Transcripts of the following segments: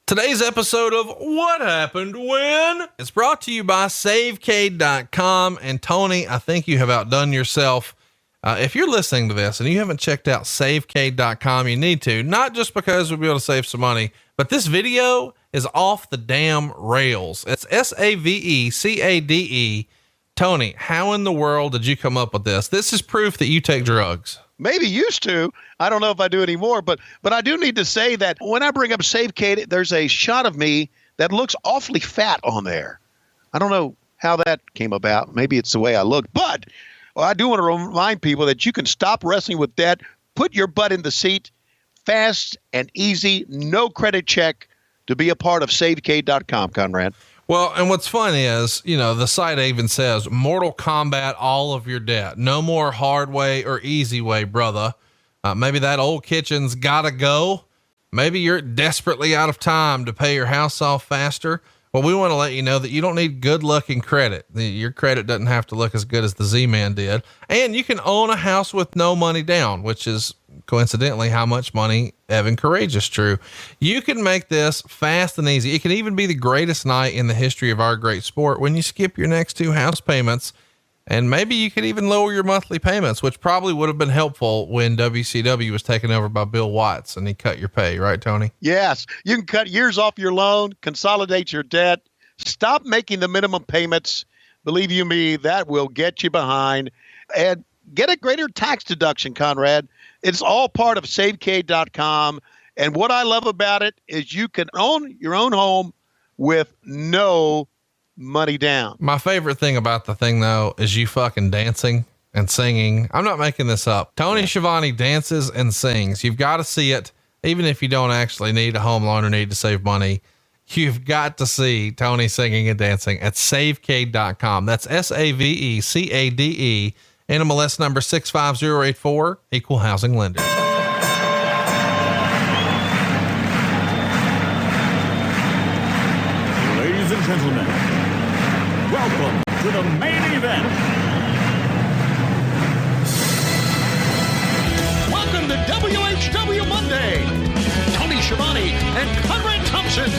Today's episode of What Happened When is brought to you by SaveCade.com. And Tony, I think you have outdone yourself. If you're listening to this and you haven't checked out SaveCade.com, you need to, not just because we'll be able to save some money, but this video is off the damn rails. It's SAVECADE. Tony, how in the world did you come up with this? This is proof that you take drugs. Maybe used to. I don't know if I do anymore, but I do need to say that when I bring up SaveCade, there's a shot of me that looks awfully fat on there. I don't know how that came about. Maybe it's the way I look, but I do want to remind people that you can stop wrestling with debt, put your butt in the seat, fast and easy, no credit check to be a part of SaveCade.com, Conrad. Well, and what's fun is, you know, the site even says Mortal Kombat all of your debt. No more hard way or easy way, brother. Maybe that old kitchen's gotta go. Maybe you're desperately out of time to pay your house off faster. Well, we want to let you know that you don't need good luck and credit. Your credit doesn't have to look as good as the Z-Man did. And you can own a house with no money down, which is coincidentally how much money Evan Courageous drew. You can make this fast and easy. It can even be the greatest night in the history of our great sport when you skip your next two house payments. And maybe you could even lower your monthly payments, which probably would have been helpful when WCW was taken over by Bill Watts and he cut your pay, right, Tony? Yes. You can cut years off your loan, consolidate your debt, stop making the minimum payments. Believe you me, that will get you behind, and get a greater tax deduction, Conrad. It's all part of SaveCade.com. And what I love about it is you can own your own home with no money down. My favorite thing about the thing though, is you fucking dancing and singing. I'm not making this up. Tony Schiavone dances and sings. You've got to see it. Even if you don't actually need a home loan or need to save money, you've got to see Tony singing and dancing at SaveCade.com. That's SAVECADE. NMLS number 65084, equal housing lender. Ladies and gentlemen, welcome to the main event. Welcome to WHW Monday. Tony Schiavone and Conrad Thompson.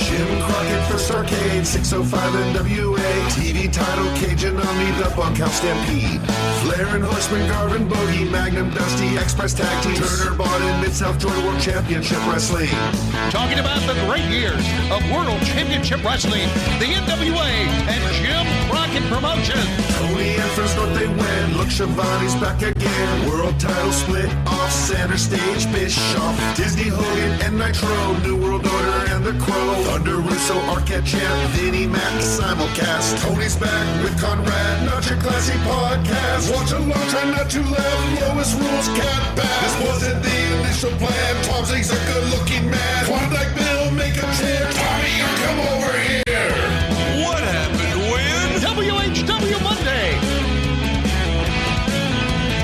Jim Crockett for Starrcade, 605 NWA, TV title, Cajun Omni, the Bunkhouse Stampede, Flair and Horseman, Garvin, Bogey, Magnum, Dusty, Express Tag Team, Turner, Barton, Mid-South, Georgia World Championship Wrestling. Talking about the great years of World Championship Wrestling, the NWA, and Jim Crockett Promotions. Tony and Friends North, they win. Look, Schiavone's back again. World title split off center stage, Bischoff, Disney, Hogan, and Nitro, New World Order, and The Crow. Thunder, Russo, Arquette Champ, Vinnie Mac, simulcast. Tony's back with Conrad, not your classy podcast. Watch along, try not to laugh. Lowest rules, cat back. This wasn't the initial plan. Thompson's a good-looking man. Klondike Bill, make a chair. Tommy, you come over here. What happened when? WHW Monday.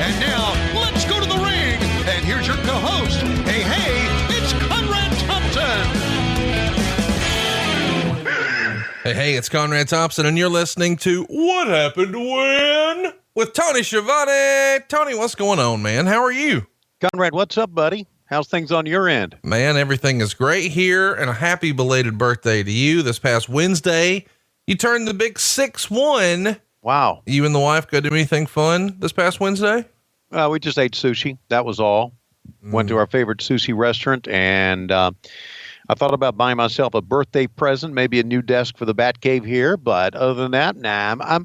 And now, let's go to the ring. And here's your co-host. Hey, it's Conrad Thompson. Hey, it's Conrad Thompson, and you're listening to What Happened When with Tony Schiavone. Tony, what's going on, man? How are you? Conrad, what's up, buddy? How's things on your end? Man, everything is great here, and a happy belated birthday to you. This past Wednesday, you turned the big 6-1. Wow. You and the wife go do anything fun this past Wednesday? We just ate sushi. That was all. Went to our favorite sushi restaurant, and I thought about buying myself a birthday present, maybe a new desk for the Batcave here. But other than that, nah, I'm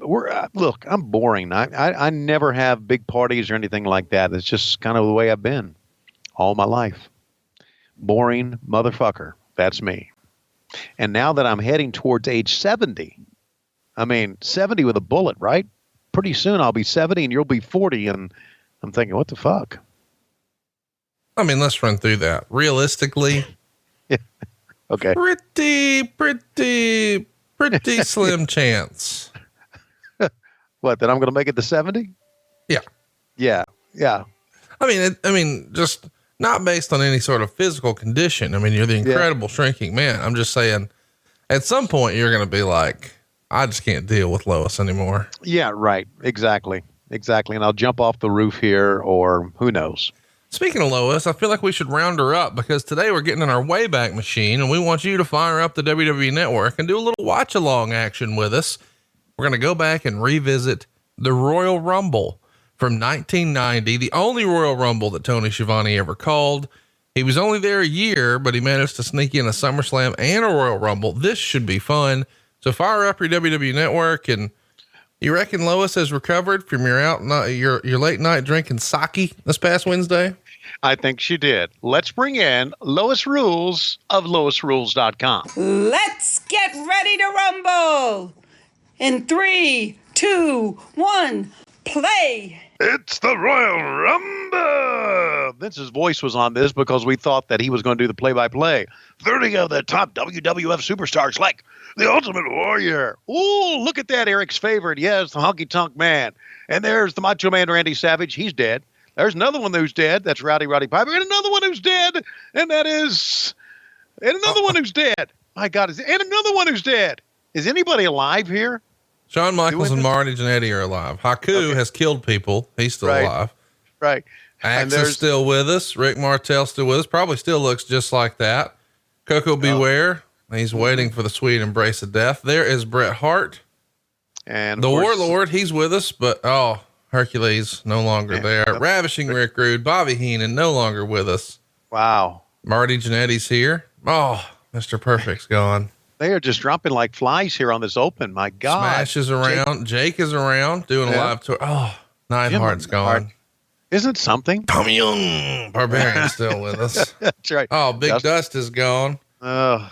boring. I never have big parties or anything like that. It's just kind of the way I've been all my life. Boring motherfucker. That's me. And now that I'm heading towards age 70, 70 with a bullet, right? Pretty soon I'll be 70 and you'll be 40. And I'm thinking, what the fuck? Let's run through that. Realistically, okay. Pretty slim chance. What, that I'm going to make it to 70? Yeah. Yeah. Just not based on any sort of physical condition. You're the incredible shrinking man. I'm just saying at some point you're going to be like, I just can't deal with Lois anymore. Yeah, right. Exactly. And I'll jump off the roof here, or who knows? Speaking of Lois, I feel like we should round her up because today we're getting in our Wayback Machine and we want you to fire up the WWE Network and do a little watch along action with us. We're going to go back and revisit the Royal Rumble from 1990, the only Royal Rumble that Tony Schiavone ever called. He was only there a year, but he managed to sneak in a SummerSlam and a Royal Rumble. This should be fun. So fire up your WWE Network. And you reckon Lois has recovered from your late night drinking sake this past Wednesday? I think she did. Let's bring in Lois Rules of LoisRules.com. Let's get ready to rumble. In 3, 2, 1, play. It's the Royal Rumble. Vince's voice was on this because we thought that he was going to do the play-by-play. 30 of the top WWF superstars like the Ultimate Warrior. Ooh, look at that, Eric's favorite. Yes, the Honky Tonk Man. And there's the Macho Man Randy Savage. He's dead. There's another one who's dead. That's Roddy Piper. And another one who's dead. And another one who's dead. My God. And another one who's dead. Is anybody alive here? Shawn Michaels and Marty Jannetty are alive. Haku has killed people. He's still alive. Right. Axe is still with us. Rick Martel's still with us. Probably still looks just like that. Coco Beware. He's waiting for the sweet embrace of death. There is Bret Hart. And the Warlord, he's with us, but Hercules no longer there. Ravishing Rick Rude, Bobby Heenan no longer with us. Wow. Marty Jannetty's here. Oh, Mr. Perfect's gone. They are just dropping like flies here on this open. My God. Smash is around. Jake is around doing a live tour. Oh, Neidhart's gone. Isn't it something? Tommy Young, Barbarian's still with us. That's right. Oh, Big Dust is gone.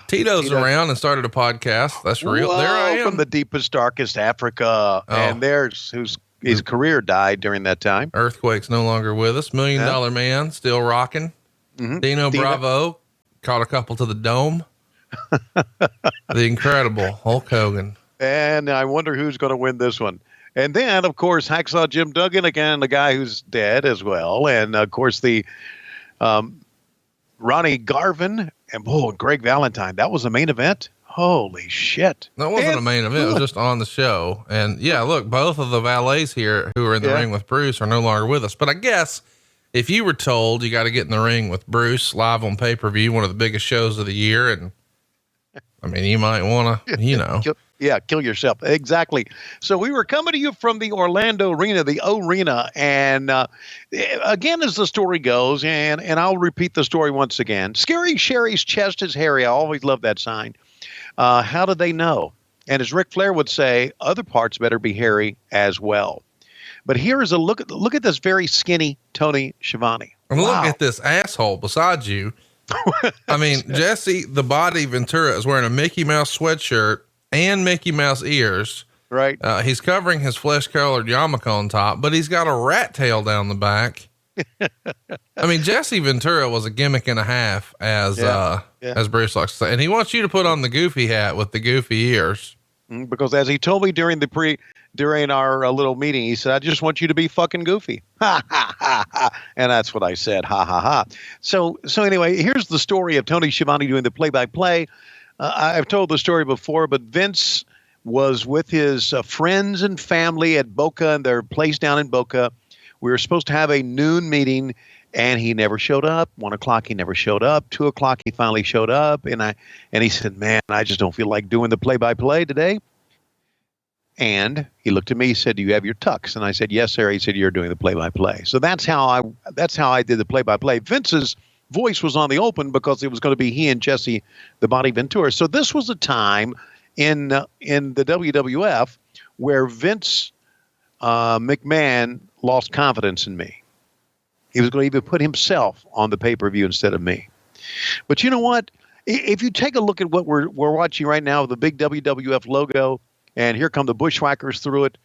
Tito's around and started a podcast. That's real. Whoa, there I am. From the deepest, darkest Africa. And there's his career died during that time. Earthquake's no longer with us. $1 Million Man still rocking. Dino Bravo caught a couple to the dome. The incredible Hulk Hogan. And I wonder who's going to win this one. And then, of course, Hacksaw Jim Duggan, again, the guy who's dead as well. And, of course, the Ronnie Garvin and Greg Valentine. That was the main event. Holy shit. That wasn't a main event. It was just on the show. And yeah, look, both of the valets here who are in the ring with Bruce are no longer with us. But I guess if you were told you got to get in the ring with Bruce live on pay-per-view, one of the biggest shows of the year. And I mean, you might want to, kill yourself. Exactly. So we were coming to you from the Orlando Arena, the O-Arena. And again, as the story goes, and I'll repeat the story once again. Scary Sherry's chest is hairy. I always love that sign. How did they know? And as Ric Flair would say, other parts better be hairy as well. But here is a look at this very skinny Tony Schiavone. And look at this asshole beside you. I mean, Jesse, the Body Ventura, is wearing a Mickey Mouse sweatshirt and Mickey Mouse ears. Right. He's covering his flesh colored yarmulke on top, but he's got a rat tail down the back. I mean, Jesse Ventura was a gimmick and a half as Bruce likes to say, and he wants you to put on the goofy hat with the goofy ears. Because as he told me during our little meeting, he said, I just want you to be fucking goofy. Ha ha ha ha. And that's what I said. Ha ha ha. So anyway, here's the story of Tony Schiavone doing the play-by-play. I've told the story before, but Vince was with his friends and family at Boca and their place down in Boca. We were supposed to have a noon meeting and he never showed up. 1:00, he never showed up. 2:00, he finally showed up. And he said, man, I just don't feel like doing the play-by-play today. And he looked at me, he said, do you have your tux? And I said, yes, sir. He said, you're doing the play-by-play. So that's how I did the play-by-play. Vince's voice was on the open because it was going to be he and Jesse, the Body Ventura. So this was a time in the WWF where Vince McMahon lost confidence in me. He was going to even put himself on the pay-per-view instead of me. But you know what? If you take a look at what we're watching right now, the big WWF logo, and here come the Bushwhackers through it.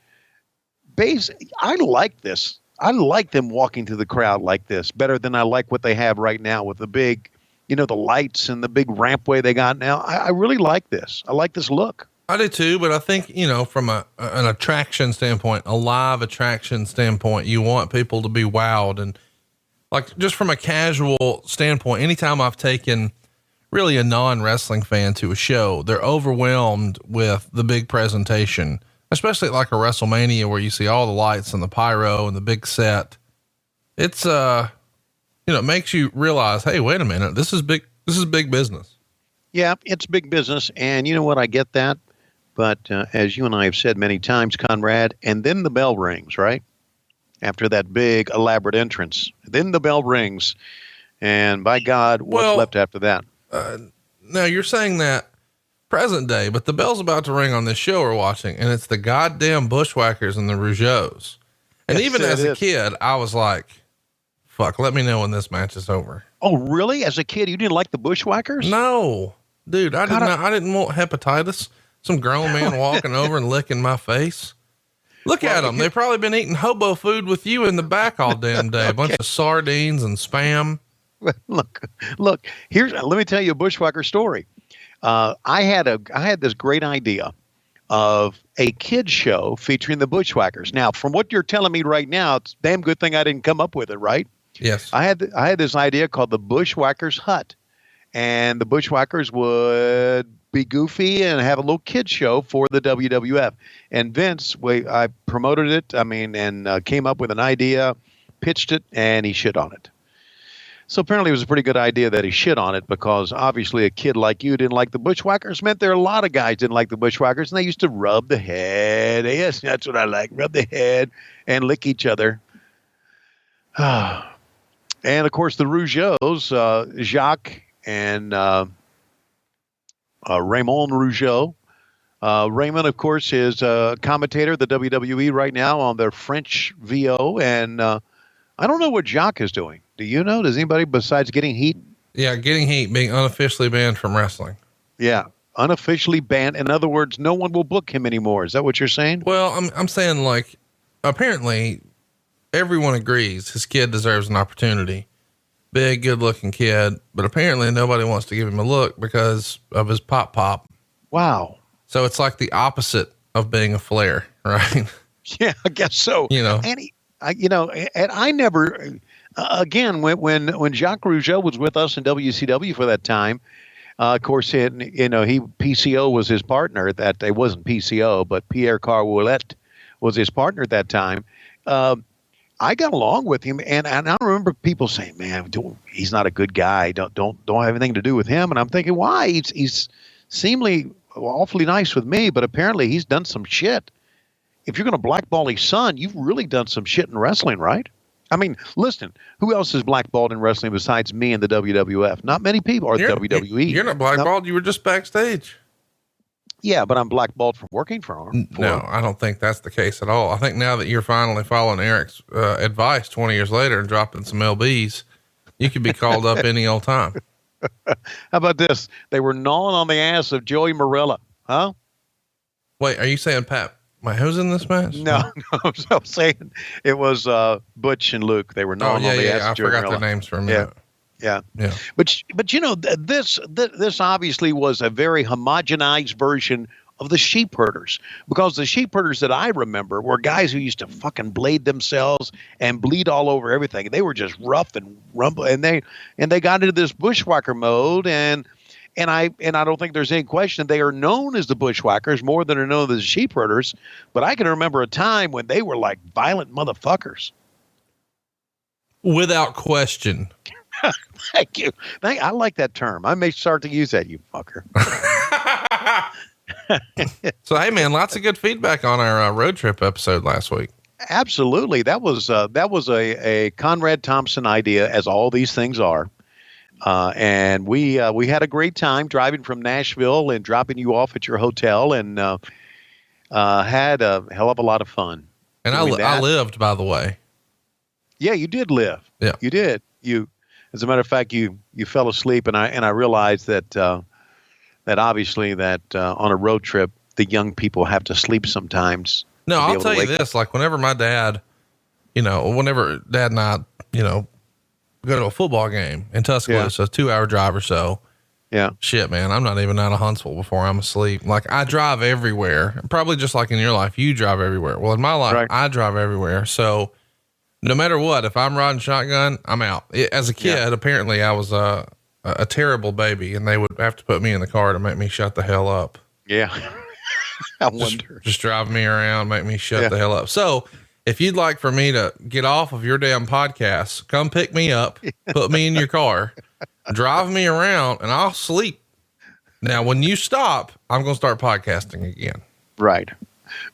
I like this. I like them walking through the crowd like this better than I like what they have right now with the big, the lights and the big rampway they got now. I really like this. I like this look. I do too, but I think, from an attraction standpoint, a live attraction standpoint, you want people to be wowed. And like, just from a casual standpoint, anytime I've taken really a non-wrestling fan to a show, they're overwhelmed with the big presentation, especially like a WrestleMania where you see all the lights and the pyro and the big set. It's it makes you realize, hey, wait a minute, this is big business. Yeah, it's big business. And you know what? I get that. But as you and I have said many times, Conrad, and then the bell rings, right? After that big, elaborate entrance. Then the bell rings. And by God, what's left after that? Now, you're saying that present day, but the bell's about to ring on this show we're watching, and it's the goddamn Bushwhackers and the Rougeaus. And even as a kid, I was like, fuck, let me know when this match is over. Oh, really? As a kid, you didn't like the Bushwhackers? No, dude, I didn't want hepatitis. Some grown man walking over and licking my face. Look at them. They've probably been eating hobo food with you in the back all damn day. A bunch of sardines and Spam. Look, let me tell you a Bushwhacker story. I had this great idea of a kid show featuring the Bushwhackers. Now, from what you're telling me right now, it's a damn good thing I didn't come up with it, right? Yes. I had this idea called the Bushwhackers Hut, and the Bushwhackers would be goofy and have a little kid show for the WWF. And Vince, I promoted it. And came up with an idea, pitched it, and he shit on it. So apparently it was a pretty good idea that he shit on it, because obviously a kid like you didn't like the Bushwhackers. Meant there are a lot of guys didn't like the Bushwhackers, and they used to rub the head. Yes, that's what I like. Rub the head and lick each other. And of course the Rougeaus, Jacques and Raymond Rougeau. Raymond, of course, is a commentator at the WWE right now on their French VO. And I don't know what Jacques is doing. Do you know? Does anybody besides getting heat? Yeah, getting heat, being unofficially banned from wrestling. Yeah, unofficially banned. In other words, no one will book him anymore. Is that what you're saying? Well, I'm saying, like, apparently everyone agrees his kid deserves an opportunity. Big, good looking kid, but apparently nobody wants to give him a look because of his pop. Wow. So it's like the opposite of being a Flair, right? Yeah, I guess so. And I never, again, when Jacques Rougeau was with us in WCW for that time, of course, PCO was his partner. That it wasn't PCO, but Pierre Carwoulet was his partner at that time. I got along with him, and I remember people saying, "Man, he's not a good guy. Don't have anything to do with him." And I'm thinking, why? He's seemingly awfully nice with me, but apparently he's done some shit. If you're going to blackball his son, you've really done some shit in wrestling, right? I mean, listen, who else is blackballed in wrestling besides me and the WWF? Not many people, or WWE. You're not blackballed. You were just backstage. Yeah, but I'm blackballed from working for him. No, I don't think that's the case at all. I think now that you're finally following Eric's advice 20 years later and dropping some LBs, you could be called up any old time. How about this? They were gnawing on the ass of Joey Marella, huh? Wait, are you saying Pat? Wait, who's in this match? No, I'm saying it was Butch and Luke. They were gnawing on the ass of Joey Marella. I forgot their names for a minute. Yeah. But this obviously was a very homogenized version of the sheep herders, because the sheep herders that I remember were guys who used to fucking blade themselves and bleed all over everything. They were just rough and rumble, and they got into this bushwhacker mode, and I don't think there's any question they are known as the bushwhackers more than are known as the sheep herders. But I can remember a time when they were like violent motherfuckers. Without question. Thank you. I like that term. I may start to use that, you fucker. So, hey man, lots of good feedback on our road trip episode last week. Absolutely. That was a Conrad Thompson idea, as all these things are. And we had a great time driving from Nashville and dropping you off at your hotel, and had a hell of a lot of fun. And I lived, by the way. Yeah, you did live. Yeah, you did. As a matter of fact, you fell asleep, and I realized that obviously that on a road trip, the young people have to sleep sometimes. No, I'll tell you this: like whenever my dad, whenever Dad and I, go to a football game in Tuscaloosa, 2-hour drive or so. Yeah. Shit, man, I'm not even out of Huntsville before I'm asleep. Like I drive everywhere. Probably just like in your life, you drive everywhere. Well, in my life, right. I drive everywhere. So no matter what, if I'm riding shotgun, I'm out. As a kid, apparently I was a terrible baby, and they would have to put me in the car to make me shut the hell up. Yeah. I wonder. Just drive me around, make me shut the hell up. So if you'd like for me to get off of your damn podcast, come pick me up, put me in your car, drive me around, and I'll sleep. Now, when you stop, I'm going to start podcasting again. Right.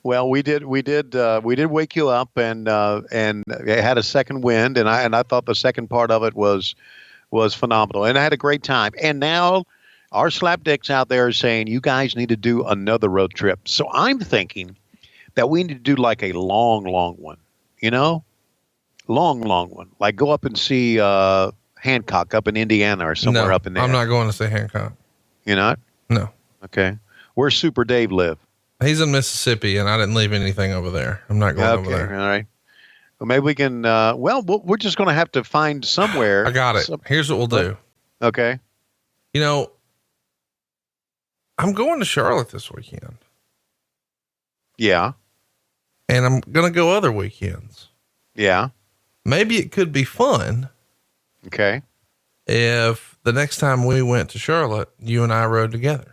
Well, we did wake you up and it had a second wind, and I thought the second part of it was phenomenal, and I had a great time. And now our slapdicks out there are saying you guys need to do another road trip. So I'm thinking that we need to do like a long one, long one, like go up and see Hancock up in Indiana or somewhere up in there. I'm not going to see Hancock. You're not? No. Okay. Where's Super Dave live? He's in Mississippi, and I didn't leave anything over there. I'm not going over there. All right. Well, maybe we can, we're just going to have to find somewhere. I got it. Here's what we'll do. Okay. I'm going to Charlotte this weekend. Yeah. And I'm going to go other weekends. Yeah. Maybe it could be fun. Okay. If the next time we went to Charlotte, you and I rode together.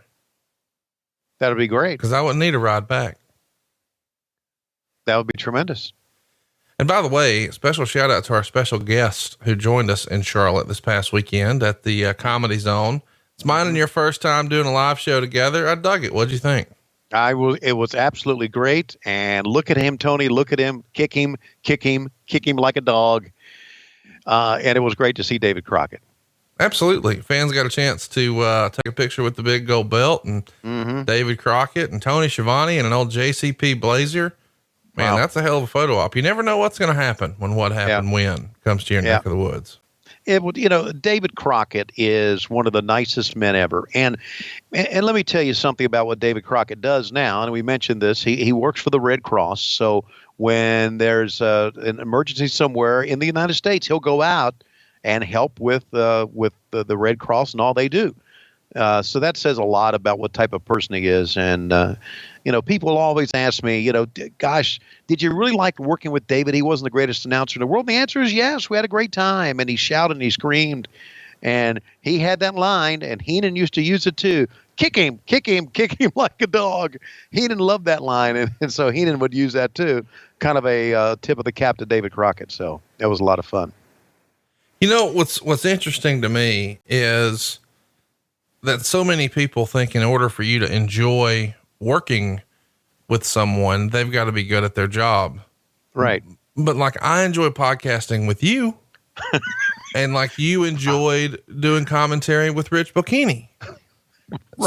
That'd be great. Because I wouldn't need a ride back. That would be tremendous. And by the way, special shout out to our special guest who joined us in Charlotte this past weekend at the Comedy Zone. It's mine and your first time doing a live show together. I dug it. What'd you think? It was absolutely great. And look at him, Tony. Look at him. Kick him like a dog. And it was great to see David Crockett. Absolutely. Fans got a chance to take a picture with the big gold belt and David Crockett and Tony Schiavone and an old JCP blazer. Man, That's a hell of a photo op. You never know what's going to happen when what happened when comes to your neck of the woods. David Crockett is one of the nicest men ever. And let me tell you something about what David Crockett does now. And we mentioned this. He works for the Red Cross. So when there's an emergency somewhere in the United States, he'll go out and help with the Red Cross and all they do. So that says a lot about what type of person he is. And, people always ask me, gosh, did you really like working with David? He wasn't the greatest announcer in the world. And the answer is yes. We had a great time. And he shouted and he screamed. And he had that line, and Heenan used to use it too. Kick him like a dog. Heenan loved that line. And so Heenan would use that too. Kind of a tip of the cap to David Crockett. So that was a lot of fun. What's interesting to me is that so many people think in order for you to enjoy working with someone, they've got to be good at their job. Right. But like, I enjoy podcasting with you and like you enjoyed doing commentary with Rich Bocchini. Right.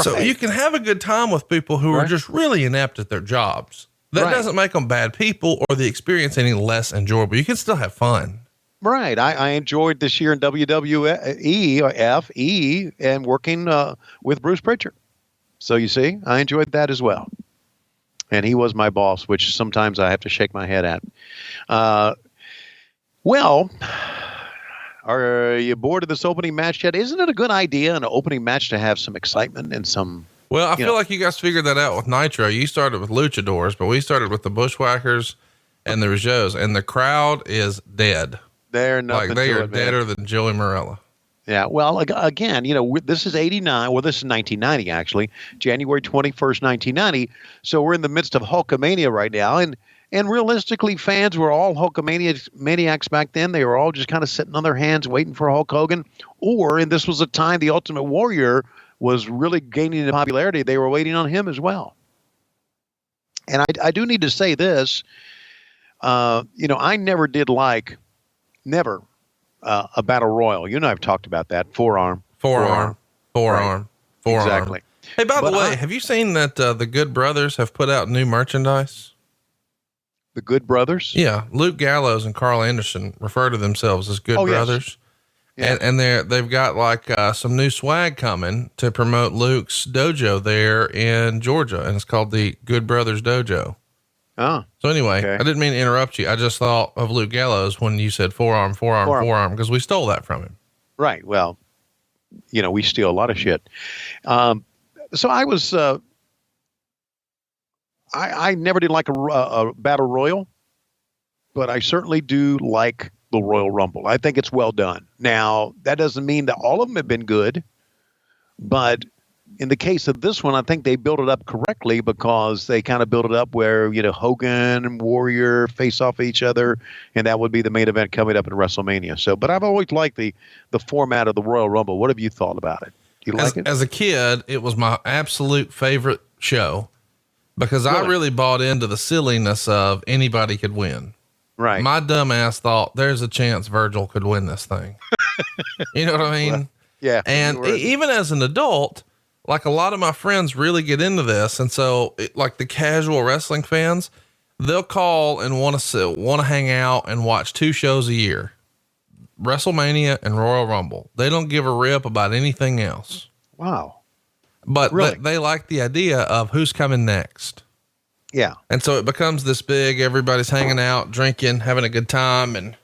So you can have a good time with people who are just really inept at their jobs. That doesn't make them bad people or the experience any less enjoyable. You can still have fun. Right. I enjoyed this year in WWF and working with Bruce Pritchard. So you see, I enjoyed that as well. And he was my boss, which sometimes I have to shake my head at. Well, are you bored of this opening match yet? Isn't it a good idea, an opening match, to have some excitement and some... Well, I feel like you guys figured that out with Nitro. You started with luchadors, but we started with the Bushwhackers and the Rougeaus, and the crowd is dead. They're nothing. Like they are deader than Joey Morella. Yeah. Well, again, this is 89. Well, this is 1990, actually, January 21st, 1990. So we're in the midst of Hulkamania right now. And realistically, fans were all Hulkamaniacs back then. They were all just kind of sitting on their hands waiting for Hulk Hogan. And this was a time the Ultimate Warrior was really gaining in popularity. They were waiting on him as well. And I do need to say this. I never did like a battle royal. You and I have talked about that. Forearm. Right. Exactly. Hey, by the way, have you seen that the Good Brothers have put out new merchandise? The Good Brothers? Yeah. Luke Gallows and Carl Anderson refer to themselves as Good Brothers. Yes. Yeah. And they've got like some new swag coming to promote Luke's dojo there in Georgia. And it's called the Good Brothers Dojo. Oh. So anyway, I didn't mean to interrupt you. I just thought of Luke Gallows when you said forearm, because we stole that from him. Right. Well, we steal a lot of shit. So I was, I never did like a battle royal, but I certainly do like the Royal Rumble. I think it's well done. Now, that doesn't mean that all of them have been good, but in the case of this one, I think they built it up correctly because they kind of built it up where, Hogan and Warrior face off each other, and that would be the main event coming up in WrestleMania. So, but I've always liked the format of the Royal Rumble. What have you thought about it? Do you like it? As a kid, it was my absolute favorite show because I really bought into the silliness of anybody could win. Right. My dumb ass thought there's a chance Virgil could win this thing. You know what I mean? Well, yeah. And even as an adult, like a lot of my friends really get into this. And so like the casual wrestling fans, they'll call and want to hang out and watch 2 shows a year, WrestleMania and Royal Rumble. They don't give a rip about anything else. Wow. But really? they like the idea of who's coming next. Yeah. And so it becomes this big, everybody's hanging out, drinking, having a good time and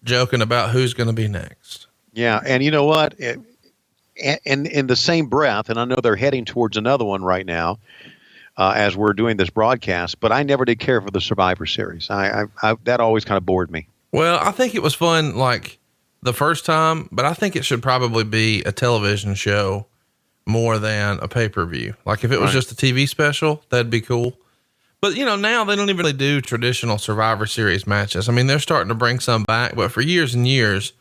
joking about who's going to be next. Yeah. And you know what? In the same breath, and I know they're heading towards another one right now, as we're doing this broadcast, but I never did care for the Survivor Series. I that always kind of bored me. Well, I think it was fun, like the first time, but I think it should probably be a television show more than a pay-per-view. Like if it was just a TV special, that'd be cool. But now they don't even really do traditional Survivor Series matches. I mean, they're starting to bring some back, but for years and years,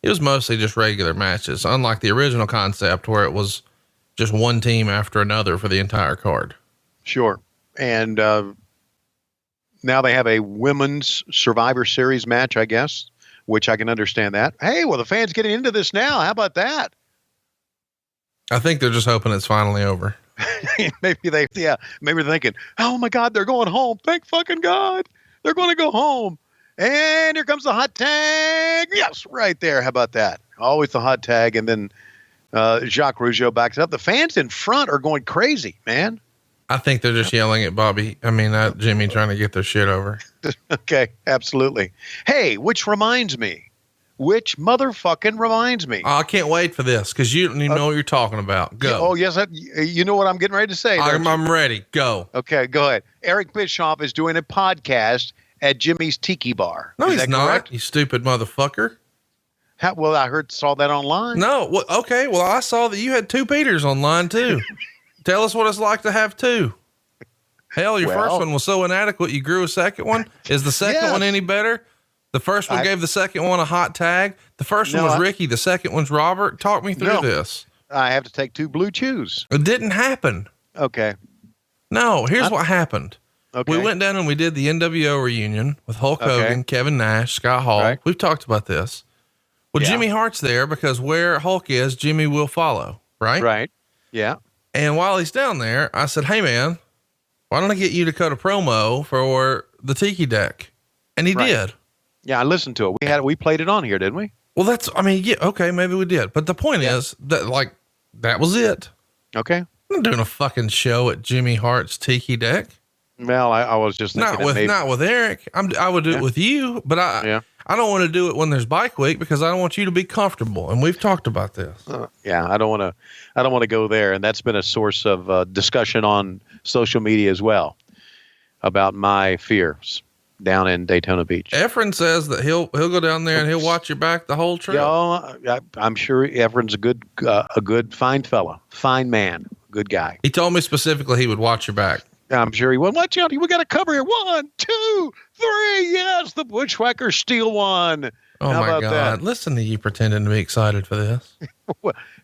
it was mostly just regular matches, unlike the original concept where it was just one team after another for the entire card. Sure. And now they have a women's Survivor Series match, I guess, which I can understand that. Hey, well, the fans getting into this now. How about that? I think they're just hoping it's finally over. Maybe they're thinking, oh my God, they're going home. Thank fucking God. They're going to go home. And here comes the hot tag. Yes, right there. How about that? Always the hot tag. And then Jacques Rougeau backs up. The fans in front are going crazy, man. I think they're just yelling at Jimmy trying to get their shit over. Okay, absolutely. Hey, which motherfucking reminds me. I can't wait for this because you know what you're talking about. Go. Oh, yes. You know what I'm getting ready to say. I'm ready. Go. Okay, go ahead. Eric Bischoff is doing a podcast at Jimmy's Tiki Bar. No, he's not. Correct? You stupid motherfucker. Well, I saw that online. No. Well, okay. Well, I saw that you had 2 Peters online too. Tell us what it's like to have 2. Hell, your first one was so inadequate. You grew a second one. Is the second one any better? The first one gave the second one a hot tag. The first one was Ricky. The second one's Robert. Talk me through this. I have to take 2 blue chews. It didn't happen. Okay. No, here's what happened. Okay. We went down and we did the NWO reunion with Hulk Hogan, Kevin Nash, Scott Hall. Right. We've talked about this. Well, Jimmy Hart's there because where Hulk is, Jimmy will follow. Right. Right. Yeah. And while he's down there, I said, hey man, why don't I get you to cut a promo for the Tiki deck? And he did. Yeah. I listened to it. We played it on here, didn't we? Well, okay. Maybe we did. But the point is that that was it. Okay. I'm not doing a fucking show at Jimmy Hart's Tiki deck. Well, I was just thinking not with Eric. I would do it with you, but I don't want to do it when there's Bike Week because I don't want you to be comfortable. And we've talked about this. I don't want to go there. And that's been a source of discussion on social media as well about my fears down in Daytona Beach. Efren says that he'll go down there and he'll watch your back the whole trip. Yeah, I'm sure Efren's a good, fine fella, fine man, good guy. He told me specifically he would watch your back. I'm sure he will. Watch out. We got to cover here. 1, 2, 3. Yes. The Bushwhackers steal one. Oh How my about God. that? Listen to you pretending to be excited for this.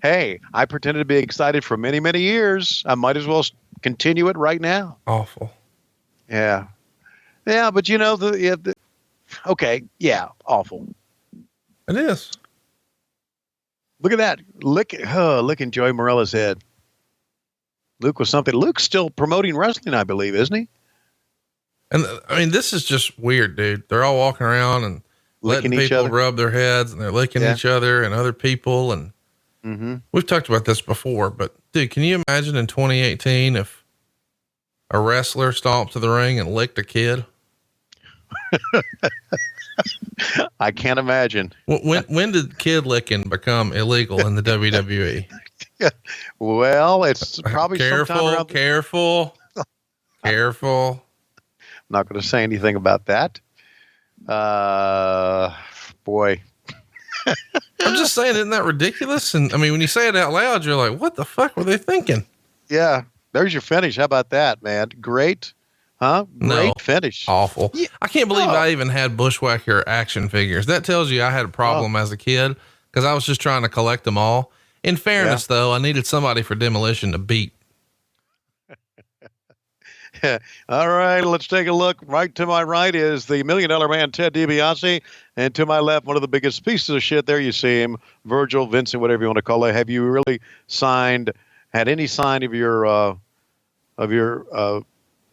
Hey, I pretended to be excited for many, many years. I might as well continue it right now. Awful. Yeah. Yeah. But okay. Yeah. Awful. It is. Look at that. Licking Joey Morella's head. Luke was something. Luke's still promoting wrestling, I believe, isn't he? And I mean, this is just weird, dude. They're all walking around and letting people rub their heads and they're licking each other and other people. And we've talked about this before, but dude, can you imagine in 2018 if a wrestler stomped to the ring and licked a kid? I can't imagine. When did kid licking become illegal in the WWE? Well, it's probably careful. Not going to say anything about that. Boy. I'm just saying, isn't that ridiculous? And I mean, when you say it out loud, you're like, what the fuck were they thinking? Yeah. There's your finish. How about that, man? Great. Huh? Great finish. Awful. Yeah. I can't believe I even had Bushwhacker action figures. That tells you I had a problem as a kid because I was just trying to collect them all. In fairness, though, I needed somebody for Demolition to beat. All right, let's take a look. Right to my right is the $1 Million Man, Ted DiBiase. And to my left, one of the biggest pieces of shit. There you see him, Virgil, Vincent, whatever you want to call it. Have you really had any sign of your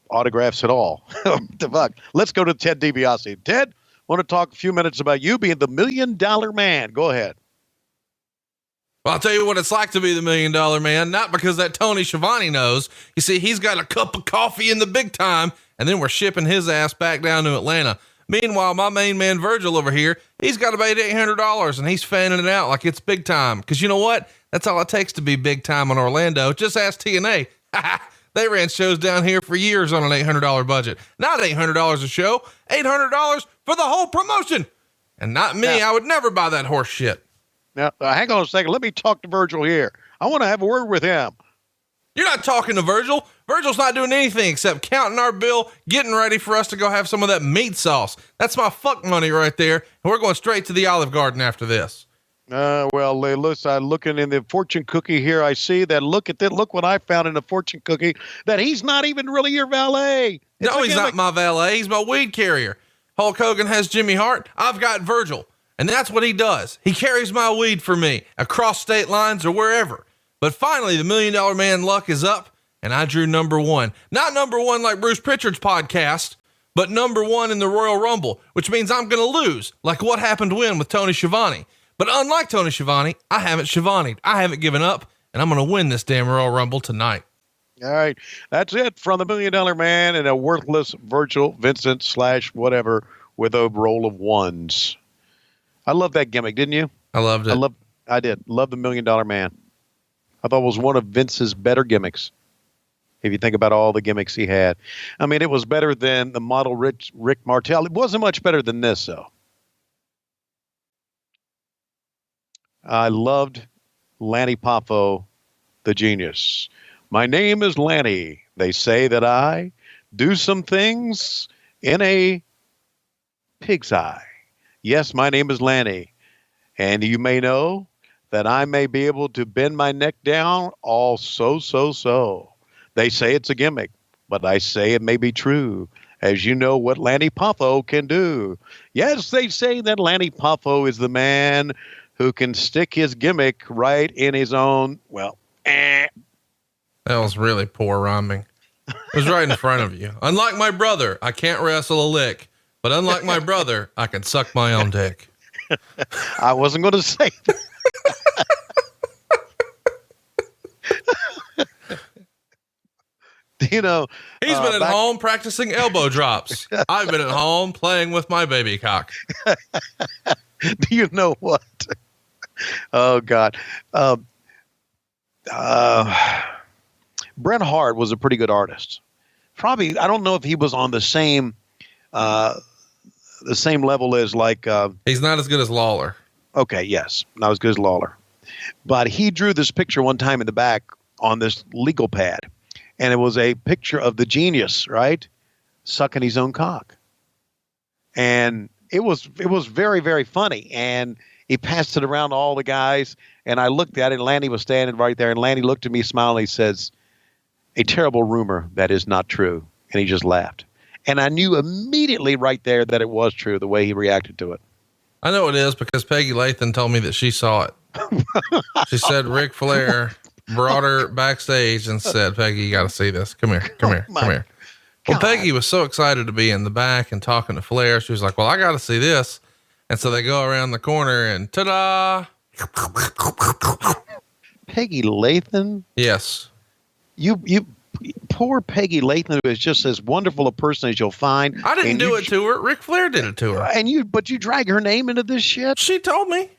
autographs at all? The fuck. Let's go to Ted DiBiase. Ted, want to talk a few minutes about you being the $1 Million Man. Go ahead. Well, I'll tell you what it's like to be the $1 Million Man, not because that Tony Schiavone knows. You see, he's got a cup of coffee in the big time, and then we're shipping his ass back down to Atlanta. Meanwhile, my main man, Virgil, over here, he's got about $800, and he's fanning it out like it's big time. Because you know what? That's all it takes to be big time in Orlando. Just ask TNA. They ran shows down here for years on an $800 budget. Not $800 a show, $800 for the whole promotion. And not me. Yeah. I would never buy that horse shit. Now, hang on a second. Let me talk to Virgil here. I want to have a word with him. You're not talking to Virgil. Virgil's not doing anything except counting our bill, getting ready for us to go have some of that meat sauce. That's my fuck money right there. And we're going straight to the Olive Garden after this. Well, listen, I'm looking in the fortune cookie here. I see that. Look at that. Look what I found in the fortune cookie, that he's not even really your valet. No, he's not my valet. He's my weed carrier. Hulk Hogan has Jimmy Hart. I've got Virgil. And that's what he does. He carries my weed for me across state lines or wherever. But finally, the $1 Million Man luck is up, and I drew number one. Not number one like Bruce Pritchard's podcast, but number one in the Royal Rumble, which means I'm going to lose, like what happened when with Tony Schiavone. But unlike Tony Schiavone, I haven't Schiavone. I haven't given up, and I'm going to win this damn Royal Rumble tonight. All right. That's it from the $1 Million Man and a worthless Virgil Vincent / whatever with a roll of ones. I love that gimmick, didn't you? I loved it. I did. Love the $1 Million Man. I thought it was one of Vince's better gimmicks. If you think about all the gimmicks he had. I mean, it was better than the model Rick Martel. It wasn't much better than this, though. I loved Lanny Poffo, the genius. My name is Lanny. They say that I do some things in a pig's eye. Yes, my name is Lanny, and you may know that I may be able to bend my neck down all so. They say it's a gimmick, but I say it may be true, as you know what Lanny Poffo can do. Yes, they say that Lanny Poffo is the man who can stick his gimmick right in his own, That was really poor rhyming. It was right in front of you. Unlike my brother, I can't wrestle a lick. But unlike my brother, I can suck my own dick. I wasn't going to say that. You know, he's been at home practicing elbow drops. I've been at home playing with my baby cock. Do you know what? Oh God. Bret Hart was a pretty good artist. Probably, I don't know if he was on the same level as like, he's not as good as Lawler. Okay. Yes. Not as good as Lawler, but he drew this picture one time in the back on this legal pad. And it was a picture of the genius, right? Sucking his own cock. And it was very, very funny. And he passed it around to all the guys. And I looked at it, and Lanny was standing right there. And Lanny looked at me, smiling. He says, "A terrible rumor that is not true." And he just laughed. And I knew immediately right there that it was true, the way he reacted to it. I know it is because Peggy Lathan told me that she saw it. She said Ric Flair brought her backstage and said, "Peggy, you got to see this. Come here. Well, Peggy was so excited to be in the back and talking to Flair. She was like, "Well, I got to see this." And so they go around the corner and ta-da. Peggy Lathan? Yes. You poor Peggy Lathan, who is just as wonderful a person as you'll find. I didn't do it to her. Ric Flair did it to her. But you drag her name into this shit? She told me.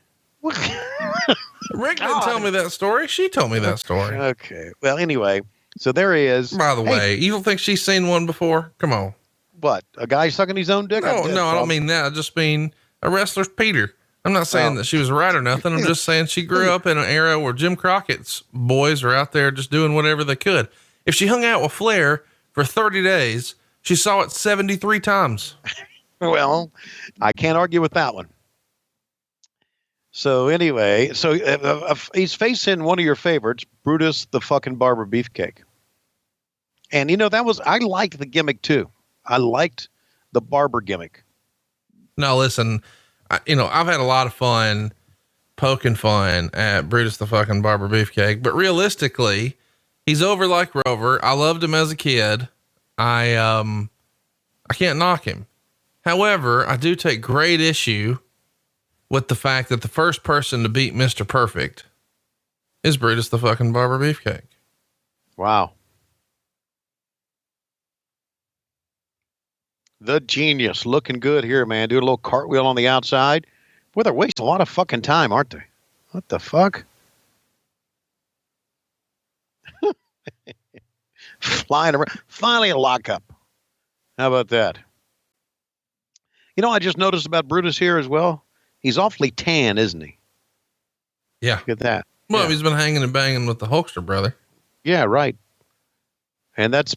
Rick didn't tell me that story. She told me that story. Okay. Well, anyway, so there he is. By the way, you don't think she's seen one before? Come on. What? A guy sucking his own dick? No, I don't mean that. I just mean a wrestler's Peter. I'm not saying that she was right or nothing. I'm just saying she grew up in an era where Jim Crockett's boys were out there just doing whatever they could. If she hung out with Flair for 30 days, she saw it 73 times. Well, I can't argue with that one. So anyway, he's facing one of your favorites, Brutus the fucking Barber Beefcake. And I liked the gimmick too. I liked the barber gimmick. No, listen, I've had a lot of fun poking fun at Brutus the fucking Barber Beefcake, but realistically, he's over like Rover. I loved him as a kid. I can't knock him. However, I do take great issue with the fact that the first person to beat Mr. Perfect is Brutus the fucking Barber Beefcake. Wow. The genius looking good here, man. Do a little cartwheel on the outside. Boy, they're wasting a lot of fucking time, aren't they? What the fuck? Flying around. Finally a lockup. How about that? I just noticed about Brutus here as well. He's awfully tan, isn't he? Yeah. Look at that. Well, yeah. He's been hanging and banging with the Hulkster brother. Yeah, right. And that's,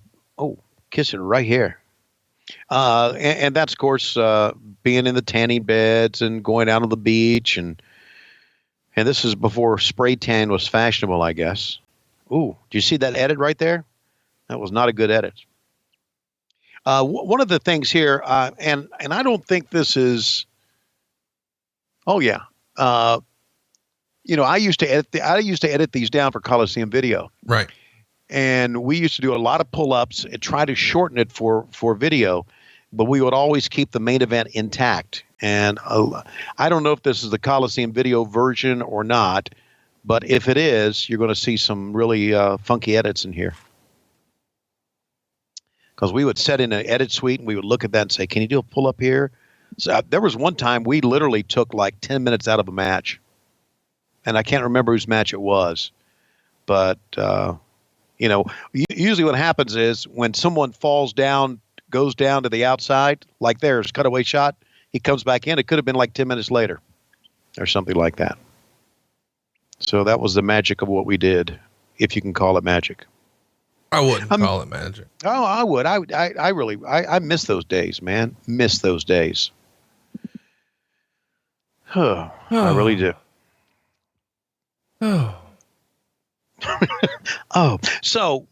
kissing right here. And that's, of course, being in the tanning beds and going out on the beach. And this is before spray tan was fashionable, I guess. Ooh, do you see that edit right there? That was not a good edit. One of the things here, and I don't think this is, I used to edit these down for Coliseum Video. Right. And we used to do a lot of pull-ups and try to shorten it for video, but we would always keep the main event intact. And I don't know if this is the Coliseum Video version or not, but if it is, you're going to see some really funky edits in here. Because we would set in an edit suite and we would look at that and say, can you do a pull-up here? So there was one time we literally took like 10 minutes out of a match. And I can't remember whose match it was. But, usually what happens is when someone falls down, goes down to the outside, like there's cutaway shot, he comes back in. It could have been like 10 minutes later or something like that. So that was the magic of what we did, if you can call it magic. I wouldn't call it magic. Oh, I would. I really miss those days, man. Miss those days. I really do. So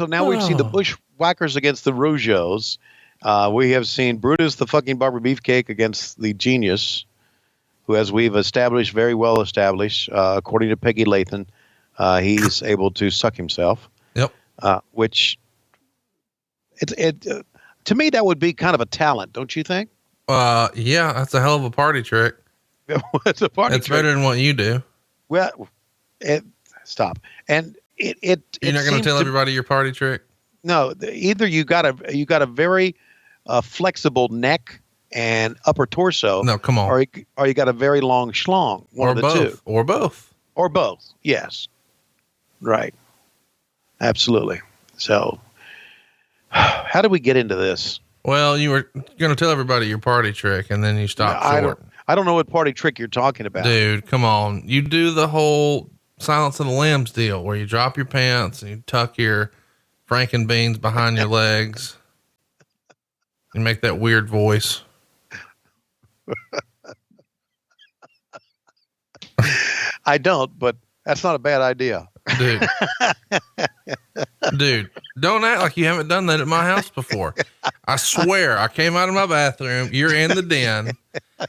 now we've seen the Bushwhackers against the Rougeaus. We have seen Brutus the fucking Barber Beefcake against the Genius, who, as we've established, very well established, according to Peggy Lathan, he's able to suck himself. Yep. Which to me, that would be kind of a talent, don't you think? Yeah, that's a hell of a party trick. It's a party trick. It's better than what you do. Well, stop. And you're not going to tell everybody your party trick? No, either you got a very flexible neck and upper torso. No, come on. Or you got a very long schlong. One of the two. Or both. Or both. Yes. Right. Absolutely. So, how did we get into this? Well, you were going to tell everybody your party trick, and then you stopped short. I don't know what party trick you're talking about. Dude, come on. You do the whole Silence of the Lambs deal where you drop your pants and you tuck your Frankenbeans behind your legs and make that weird voice. I don't, but that's not a bad idea. Dude, don't act like you haven't done that at my house before. I swear, I came out of my bathroom. You're in the den.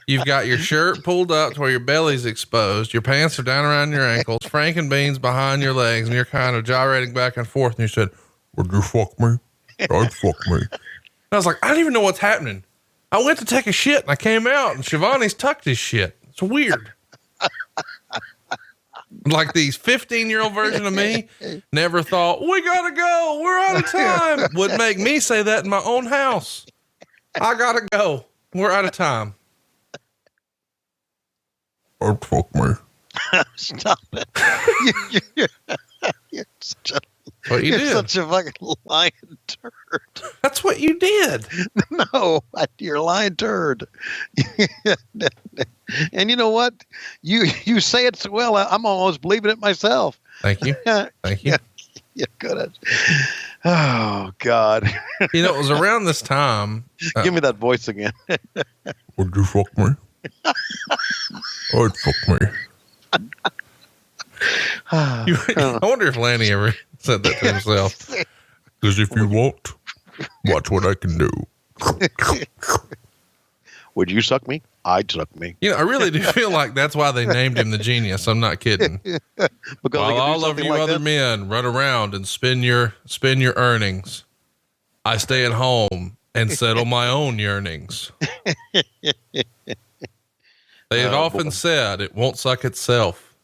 You've got your shirt pulled up to where your belly's exposed. Your pants are down around your ankles, Frankenbeans behind your legs, and you're kind of gyrating back and forth. And you said, "Would you fuck me? I'd fuck me." And I was like, I don't even know what's happening. I went to take a shit and I came out and Schiavone's tucked his shit. It's weird. Like these 15-year-old version of me never thought, we gotta go, we're out of time, would make me say that in my own house. I gotta go, we're out of time. I'd fuck me. Stop it. what you You're did. such a fucking lying turd. That's what you did. No, you're a lying turd. And you know what? You say it so well, I'm almost believing it myself. Thank you. Thank you. You're good at. Oh God. You know, it was around this time. Give me that voice again. Would you fuck me? I'd fuck me. I wonder if Lanny ever said that to himself. Because if you want, watch what I can do. Would you suck me? I'd suck me. You know, I really do feel like that's why they named him the Genius. I'm not kidding. Because While all of you other men run around and spend your earnings, I stay at home and settle my own yearnings. They had often said it won't suck itself.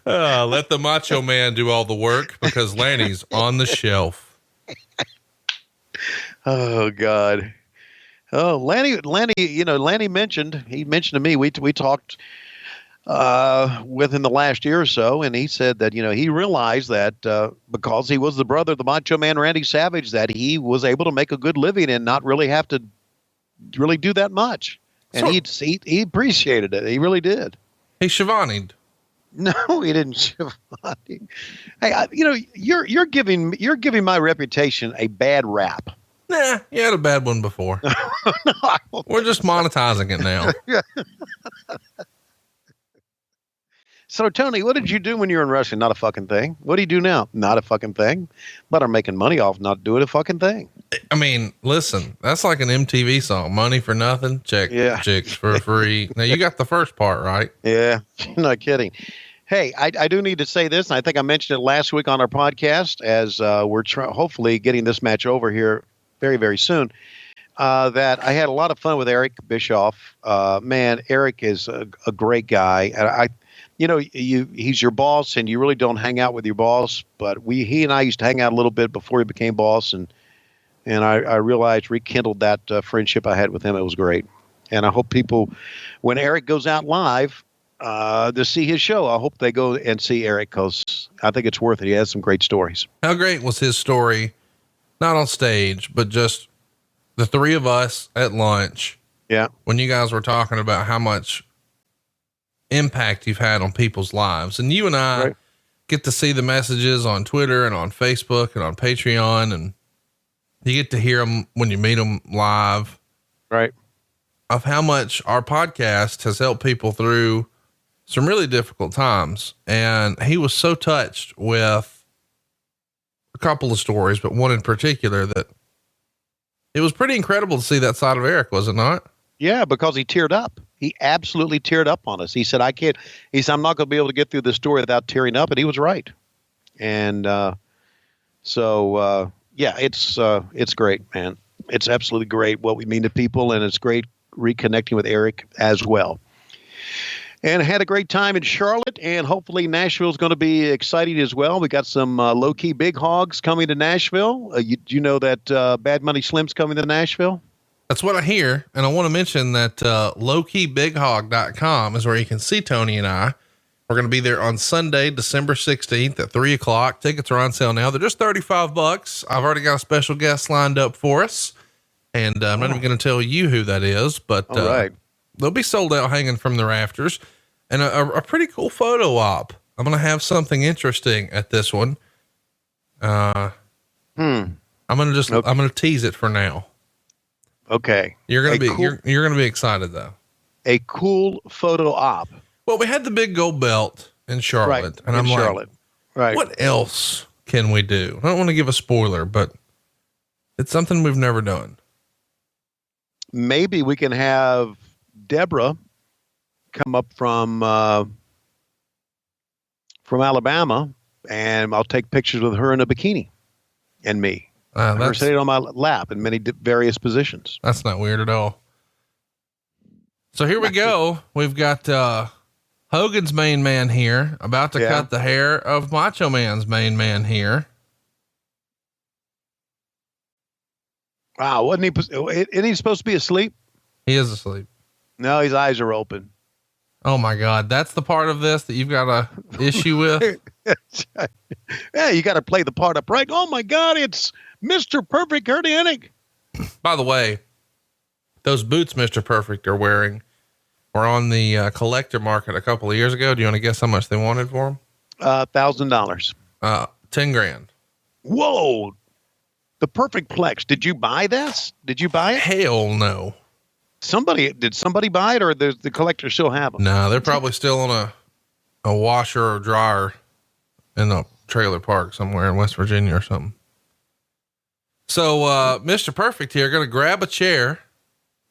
Let the Macho Man do all the work because Lanny's on the shelf. Oh God. Oh, Lanny, Lanny mentioned to me, we talked, within the last year or so. And he said that, he realized that, because he was the brother of the Macho Man, Randy Savage, that he was able to make a good living and not really have to really do that much. And he appreciated it. He really did. He Schiavone'd. No, he didn't. Schiavone. Hey, you're giving my reputation a bad rap. Nah, you had a bad one before. We're just monetizing it now. So, Tony, what did you do when you were in wrestling? Not a fucking thing. What do you do now? Not a fucking thing. But I'm making money off not doing a fucking thing. I mean, listen, that's like an MTV song. Money for nothing, chicks for free. Now, you got the first part, right? Yeah, not kidding. Hey, I do need to say this, and I think I mentioned it last week on our podcast as we're hopefully getting this match over here very, very soon, that I had a lot of fun with Eric Bischoff. Man, Eric is a great guy. And he's your boss, and you really don't hang out with your boss. But he and I used to hang out a little bit before he became boss, and I realized rekindled that friendship I had with him. It was great, and I hope people, when Eric goes out live to see his show, I hope they go and see Eric because I think it's worth it. He has some great stories. How great was his story? Not on stage, but just the three of us at lunch. Yeah, when you guys were talking about how much impact you've had on people's lives, and you and I get to see the messages on Twitter and on Facebook and on Patreon, and you get to hear them when you meet them live, right? Of how much our podcast has helped people through some really difficult times. And he was so touched with a couple of stories, but one in particular that it was pretty incredible to see that side of Eric, was it not? Yeah, because he teared up. He absolutely teared up on us. He said, I'm not going to be able to get through this story without tearing up. And he was right. And, yeah, it's great, man. It's absolutely great what we mean to people. And it's great reconnecting with Eric as well. And I had a great time in Charlotte, and hopefully Nashville is going to be exciting as well. We got some low-key big hogs coming to Nashville. You know that Bad Money Slim's coming to Nashville? That's what I hear. And I want to mention that lowkeybighog.com is where you can see Tony and I. We're going to be there on Sunday, December 16th at 3:00. Tickets are on sale now. They're just $35. I've already got a special guest lined up for us. And I'm not even going to tell you who that is, but all right. They'll be sold out hanging from the rafters. And a pretty cool photo op. I'm going to have something interesting at this one. I'm going to tease it for now. Okay. You're going to be, you're going to be excited though. A cool photo op. Well, we had the big gold belt in Charlotte, Right. and I'm Charlotte. Like, what else can we do? I don't want to give a spoiler, but it's something we've never done. Maybe we can have Deborah come up from Alabama, and I'll take pictures with her in a bikini and me. Her sitting on my lap in many various positions. That's not weird at all. So here we go. We've got Hogan's main man here, about to cut the hair of Macho Man's main man here. Wow, isn't he supposed to be asleep? He is asleep. No, his eyes are open. Oh my God. That's the part of this that you've got a issue with. Yeah, you got to play the part up right. Oh my God, it's Mr. Perfect Curt Hennig. By the way, those boots Mr. Perfect are wearing were on the collector market a couple of years ago. Do you want to guess how much they wanted for them? $1,000. 10 grand. Whoa. The Perfect Plex. Did you buy this? Did you buy it? Hell no. Did somebody buy it, or does the collector still have them? No, they're probably still on a washer or dryer in a trailer park somewhere in West Virginia or something. So, Mr. Perfect here, going to grab a chair,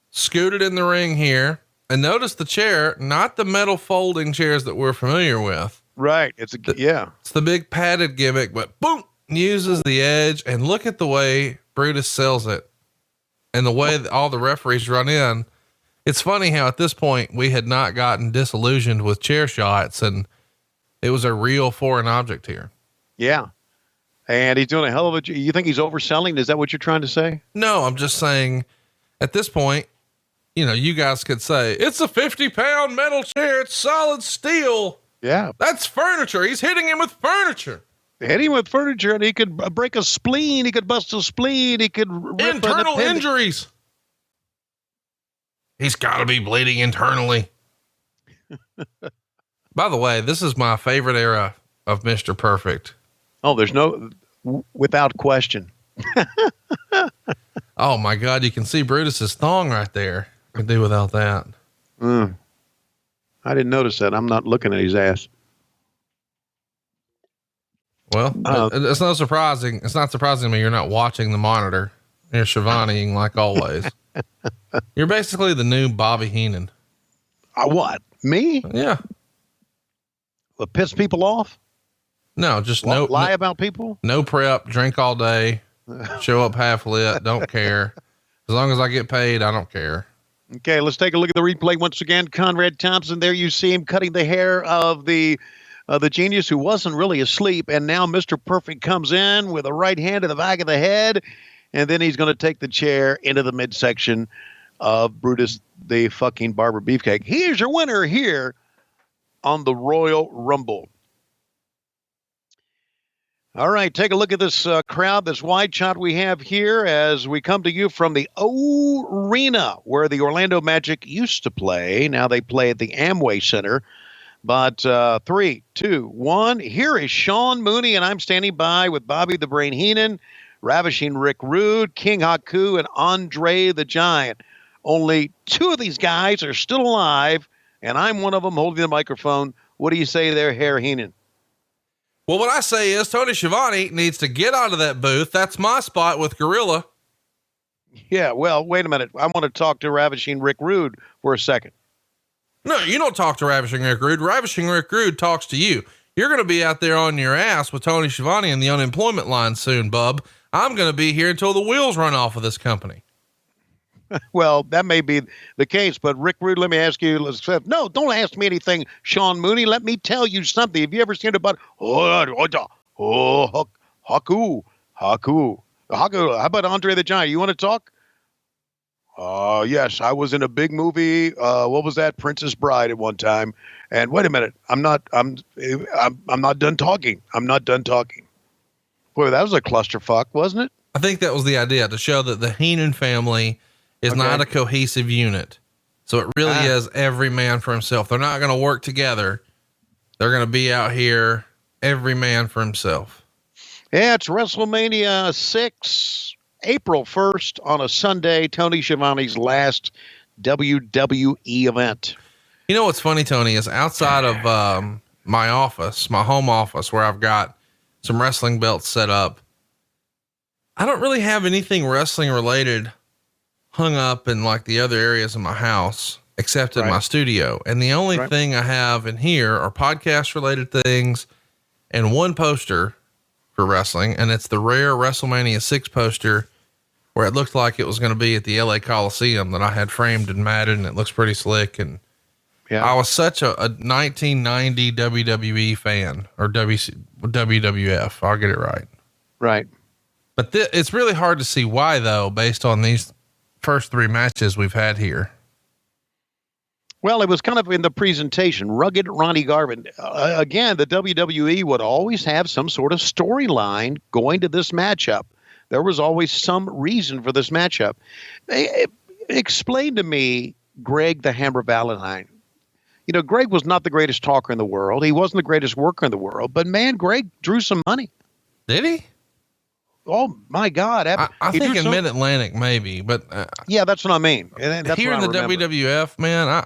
scoot it in the ring here, and notice the chair, not the metal folding chairs that we're familiar with. Right. It's the big padded gimmick, but boom, uses the edge, and look at the way Brutus sells it and the way that all the referees run in. It's funny how at this point we had not gotten disillusioned with chair shots, and it was a real foreign object here. Yeah. And he's doing a hell of you think he's overselling? Is that what you're trying to say? No, I'm just saying at this point, you know, you guys could say it's a 50-pound metal chair. It's solid steel. Yeah. That's furniture. He's hitting him with furniture. Hit him with furniture, and he could break a spleen. He could bust a spleen. He could rip internal injuries. He's got to be bleeding internally. By the way, this is my favorite era of Mr. Perfect. Oh, there's without question. Oh my God. You can see Brutus's thong right there. I can do without that. I didn't notice that. I'm not looking at his ass. Well, it's not surprising. It's not surprising to me you're not watching the monitor. You're Schiavoneing like always. You're basically the new Bobby Heenan. What? Me? Yeah. What, piss people off? No, just lie about people? No prep, drink all day, show up half lit, don't care. As long as I get paid, I don't care. Okay, let's take a look at the replay once again. Conrad Thompson, there you see him cutting the hair of the genius who wasn't really asleep. And now Mr. Perfect comes in with a right hand to the back of the head. And then he's going to take the chair into the midsection of Brutus, the fucking barber beefcake. He is your winner here on the Royal Rumble. All right, take a look at this crowd, this wide shot we have here as we come to you from the O-Arena, where the Orlando Magic used to play. Now they play at the Amway Center. But 3, 2, 1, here is Sean Mooney, and I'm standing by with Bobby the Brain Heenan, Ravishing Rick Rude, King Haku, and Andre the Giant. Only 2 of these guys are still alive, and I'm one of them holding the microphone. What do you say there, Herr Heenan? Well, what I say is Tony Schiavone needs to get out of that booth. That's my spot with Gorilla. Yeah, well, wait a minute. I want to talk to Ravishing Rick Rude for a second. No, you don't talk to Ravishing Rick Rude. Ravishing Rick Rude talks to you. You're going to be out there on your ass with Tony Schiavone in the unemployment line soon, bub. I'm going to be here until the wheels run off of this company. Well, that may be the case, but Rick Rude, let me ask you. No, don't ask me anything, Sean Mooney. Let me tell you something. Have you ever seen about Haku? How about Andre the Giant? You want to talk? Yes, I was in a big movie. What was that? Princess Bride at one time. And wait a minute, I'm not done talking. I'm not done talking. Boy, that was a clusterfuck, wasn't it? I think that was the idea, to show that the Heenan family is not a cohesive unit. So it really is every man for himself. They're not going to work together. They're going to be out here, every man for himself. Yeah, it's WrestleMania 6, April 1st on a Sunday, Tony Schiavone's last WWE event. You know what's funny, Tony, is outside of my office, my home office, where I've got some wrestling belts set up, I don't really have anything wrestling related hung up in like the other areas of my house, except in my studio. And the only thing I have in here are podcast related things and one poster for wrestling. And it's the rare WrestleMania 6 poster where it looked like it was going to be at the LA Coliseum that I had framed and matted, and it looks pretty slick. And I was such a 1990 WWE fan, or WWF. I'll get it right. Right. But it's really hard to see why, though, based on these first 3 matches we've had here. Well, it was kind of in the presentation. Rugged Ronnie Garvin. Again, the WWE would always have some sort of storyline going to this matchup. There was always some reason for this matchup. Explain to me, Greg the Hammer Valentine. You know, Greg was not the greatest talker in the world. He wasn't the greatest worker in the world. But, man, Greg drew some money. Did he? Oh, my God. I think in Mid-Atlantic, maybe. But yeah, that's what I mean. That's here in the WWF, man,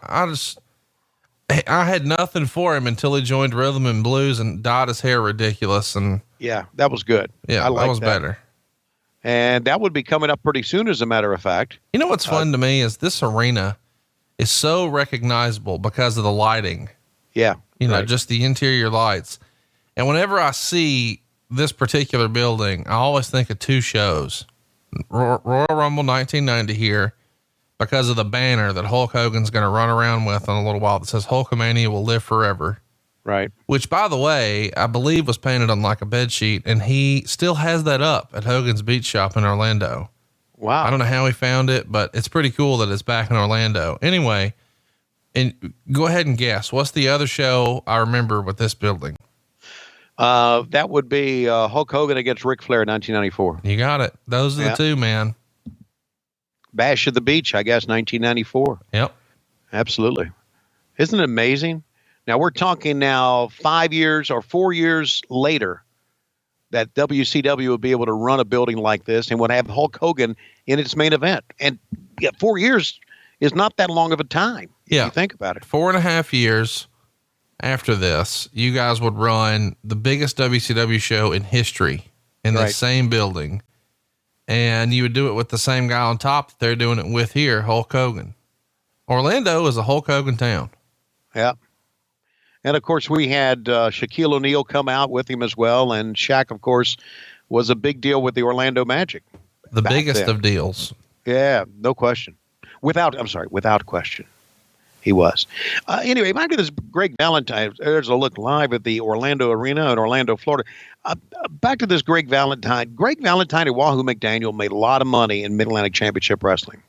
I had nothing for him until he joined Rhythm and Blues and dyed his hair ridiculous. And yeah, that was good. Yeah, that was better. And that would be coming up pretty soon, as a matter of fact. You know what's fun to me is this arena is so recognizable because of the lighting. Yeah. You know, just the interior lights. And whenever I see this particular building, I always think of two shows. Royal Rumble 1990 here, because of the banner that Hulk Hogan's going to run around with in a little while that says Hulkamania will live forever. Right. Which, by the way, I believe was painted on like a bed sheet, and he still has that up at Hogan's Beach Shop in Orlando. Wow. I don't know how he found it, but it's pretty cool that it's back in Orlando. Anyway, and go ahead and guess, what's the other show I remember with this building? That would be Hulk Hogan against Ric Flair in 1994. You got it. Those are the two, man. Bash at the Beach, I guess, 1994. Yep. Absolutely. Isn't it amazing? Now we're talking now 5 years or 4 years later that WCW would be able to run a building like this and would have Hulk Hogan in its main event. And 4 years is not that long of a time. If you think about it. 4.5 years after this, you guys would run the biggest WCW show in history in the same building. And you would do it with the same guy on top that they're doing it with here, Hulk Hogan. Orlando is a Hulk Hogan town. Yeah. And of course we had Shaquille O'Neal come out with him as well. And Shaq, of course, was a big deal with the Orlando Magic. The biggest of deals. Yeah, no question. Without question. He was. Anyway, back to this Greg Valentine. There's a look live at the Orlando Arena in Orlando, Florida. Back to this Greg Valentine. Greg Valentine and Wahoo McDaniel made a lot of money in Mid-Atlantic Championship Wrestling.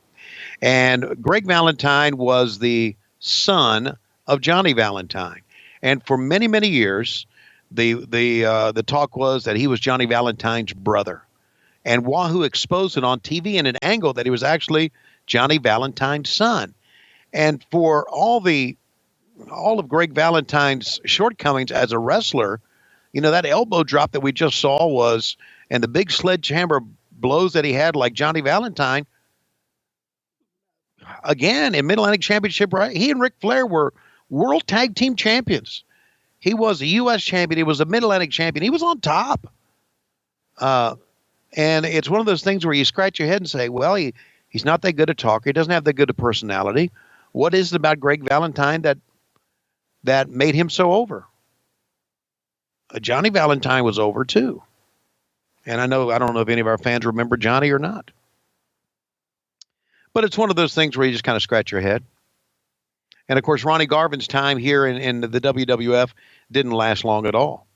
And Greg Valentine was the son of Johnny Valentine. And for many, many years, the talk was that he was Johnny Valentine's brother. And Wahoo exposed it on TV in an angle that he was actually Johnny Valentine's son. And for all of Greg Valentine's shortcomings as a wrestler, you know, that elbow drop that we just saw and the big sledgehammer blows that he had like Johnny Valentine, again, in Mid-Atlantic Championship, right? He and Ric Flair were world tag team champions. He was a U.S. champion. He was a Mid-Atlantic champion. He was on top. And it's one of those things where you scratch your head and say, well, he's not that good a talker. He doesn't have that good a personality. What is it about Greg Valentine that made him so over? Johnny Valentine was over too. And I don't know if any of our fans remember Johnny or not. But it's one of those things where you just kind of scratch your head. And of course, Ronnie Garvin's time here in the WWF didn't last long at all.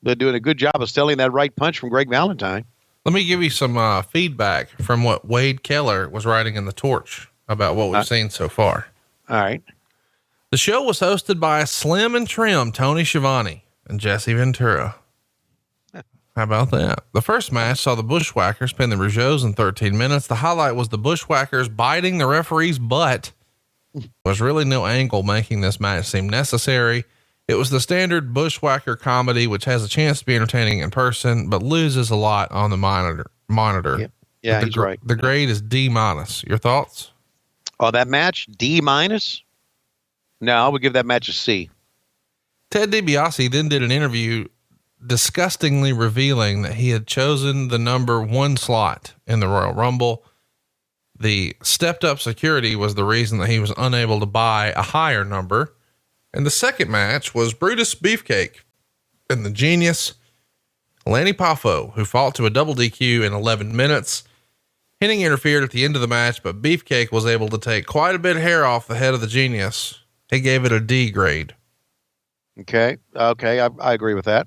They're doing a good job of selling that right punch from Greg Valentine. Let me give you some feedback from what Wade Keller was writing in the Torch about what we've seen so far. All right. The show was hosted by slim and trim Tony Schiavone and Jesse Ventura. How about that? The first match saw the Bushwhackers pin the Rougeaus in 13 minutes. The highlight was the Bushwhackers biting the referee's butt. There was really no angle making this match seem necessary. It was the standard Bushwhacker comedy, which has a chance to be entertaining in person, but loses a lot on the monitor. Yeah, he's right. The grade is D-. Your thoughts? Oh, that match, D-? No, I would give that match a C. Ted DiBiase then did an interview disgustingly revealing that he had chosen the number 1 slot in the Royal Rumble. The stepped up security was the reason that he was unable to buy a higher number. And the second match was Brutus Beefcake and the Genius Lanny Poffo, who fought to a double DQ in 11 minutes. Hennig interfered at the end of the match, but Beefcake was able to take quite a bit of hair off the head of the Genius. He gave it a D grade. Okay. I agree with that.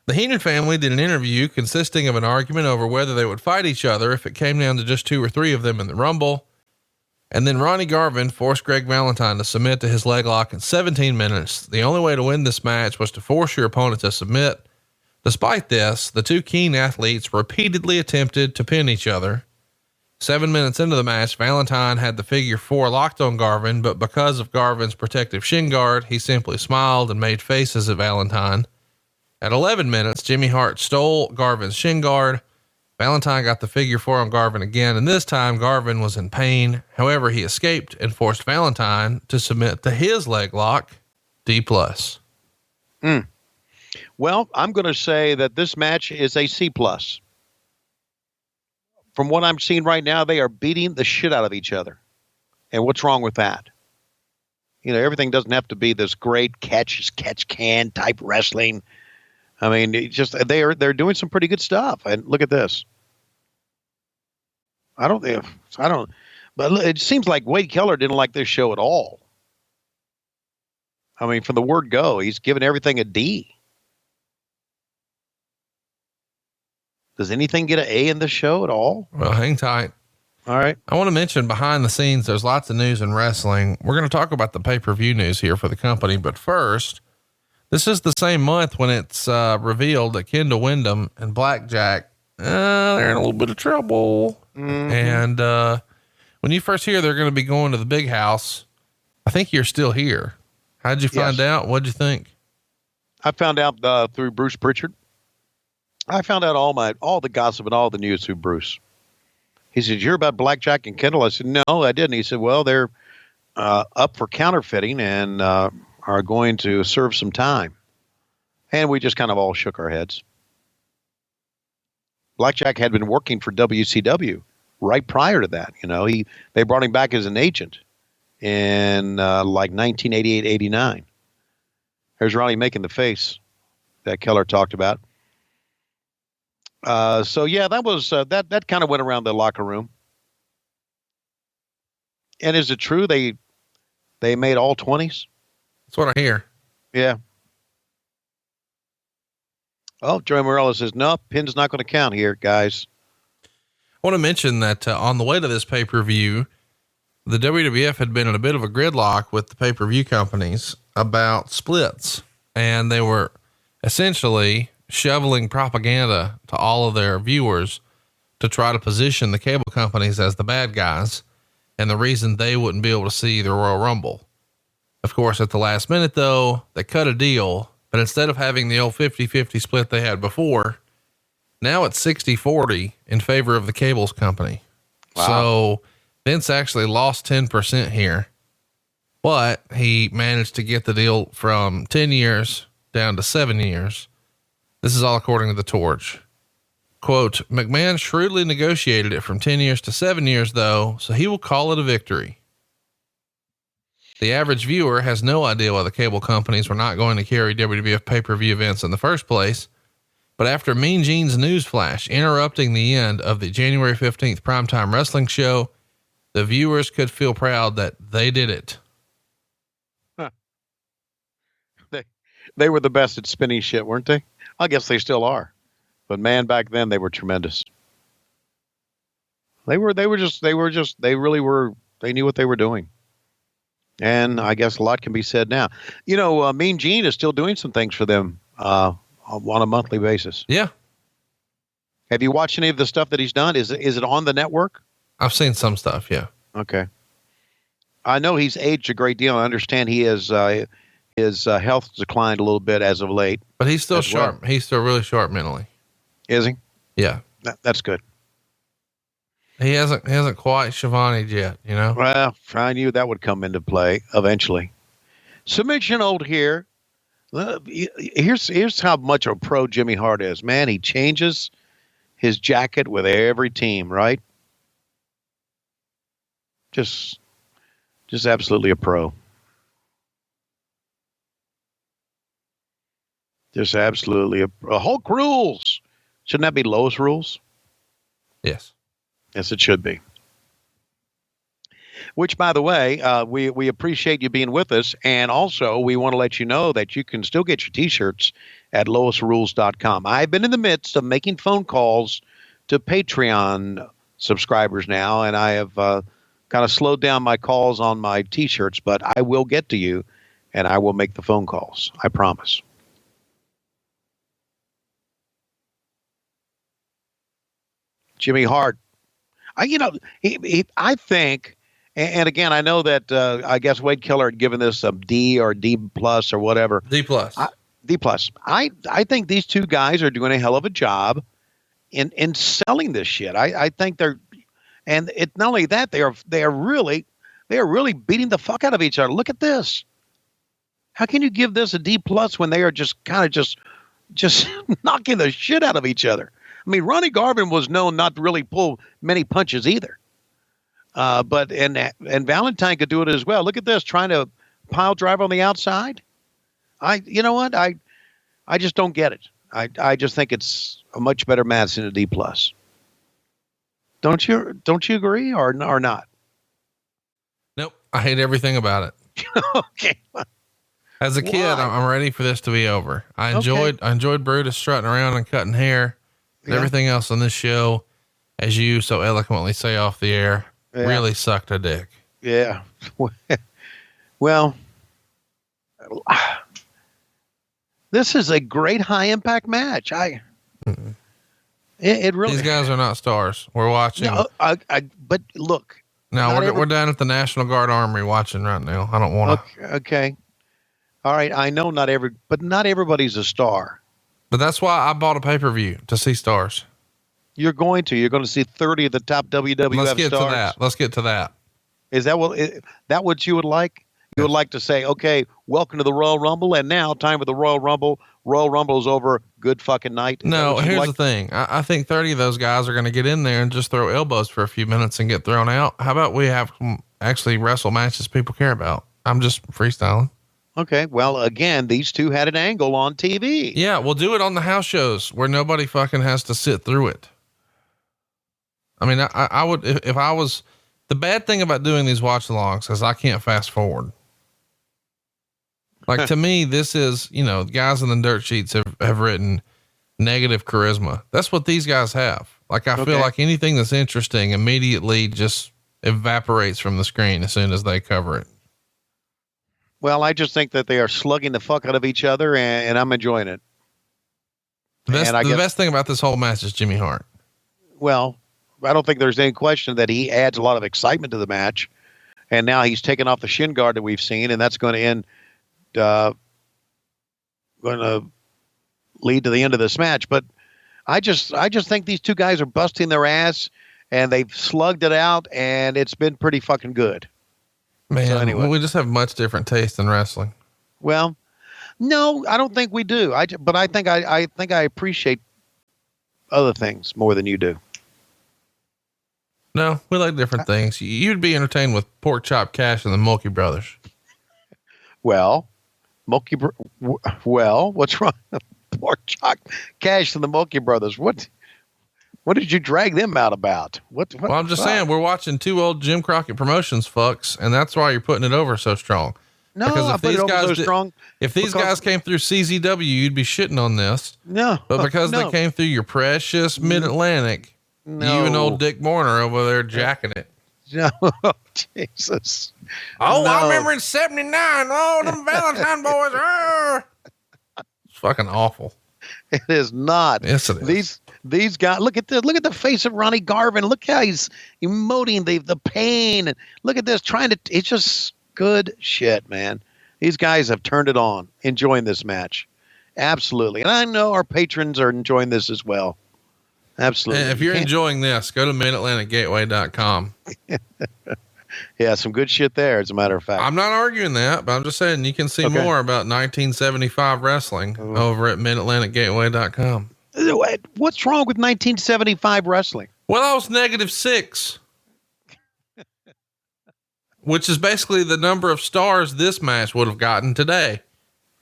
The Heenan family did an interview consisting of an argument over whether they would fight each other if it came down to just 2 or 3 of them in the Rumble. And then Ronnie Garvin forced Greg Valentine to submit to his leg lock in 17 minutes. The only way to win this match was to force your opponent to submit. Despite this, the two keen athletes repeatedly attempted to pin each other. 7 minutes into the match, Valentine had the figure 4 locked on Garvin, but because of Garvin's protective shin guard, he simply smiled and made faces at Valentine. At 11 minutes, Jimmy Hart stole Garvin's shin guard. Valentine got the figure 4 on Garvin again, and this time Garvin was in pain. However, he escaped and forced Valentine to submit to his leg lock, D+. Well, I'm going to say that this match is a C+. From what I'm seeing right now, they are beating the shit out of each other. And what's wrong with that? You know, everything doesn't have to be this great catch can type wrestling. I mean, it just they're doing some pretty good stuff. And look at this. But it seems like Wade Keller didn't like this show at all. I mean, from the word go, he's given everything a D. Does anything get an A in this show at all? Well, hang tight. All right. I want to mention behind the scenes, there's lots of news in wrestling. We're going to talk about the pay-per-view news here for the company. But first, this is the same month when it's revealed that Kendall Windham and Blackjack, they're in a little bit of trouble. Mm-hmm. And when you first hear they're going to be going to the big house, I think you're still here. How'd you find out? What'd you think? I found out through Bruce Pritchard. I found out all the gossip and all the news through Bruce. He said, "You hear about Blackjack and Kendall?" I said, "No, I didn't." He said, "Well, they're up for counterfeiting and are going to serve some time." And we just kind of all shook our heads. Blackjack had been working for WCW right prior to that. You know, they brought him back as an agent in like 1988, 89. There's Ronnie making the face that Keller talked about. So yeah, that was, that kind of went around the locker room. And is it true they made all 20s? That's what I hear. Yeah. Oh, Joey Morello says, no, pin's not going to count here, guys. I want to mention that on the way to this pay-per-view, the WWF had been in a bit of a gridlock with the pay-per-view companies about splits, and they were essentially shoveling propaganda to all of their viewers to try to position the cable companies as the bad guys and the reason they wouldn't be able to see the Royal Rumble. Of course, at the last minute though, they cut a deal, but instead of having the old 50-50 split they had before, now it's 60-40 in favor of the cables company. Wow. So Vince actually lost 10% here, but he managed to get the deal from 10 years down to 7 years. This is all according to the Torch. Quote, McMahon shrewdly negotiated it from 10 years to 7 years though, so he will call it a victory. The average viewer has no idea why the cable companies were not going to carry WWF pay-per-view events in the first place. But after Mean Gene's news flash interrupting the end of the January 15th primetime wrestling show, the viewers could feel proud that they did it. Huh. They were the best at spinning shit, weren't they? I guess they still are, but man, back then they were tremendous. They really were, they knew what they were doing. And I guess a lot can be said now. You know, Mean Gene is still doing some things for them, on a monthly basis. Yeah. Have you watched any of the stuff that he's done? Is it on the network? I've seen some stuff. Yeah. Okay. I know he's aged a great deal. I understand he is, his health declined a little bit as of late, but he's still sharp. Well. He's still really sharp mentally. Is he? Yeah. That's good. He hasn't quite Schiavone yet, you know? Well, I knew that would come into play eventually. Submission old here. Here's how much a pro Jimmy Hart is, man. He changes his jacket with every team, right? Just absolutely a pro. Just absolutely a Hulk rules. Shouldn't that be Lois rules? Yes. Yes, it should be. Which, by the way, we appreciate you being with us. And also, we want to let you know that you can still get your T-shirts at loisrules.com. I've been in the midst of making phone calls to Patreon subscribers now, and I have kind of slowed down my calls on my T-shirts, but I will get to you, and I will make the phone calls. I promise. Jimmy Hart. I think, and again, I know that I guess Wade Keller had given this a D or D plus or whatever. D plus. D plus. I think these two guys are doing a hell of a job in selling this shit. I think they're, and it's not only that, they are really beating the fuck out of each other. Look at this. How can you give this a D plus when they are just kind of just knocking the shit out of each other? I mean, Ronnie Garvin was known not to really pull many punches either. But Valentine could do it as well. Look at this, trying to pile drive on the outside. You know what? I just don't get it. I just think it's a much better match than a D plus. Don't you agree or not? Nope. I hate everything about it. Okay. As a kid, I'm ready for this to be over. I enjoyed Brutus strutting around and cutting hair. Yeah. Everything else on this show, as you so eloquently say off the air, really sucked a dick. Yeah. Well, this is a great high impact match. It really. These guys are not stars. We're watching. No, but look. No, we're down at the National Guard Armory watching right now. I don't want to. Okay. All right. I know not everybody's a star. But that's why I bought a pay-per-view to see stars. You're going to see 30 of the top WWF stars. Let's get to that. Is that what you would like? You would like to say, okay, welcome to the Royal Rumble, and now time for the Royal Rumble. Royal Rumble is over. Good fucking night. No, here's the thing. I think 30 of those guys are going to get in there and just throw elbows for a few minutes and get thrown out. How about we have actually wrestle matches people care about? I'm just freestyling. Okay, well, again, these two had an angle on TV. Yeah, we'll do it on the house shows where nobody fucking has to sit through it. I mean, I would, if I was, the bad thing about doing these watch alongs is I can't fast forward. Like to me, this is, guys in the dirt sheets have written negative charisma. That's what these guys have. Like, I feel like anything that's interesting immediately just evaporates from the screen as soon as they cover it. Well, I just think that they are slugging the fuck out of each other, and I'm enjoying it. The best thing about this whole match is Jimmy Hart. Well, I don't think there's any question that he adds a lot of excitement to the match, and now he's taken off the shin guard that we've seen, and that's going to end, going to lead to the end of this match. But I just think these two guys are busting their ass, and they've slugged it out, and it's been pretty fucking good. Man, so anyway, we just have much different taste in wrestling. Well, no, I don't think we do. But I think I appreciate other things more than you do. No, we like different things. You'd be entertained with Pork Chop Cash and the Mulkey Brothers. Well, what's wrong? Pork Chop Cash and the Mulkey Brothers. What did you drag them out about? Well, I'm just saying, we're watching two old Jim Crockett Promotions fucks, and that's why you're putting it over so strong. No, because I put it over so strong. If these guys came through CZW, you'd be shitting on this. No. But because they came through your precious Mid-Atlantic, you and old Dick Mourner over there jacking it. No, Jesus. Oh, no. I remember in 79. Oh, them Valentine boys. It's fucking awful. It is not. Yes, it is. These guys, look at the face of Ronnie Garvin. Look how he's emoting the pain. And look at this, it's just good shit, man. These guys have turned it on, enjoying this match. Absolutely. And I know our patrons are enjoying this as well. Absolutely. And if you're enjoying this, go to midatlanticgateway.com. Yeah, some good shit there, as a matter of fact. I'm not arguing that, but I'm just saying you can see more about 1975 wrestling over at midatlanticgateway.com. What's wrong with 1975 wrestling? Well, I was -6, which is basically the number of stars this match would have gotten today.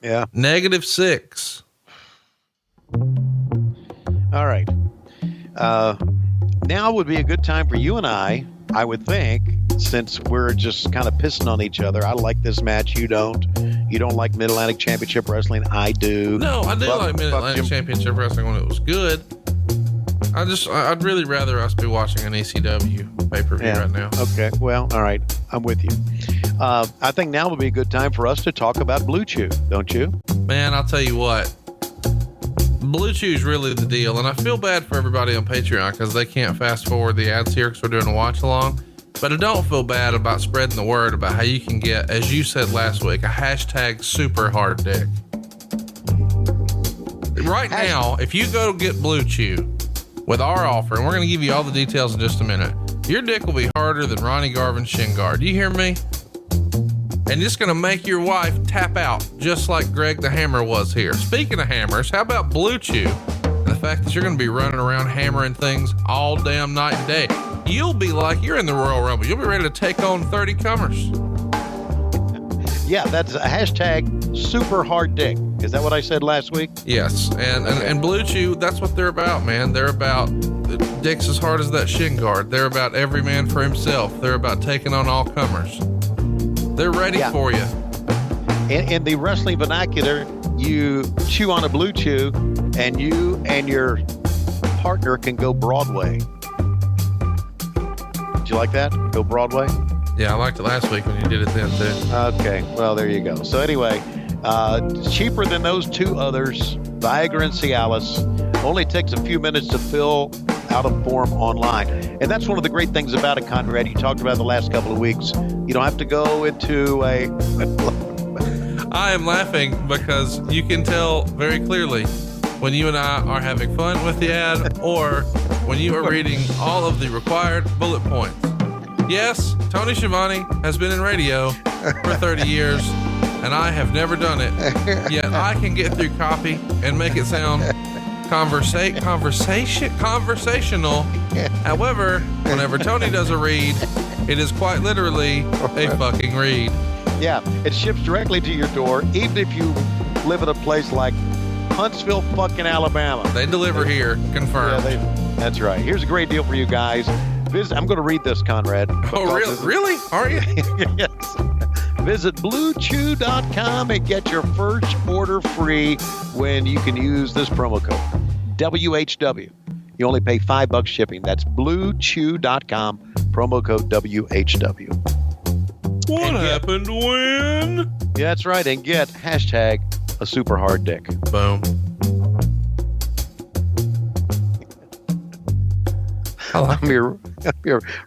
Yeah. -6. All right. Now would be a good time for you and I would think, since we're just kind of pissing on each other. I like this match. You don't. You don't like Mid-Atlantic Championship Wrestling. I do. No, I do like Mid-Atlantic Championship Wrestling when it was good. I'd really rather us be watching an ECW. pay-per-view right now. Okay. Well, all right. I'm with you. I think now would be a good time for us to talk about Blue Chew, don't you? Man, I'll tell you what. Blue Chew is really the deal, and I feel bad for everybody on Patreon because they can't fast forward the ads here because we're doing a watch along. But I don't feel bad about spreading the word about how you can get, as you said last week, a hashtag super hard dick. Right now, if you go get Blue Chew with our offer, and we're going to give you all the details in just a minute, your dick will be harder than Ronnie Garvin's shin guard. Do you hear me? And it's going to make your wife tap out, just like Greg the Hammer was here. Speaking of hammers, how about Blue Chew? And the fact that you're going to be running around hammering things all damn night and day. You'll be like you're in the Royal Rumble. You'll be ready to take on 30 comers. Yeah, that's a hashtag super hard dick. Is that what I said last week? Yes. And Blue Chew, that's what they're about, man. They're about dicks as hard as that shin guard. They're about every man for himself. They're about taking on all comers. They're ready for you. In the wrestling vernacular, you chew on a Blue Chew and you and your partner can go Broadway. Did you like that? Go Broadway? Yeah, I liked it last week when you did it then too. Okay, well, there you go. So anyway, cheaper than those two others, Viagra and Cialis. Only takes a few minutes to fill out a form online. And that's one of the great things about it, Conrad. You talked about the last couple of weeks. You don't have to go into a... I am laughing because you can tell very clearly when you and I are having fun with the ad or when you are reading all of the required bullet points. Yes, Tony Schiavone has been in radio for 30 years, and I have never done it. Yet I can get through copy and make it sound conversational. However, whenever Tony does a read, it is quite literally a fucking read. Yeah, it ships directly to your door, even if you live in a place like Huntsville, fucking Alabama. They deliver here, confirmed. Yeah, that's right. Here's a great deal for you guys. I'm going to read this, Conrad. Oh, really? Are you? Yes. Visit BlueChew.com and get your first order free when you can use this promo code, WHW. You only pay $5 shipping. That's BlueChew.com, promo code WHW. What happened when? Yeah, that's right. And get hashtag a super hard dick. Boom. I'm here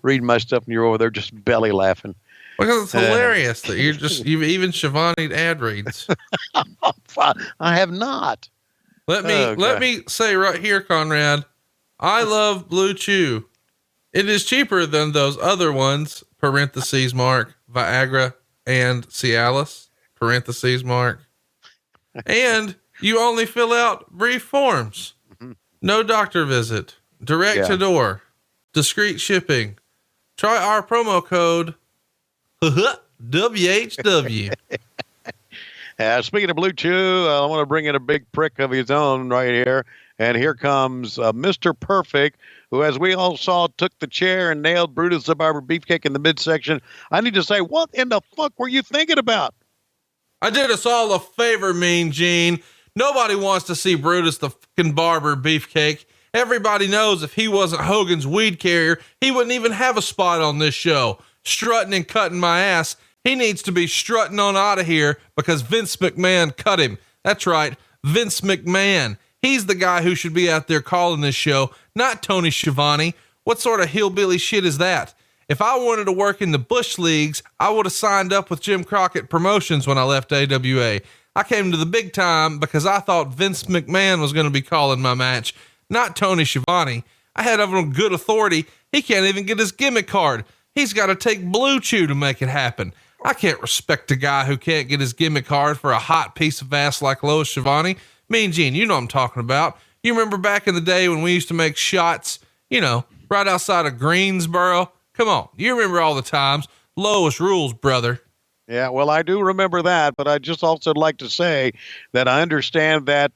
reading my stuff and you're over there just belly laughing. Because it's hilarious that you've even Schiavone'd ad reads. I have not. Let me say right here, Conrad, I love Blue Chew. It is cheaper than those other ones, parentheses mark, Viagra and Cialis, parentheses mark. And you only fill out brief forms. No doctor visit, direct to door, discreet shipping. Try our promo code WHW. Speaking of Blue Chew, I want to bring in a big prick of his own right here. And here comes Mr. Perfect, who, as we all saw, took the chair and nailed Brutus the Barber Beefcake in the midsection. I need to say, what in the fuck were you thinking about? I did us all a favor, Mean Gene. Nobody wants to see Brutus the fucking Barber Beefcake. Everybody knows if he wasn't Hogan's weed carrier, he wouldn't even have a spot on this show. Strutting and cutting my ass. He needs to be strutting on out of here because Vince McMahon cut him. That's right, Vince McMahon. He's the guy who should be out there calling this show, not Tony Schiavone. What sort of hillbilly shit is that? If I wanted to work in the Bush Leagues, I would have signed up with Jim Crockett Promotions when I left AWA. I came to the big time because I thought Vince McMahon was going to be calling my match, not Tony Schiavone. I had on good authority. He can't even get his gimmick card. He's got to take Blue Chew to make it happen. I can't respect a guy who can't get his gimmick card for a hot piece of ass like Lois Schiavone. Mean Gene, you know what I'm talking about. You remember back in the day when we used to make shots, right outside of Greensboro? Come on. You remember all the times. Lois rules, brother. Yeah, well, I do remember that, but I just also like to say that I understand that,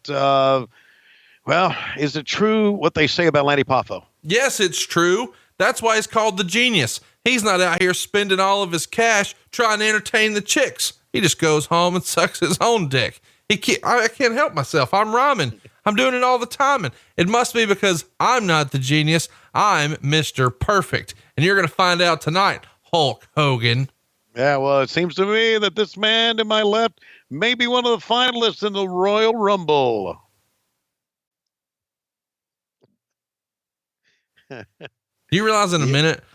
is it true what they say about Lanny Poffo? Yes, it's true. That's why he's called the genius. He's not out here spending all of his cash trying to entertain the chicks. He just goes home and sucks his own dick. I can't help myself. I'm rhyming. I'm doing it all the time. And it must be because I'm not the genius. I'm Mr. Perfect. And you're going to find out tonight, Hulk Hogan. Yeah, well, it seems to me that this man to my left may be one of the finalists in the Royal Rumble. You realize in a minute?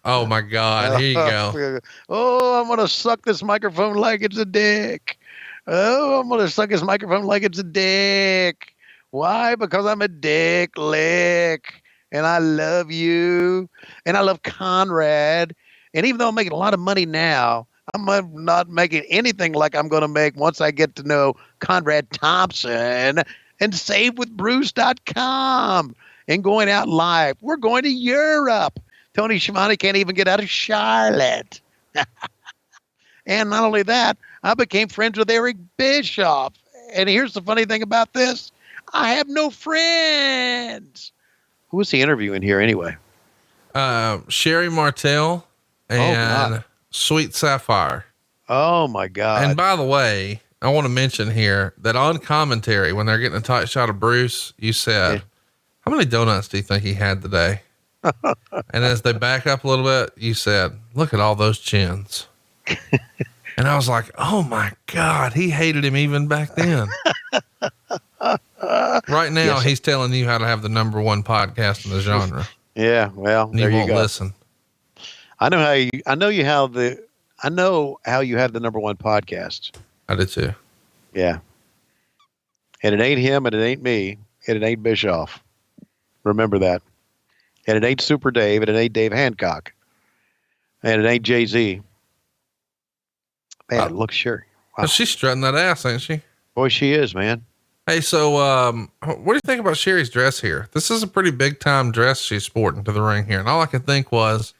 Oh my God. Here you go. Oh, I'm going to suck this microphone like it's a dick. Oh, I'm going to suck this microphone like it's a dick. Why? Because I'm a dick lick. And I love you. And I love Conrad. And even though I'm making a lot of money now, I'm not making anything like I'm going to make once I get to know Conrad Thompson and SaveWithBruce.com and going out live. We're going to Europe. Tony Schiavone can't even get out of Charlotte. And not only that, I became friends with Eric Bischoff. And here's the funny thing about this. I have no friends. Who was he interviewing here anyway? Sherry Martel and Sweet Sapphire. Oh my God. And by the way, I want to mention here that on commentary, when they're getting a tight shot of Bruce, you said, how many donuts do you think he had today? And as they back up a little bit, you said, look at all those chins. And I was like, oh my God, he hated him even back then. Right now, he's telling you how to have the #1 podcast in the genre. Yeah, well, And there you you won't go. listen. I know how you have the #1 podcast. I did too. Yeah. And it ain't him and it ain't me and it ain't Bischoff. Remember that. And it ain't Super Dave and it ain't Dave Hancock. And it ain't Jay-Z. Man, look, sure. Wow. She's strutting that ass, ain't she? Boy, she is, man. Hey, so, what do you think about Sherry's dress here? This is a pretty big time dress she's sporting to the ring here. And all I could think was,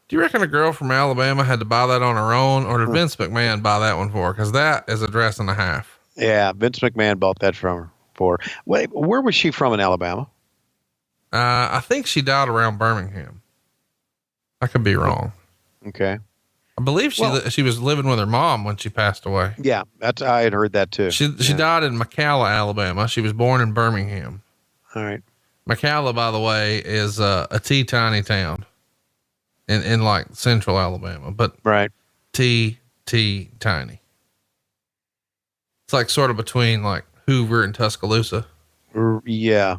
do you reckon a girl from Alabama had to buy that on her own, or did Vince McMahon buy that one for her? Cause that is a dress and a half. Yeah. Vince McMahon bought that from her for, wait, where was she from in Alabama? I think she died around Birmingham. I could be wrong. Okay. I believe she was living with her mom when she passed away. Yeah. I had heard that too. She died in McCalla, Alabama. She was born in Birmingham. All right. McCalla, by the way, is a tiny town in like central Alabama, but Right. tiny. It's like sort of between like Hoover and Tuscaloosa. Yeah.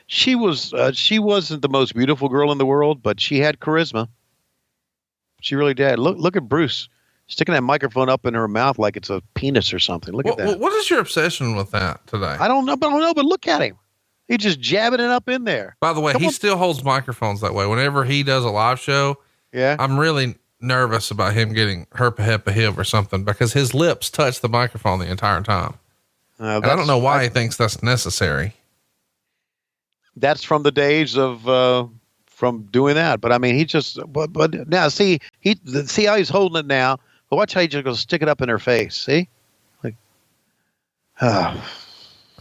She wasn't the most beautiful girl in the world, but she had charisma. She really did. Look at Bruce sticking that microphone up in her mouth like it's a penis or something. Look at that. What is your obsession with that today? I don't know, but look at him. He's just jabbing it up in there. By the way, he still holds microphones that way. Whenever he does a live show, Yeah. I'm really nervous about him getting herpahip or something because his lips touch the microphone the entire time. And I don't know why he thinks that's necessary. That's from the days of, from doing that. But I mean, he just, but now see how he's holding it now. But watch how he just goes stick it up in her face. See? Like, I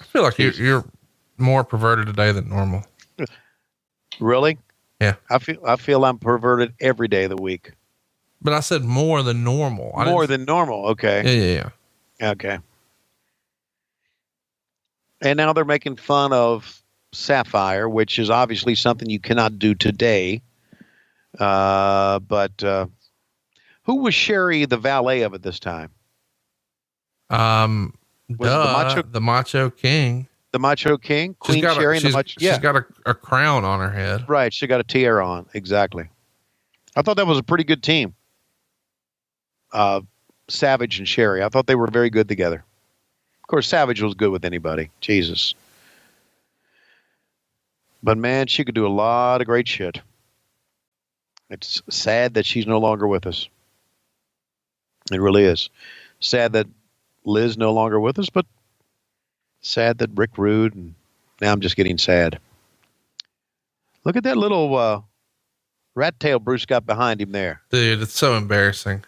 feel like you're more perverted today than normal. really? Yeah. I feel I'm perverted every day of the week. But I said more than normal. More than normal. Okay. Yeah. Okay. And now they're making fun of Sapphire, which is obviously something you cannot do today. But who was Sherry the valet of at this time? The Macho King. The Macho King? Queen Sherry and the Macho. Yeah. She's got a crown on her head. Right. She got a tiara on. Exactly. I thought that was a pretty good team. Savage and Sherry. I thought they were very good together. Of course, Savage was good with anybody. Jesus. But man, she could do a lot of great shit. It's sad that she's no longer with us. It really is. Sad that Liz no longer with us, but sad that Rick Rude, and now I'm just getting sad. Look at that little rat tail Bruce got behind him there. Dude, it's so embarrassing.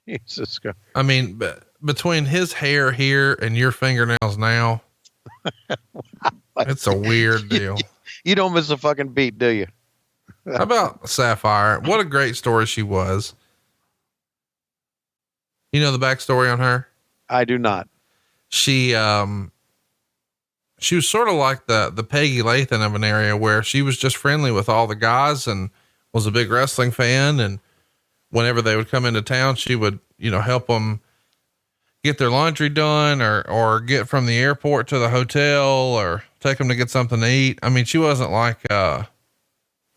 Jesus Christ. I mean, between his hair here and your fingernails now, it's a weird deal. You don't miss a fucking beat, do you? How about Sapphire? What a great story she was. You know the backstory on her? I do not. She was sort of like the Peggy Lathan of an area where she was just friendly with all the guys. And was a big wrestling fan. And whenever they would come into town, she would, help them get their laundry done or get from the airport to the hotel or take them to get something to eat. I mean, she wasn't like,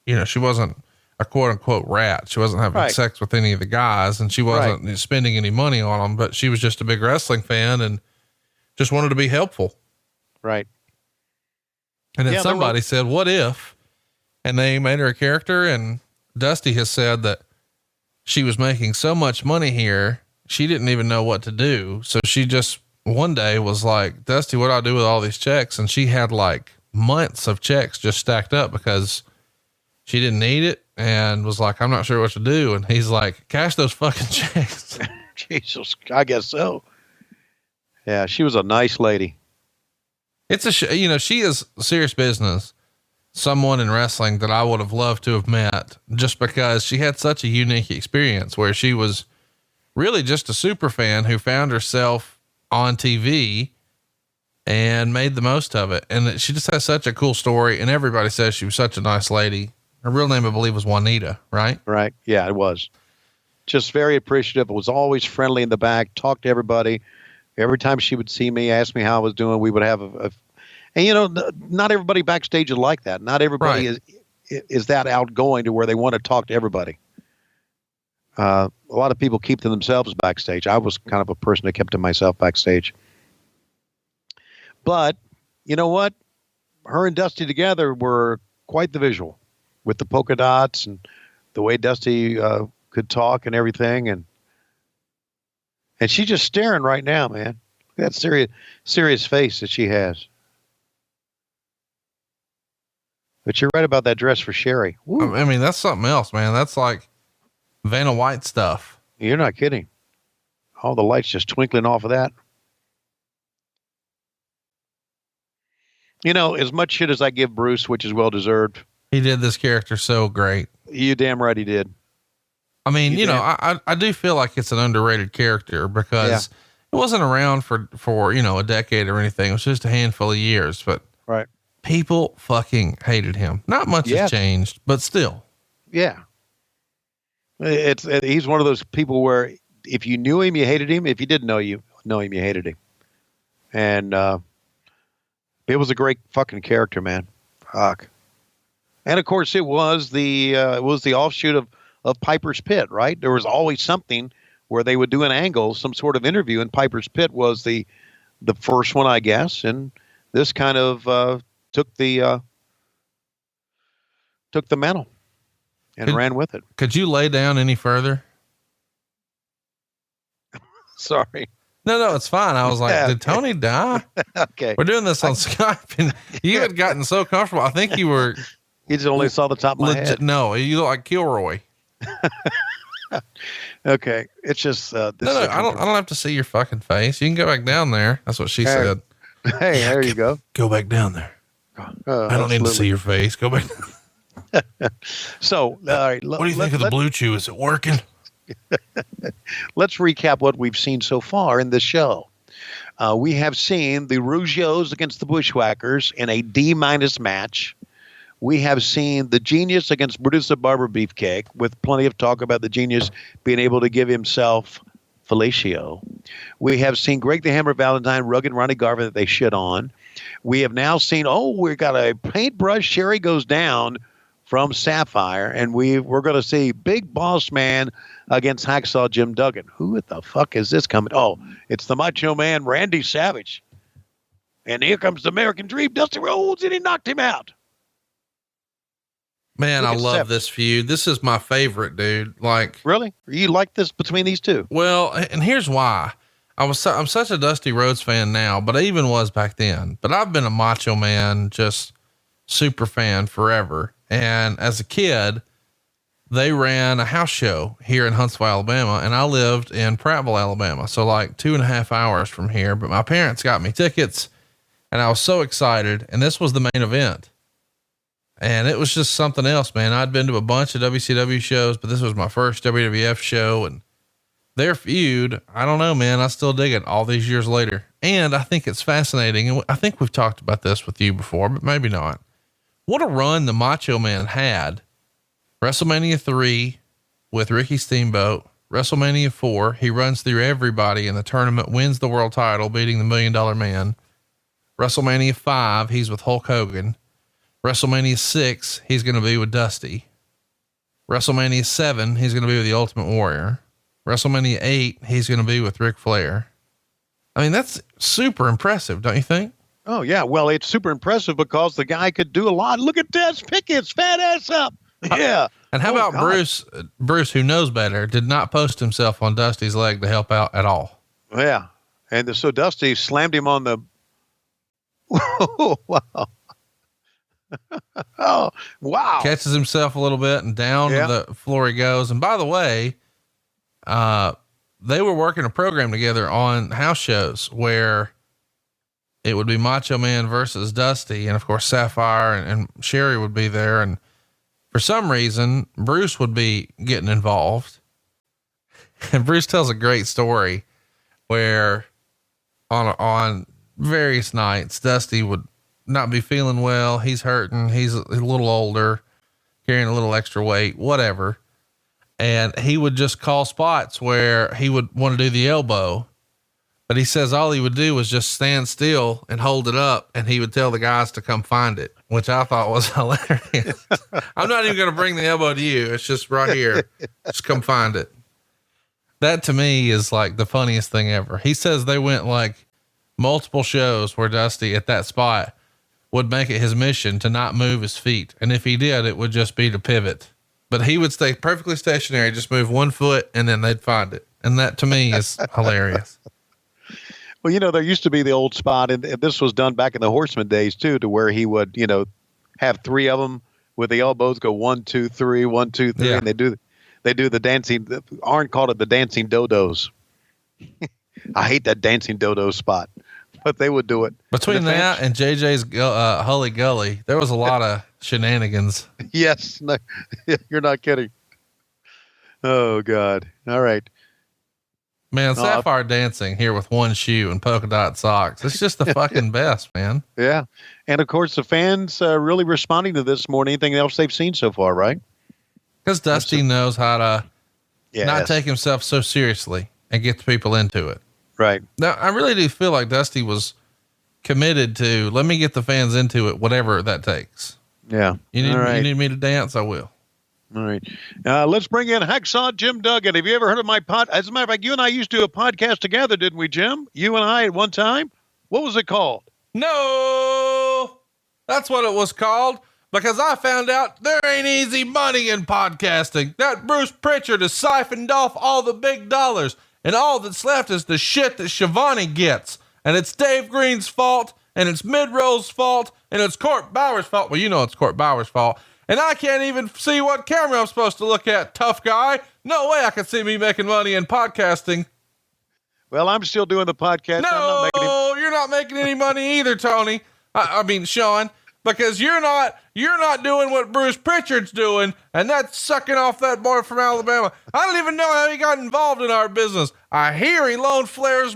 she wasn't a quote unquote rat. She wasn't having sex with any of the guys, and she wasn't spending any money on them, but she was just a big wrestling fan and just wanted to be helpful. Right. And then somebody said, what if, and they made her a character, and Dusty has said that she was making so much money here, she didn't even know what to do. So she just one day was like, Dusty, what do I do with all these checks? And she had like months of checks just stacked up because she didn't need it and was like, I'm not sure what to do. And he's like, cash those fucking checks. Jesus, I guess so. Yeah. She was a nice lady. It's she is serious business. Someone in wrestling that I would have loved to have met just because she had such a unique experience where she was really just a super fan who found herself on TV and made the most of it. And she just has such a cool story. And everybody says she was such a nice lady. Her real name, I believe, was Juanita, right? Right. Yeah, it was. Just very appreciative. It was always friendly in the back, talked to everybody. Every time she would see me, ask me how I was doing, we would have and not everybody backstage is like that. Not everybody is that outgoing to where they want to talk to everybody. A lot of people keep to themselves backstage. I was kind of a person that kept to myself backstage. But you know what? Her and Dusty together were quite the visual with the polka dots and the way Dusty could talk and everything. And she's just staring right now, man. That serious face that she has. But you're right about that dress for Sherry. Woo. I mean, that's something else, man. That's like Vanna White stuff. You're not kidding. All the lights just twinkling off of that. As much shit as I give Bruce, which is well deserved. He did this character so great. You damn right he did. I mean, I do feel like it's an underrated character because it wasn't around for, a decade or anything. It was just a handful of years, but right. People fucking hated him. Not much has changed, but still. Yeah. He's one of those people where if you knew him, you hated him. If you didn't know him, you hated him. And, it was a great fucking character, man. Fuck. And of course it was the offshoot of Piper's Pit, right? There was always something where they would do an angle, some sort of interview, and Piper's Pit was the first one, I guess. And this kind of, took the mantle and ran with it. Could you lay down any further? Sorry. No, it's fine. I was like, did Tony die? Okay. We're doing this on Skype and you had gotten so comfortable. I think you were. You just only saw the top of my head. No, you look like Kilroy. Okay. It's just, I don't have to see your fucking face. You can go back down there. That's what she said. Hey, there you go. Go back down there. I don't need to see your face. Go back. So, all right. What do you think of the Blue Chew? Is it working? Let's recap what we've seen so far in this show. We have seen the Rougeaus against the Bushwhackers in a D- match. We have seen the Genius against Brutus the Barber Beefcake with plenty of talk about the Genius being able to give himself fellatio. We have seen Greg the Hammer Valentine, Rugged Ronnie Garvin that they shit on. We have now seen, we've got a paintbrush Sherry Goes Down from Sapphire, and we're going to see Big Boss Man against Hacksaw Jim Duggan. Who the fuck is this coming? Oh, it's the Macho Man Randy Savage. And here comes the American Dream, Dusty Rhodes, and he knocked him out. Man, I love this feud. This is my favorite, dude. Like, really? You like this between these two? Well, and here's why. I'm such a Dusty Rhodes fan now, but I even was back then. But I've been a Macho Man, just super fan forever. And as a kid, they ran a house show here in Huntsville, Alabama, and I lived in Prattville, Alabama. So like 2.5 hours from here, but my parents got me tickets and I was so excited. And this was the main event. And it was just something else, man. I'd been to a bunch of WCW shows, but this was my first WWF show, and their feud, I don't know, man. I still dig it all these years later. And I think it's fascinating. And I think we've talked about this with you before, but maybe not. What a run the Macho Man had WrestleMania 3 with Ricky Steamboat. WrestleMania 4, he runs through everybody in the tournament, wins the world title, beating the $1 Million Man. WrestleMania 5, he's with Hulk Hogan. WrestleMania 6, he's going to be with Dusty. WrestleMania 7, he's going to be with the Ultimate Warrior. WrestleMania 8, he's going to be with Ric Flair. I mean, that's super impressive, don't you think? Oh yeah. Well, it's super impressive because the guy could do a lot. Look at Des Pickett's fat ass up. Yeah. And how about God. Bruce, who knows better, did not post himself on Dusty's leg to help out at all. Yeah. And so Dusty slammed him on the, oh, wow. Oh, wow. Catches himself a little bit and down to the floor he goes. And by the way, they were working a program together on house shows where it would be Macho Man versus Dusty. And of course, Sapphire and Sherry would be there. And for some reason, Bruce would be getting involved. And Bruce tells a great story where on various nights, Dusty would not be feeling well. He's hurting. He's a little older, carrying a little extra weight, whatever. And he would just call spots where he would want to do the elbow, but he says all he would do was just stand still and hold it up. And he would tell the guys to come find it, which I thought was hilarious. I'm not even going to bring the elbow to you. It's just right here. Just come find it. That to me is like the funniest thing ever. He says they went like multiple shows where Dusty at that spot would make it his mission to not move his feet. And if he did, it would just be to pivot, but he would stay perfectly stationary, just move one foot and then they'd find it. And that to me is hilarious. Well, there used to be the old spot, and this was done back in the Horseman days too, to where he would, have three of them with the elbows go 1, 2, 3, 1, 2, 3. Yeah. And they do the dancing. Arn called it the dancing dodos. I hate that dancing dodo spot, but they would do it. Between that and JJ's Hully Gully, there was a lot of shenanigans. Yes. No, you're not kidding. Oh God. All right. Man, Sapphire dancing here with one shoe and polka dot socks. It's just the fucking best, man. Yeah. And of course the fans really responding to this more than anything else they've seen so far, right? Because Dusty knows how to not take himself so seriously and get the people into it. Right. Now, I really do feel like Dusty was committed to, let me get the fans into it, whatever that takes. Yeah. You need me to dance? I will. All right. Let's bring in Hacksaw Jim Duggan. Have you ever heard of my As a matter of fact, you and I used to do a podcast together, didn't we, Jim? You and I at one time? What was it called? No, that's what it was called, because I found out there ain't easy money in podcasting. That Bruce Pritchard has siphoned off all the big dollars, and all that's left is the shit that Schiavone gets. And it's Dave Green's fault, and it's Mid-Row's fault, and it's Court Bauer's fault. Well, it's Court Bauer's fault. And I can't even see what camera I'm supposed to look at, tough guy. No way I can see me making money in podcasting. Well, I'm still doing the podcast. No, you're not making any money either, Tony. I mean, Sean, because you're not doing what Bruce Pritchard's doing, and that's sucking off that boy from Alabama. I don't even know how he got involved in our business. I hear he loaned Flair.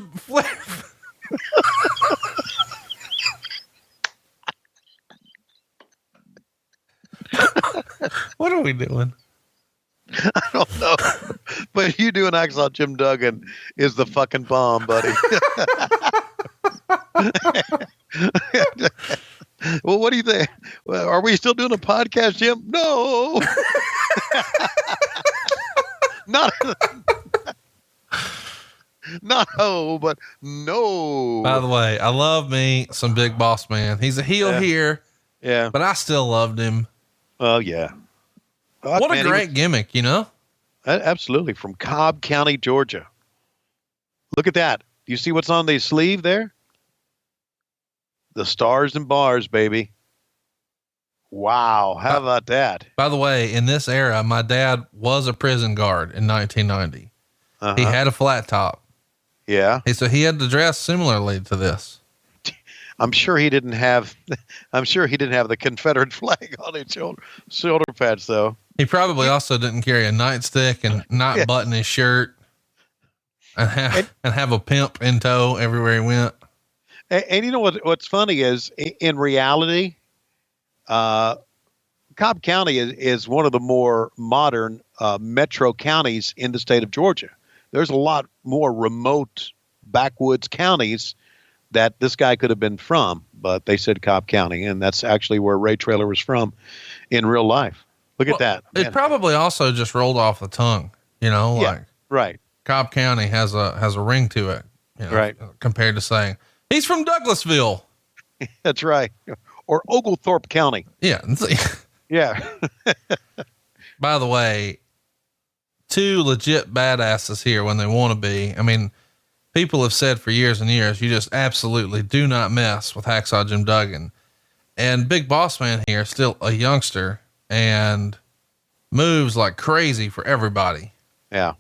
What are we doing? I don't know, but you doing Hacksaw Jim Duggan is the fucking bomb, buddy. Well, what do you think? Are we still doing a podcast, Jim? No. Not but no. By the way, I love me some Big Boss Man. He's a heel here. Yeah. But I still loved him. Oh yeah. What a great gimmick, Absolutely. From Cobb County, Georgia. Look at that. Do you see what's on the sleeve there? The stars and bars, baby. Wow. How about that? By the way, in this era, my dad was a prison guard in 1990. He had a flat top. Yeah. So he had to dress similarly to this. I'm sure he didn't have the Confederate flag on his shoulder pads though. He probably also didn't carry a nightstick and not button his shirt and have a pimp in tow everywhere he went. And you know what's funny is in reality, Cobb County is one of the more modern metro counties in the state of Georgia. There's a lot more remote backwoods counties that this guy could have been from, but they said Cobb County, and that's actually where Ray Traylor was from in real life. Look at that. It probably also just rolled off the tongue, like right. Cobb County has a ring to it, right. Compared to saying he's from Douglasville. That's right. Or Oglethorpe County. Yeah. Yeah. By the way, two legit badasses here when they want to be. I mean, people have said for years and years, you just absolutely do not mess with Hacksaw Jim Duggan. And Big Boss Man here, still a youngster and moves like crazy for everybody. Yeah.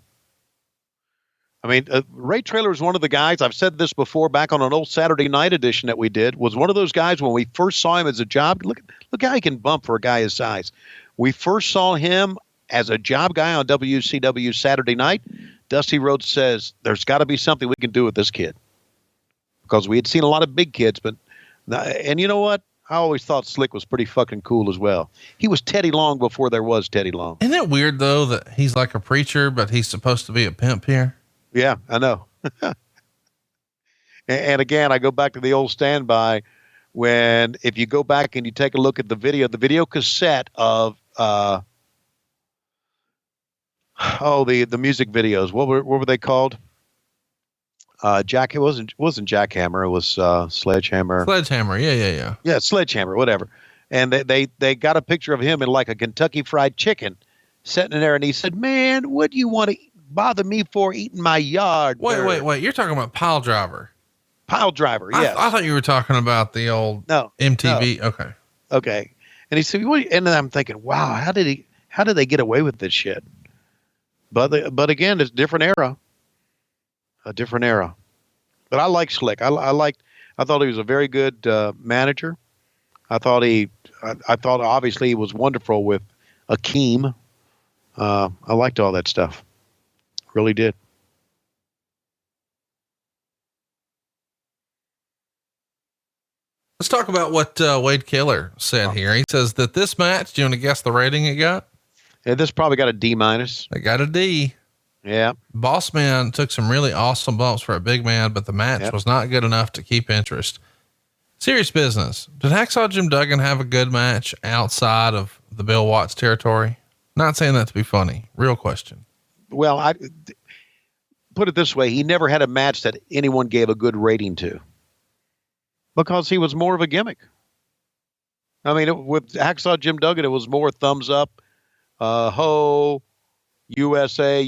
I mean, Ray Traylor is one of the guys, I've said this before back on an old Saturday night edition that we did, was one of those guys when we first saw him as a job. Look how he can bump for a guy his size. We first saw him as a job guy on WCW Saturday night. Dusty Rhodes says, there's got to be something we can do with this kid. Because we had seen a lot of big kids, and you know what? I always thought Slick was pretty fucking cool as well. He was Teddy Long before there was Teddy Long. Isn't it weird though, that he's like a preacher, but he's supposed to be a pimp here? Yeah, I know. And again, I go back to the old standby when, if you go back and you take a look at the video cassette of, the music videos, what were they called? It wasn't Jackhammer. It was, Sledgehammer. Sledgehammer. Yeah. Yeah. Sledgehammer, whatever. And they got a picture of him in like a Kentucky Fried Chicken sitting in there. And he said, man, what do you want to bother me for eating my yard? Wait. You're talking about Pile Driver. Pile Driver. Yes. I thought you were talking about the old MTV. No. Okay. Okay. And he said, and then I'm thinking, wow, how did they get away with this shit? But again, it's a different era. But I like Slick. I thought he was a very good manager. I thought obviously he was wonderful with Akeem. I liked all that stuff. Really did. Let's talk about what Wade Keller said here. He says that this match, do you want to guess the rating it got? Yeah, this probably got a D-. It got a D. Yeah. Boss Man took some really awesome bumps for a big man, but the match was not good enough to keep interest. Serious business. Did Hacksaw Jim Duggan have a good match outside of the Bill Watts territory? Not saying that to be funny. Real question. Well, I put it this way. He never had a match that anyone gave a good rating to because he was more of a gimmick. I mean, with Hacksaw Jim Duggan, it was more thumbs up, ho, USA,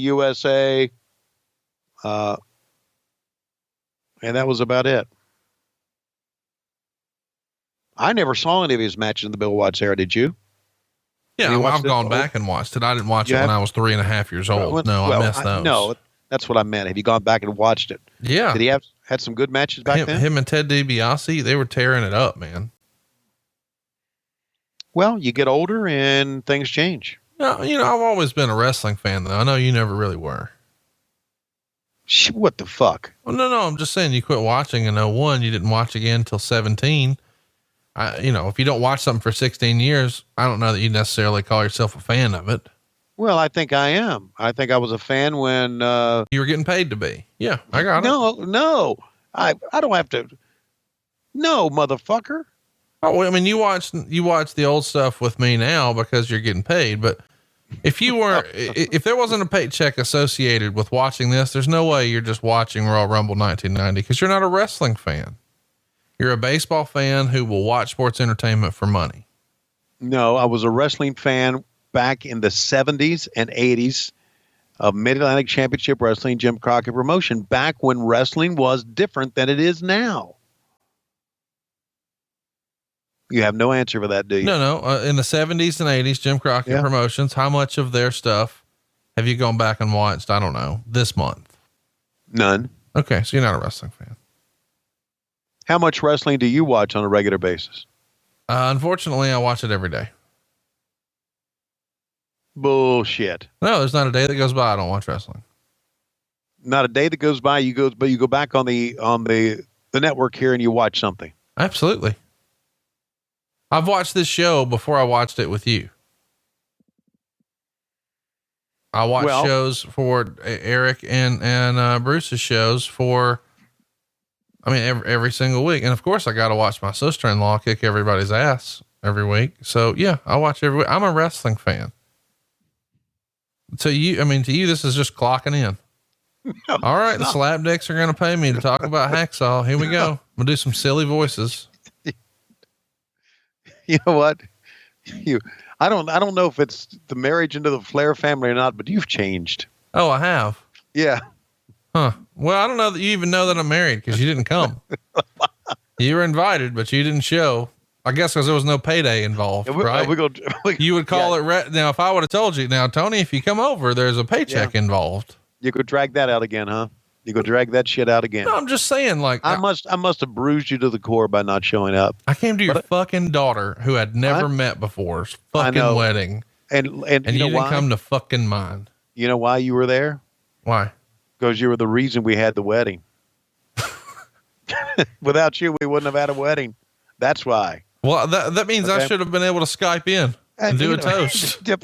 and that was about it. I never saw any of his matches in the Bill Watts era. Did you? Yeah, I've gone back and watched it. I didn't watch it when I was 3.5 years old. I missed those. No, that's what I meant. Have you gone back and watched it? Yeah. Did he had some good matches back then? Him and Ted DiBiase, they were tearing it up, man. Well, you get older and things change. No, I've always been a wrestling fan, though. I know you never really were. What the fuck? Well, no, I'm just saying you quit watching in 01. You didn't watch again until 17. If you don't watch something for 16 years, I don't know that you necessarily call yourself a fan of it. Well, I think I am. I think I was a fan when, you were getting paid to be. Yeah, I got it. No, I don't have to. No, motherfucker. Oh, well, I mean, you watch the old stuff with me now because you're getting paid, but if you weren't, if there wasn't a paycheck associated with watching this, there's no way you're just watching Royal Rumble 1990 because you're not a wrestling fan. You're a baseball fan who will watch sports entertainment for money. No, I was a wrestling fan back in the 70s and 80s of Mid-Atlantic Championship Wrestling, Jim Crockett promotion, back when wrestling was different than it is now. You have no answer for that, do you? No. In the 70s and 80s, Jim Crockett Promotions, how much of their stuff have you gone back and watched? I don't know, this month. None. Okay. So you're not a wrestling fan. How much wrestling do you watch on a regular basis? Unfortunately, I watch it every day. Bullshit. No, there's not a day that goes by I don't watch wrestling. Not a day that goes by you go back on the network here and you watch something. Absolutely. I've watched this show before I watched it with you. I watch shows for Eric and Bruce's shows for, I mean, every single week. And of course I got to watch my sister-in-law kick everybody's ass every week. So yeah, I watch every week. I'm a wrestling fan. To you, this is just clocking in. No, all right. The slapdicks are going to pay me to talk about Hacksaw. Here we go. I'm gonna do some silly voices. You know what? I don't know if it's the marriage into the Flair family or not, but you've changed. Oh, I have. Yeah. Huh. Well, I don't know that you even know that I'm married because you didn't come. You were invited, but you didn't show. I guess because there was no payday involved, right? You would call it now. If I would have told you now, Tony, if you come over, there's a paycheck involved. You could drag that out again, huh? You could drag that shit out again. No, I'm just saying, like, I must have bruised you to the core by not showing up. I came to your fucking daughter who had never met before's fucking wedding. And you didn't come to fucking mine. You know why you were there? Why? Because you were the reason we had the wedding. Without you, we wouldn't have had a wedding. That's why. Well, that means I should have been able to Skype in and do a toast. Do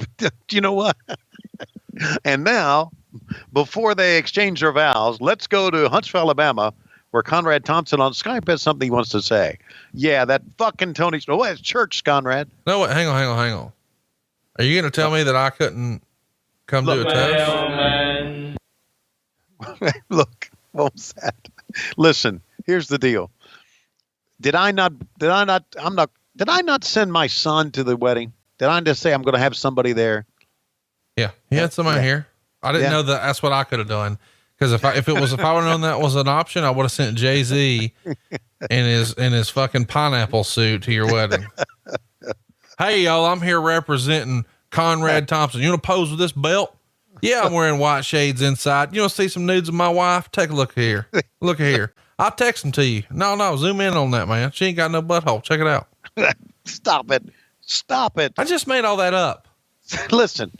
you know what? And now, before they exchange their vows, let's go to Huntsville, Alabama, where Conrad Thompson on Skype has something he wants to say. Yeah, that fucking Tony. Oh, it's church, Conrad. No, wait, hang on. Are you going to tell me that I couldn't come do a toast? Look, what was that? Listen, here's the deal. Did I not send my son to the wedding? Did I just say I'm going to have somebody there? Yeah. He had somebody here. I didn't know that that's what I could have done. Cause if I would have known that was an option, I would have sent Jay-Z in his fucking pineapple suit to your wedding. Hey y'all, I'm here representing Conrad Thompson. You want to pose with this belt? Yeah, I'm wearing white shades inside. You want to see some nudes of my wife? Take a look here. Look here. I'll text them to you. No, zoom in on that, man. She ain't got no butthole. Check it out. Stop it. I just made all that up. Listen,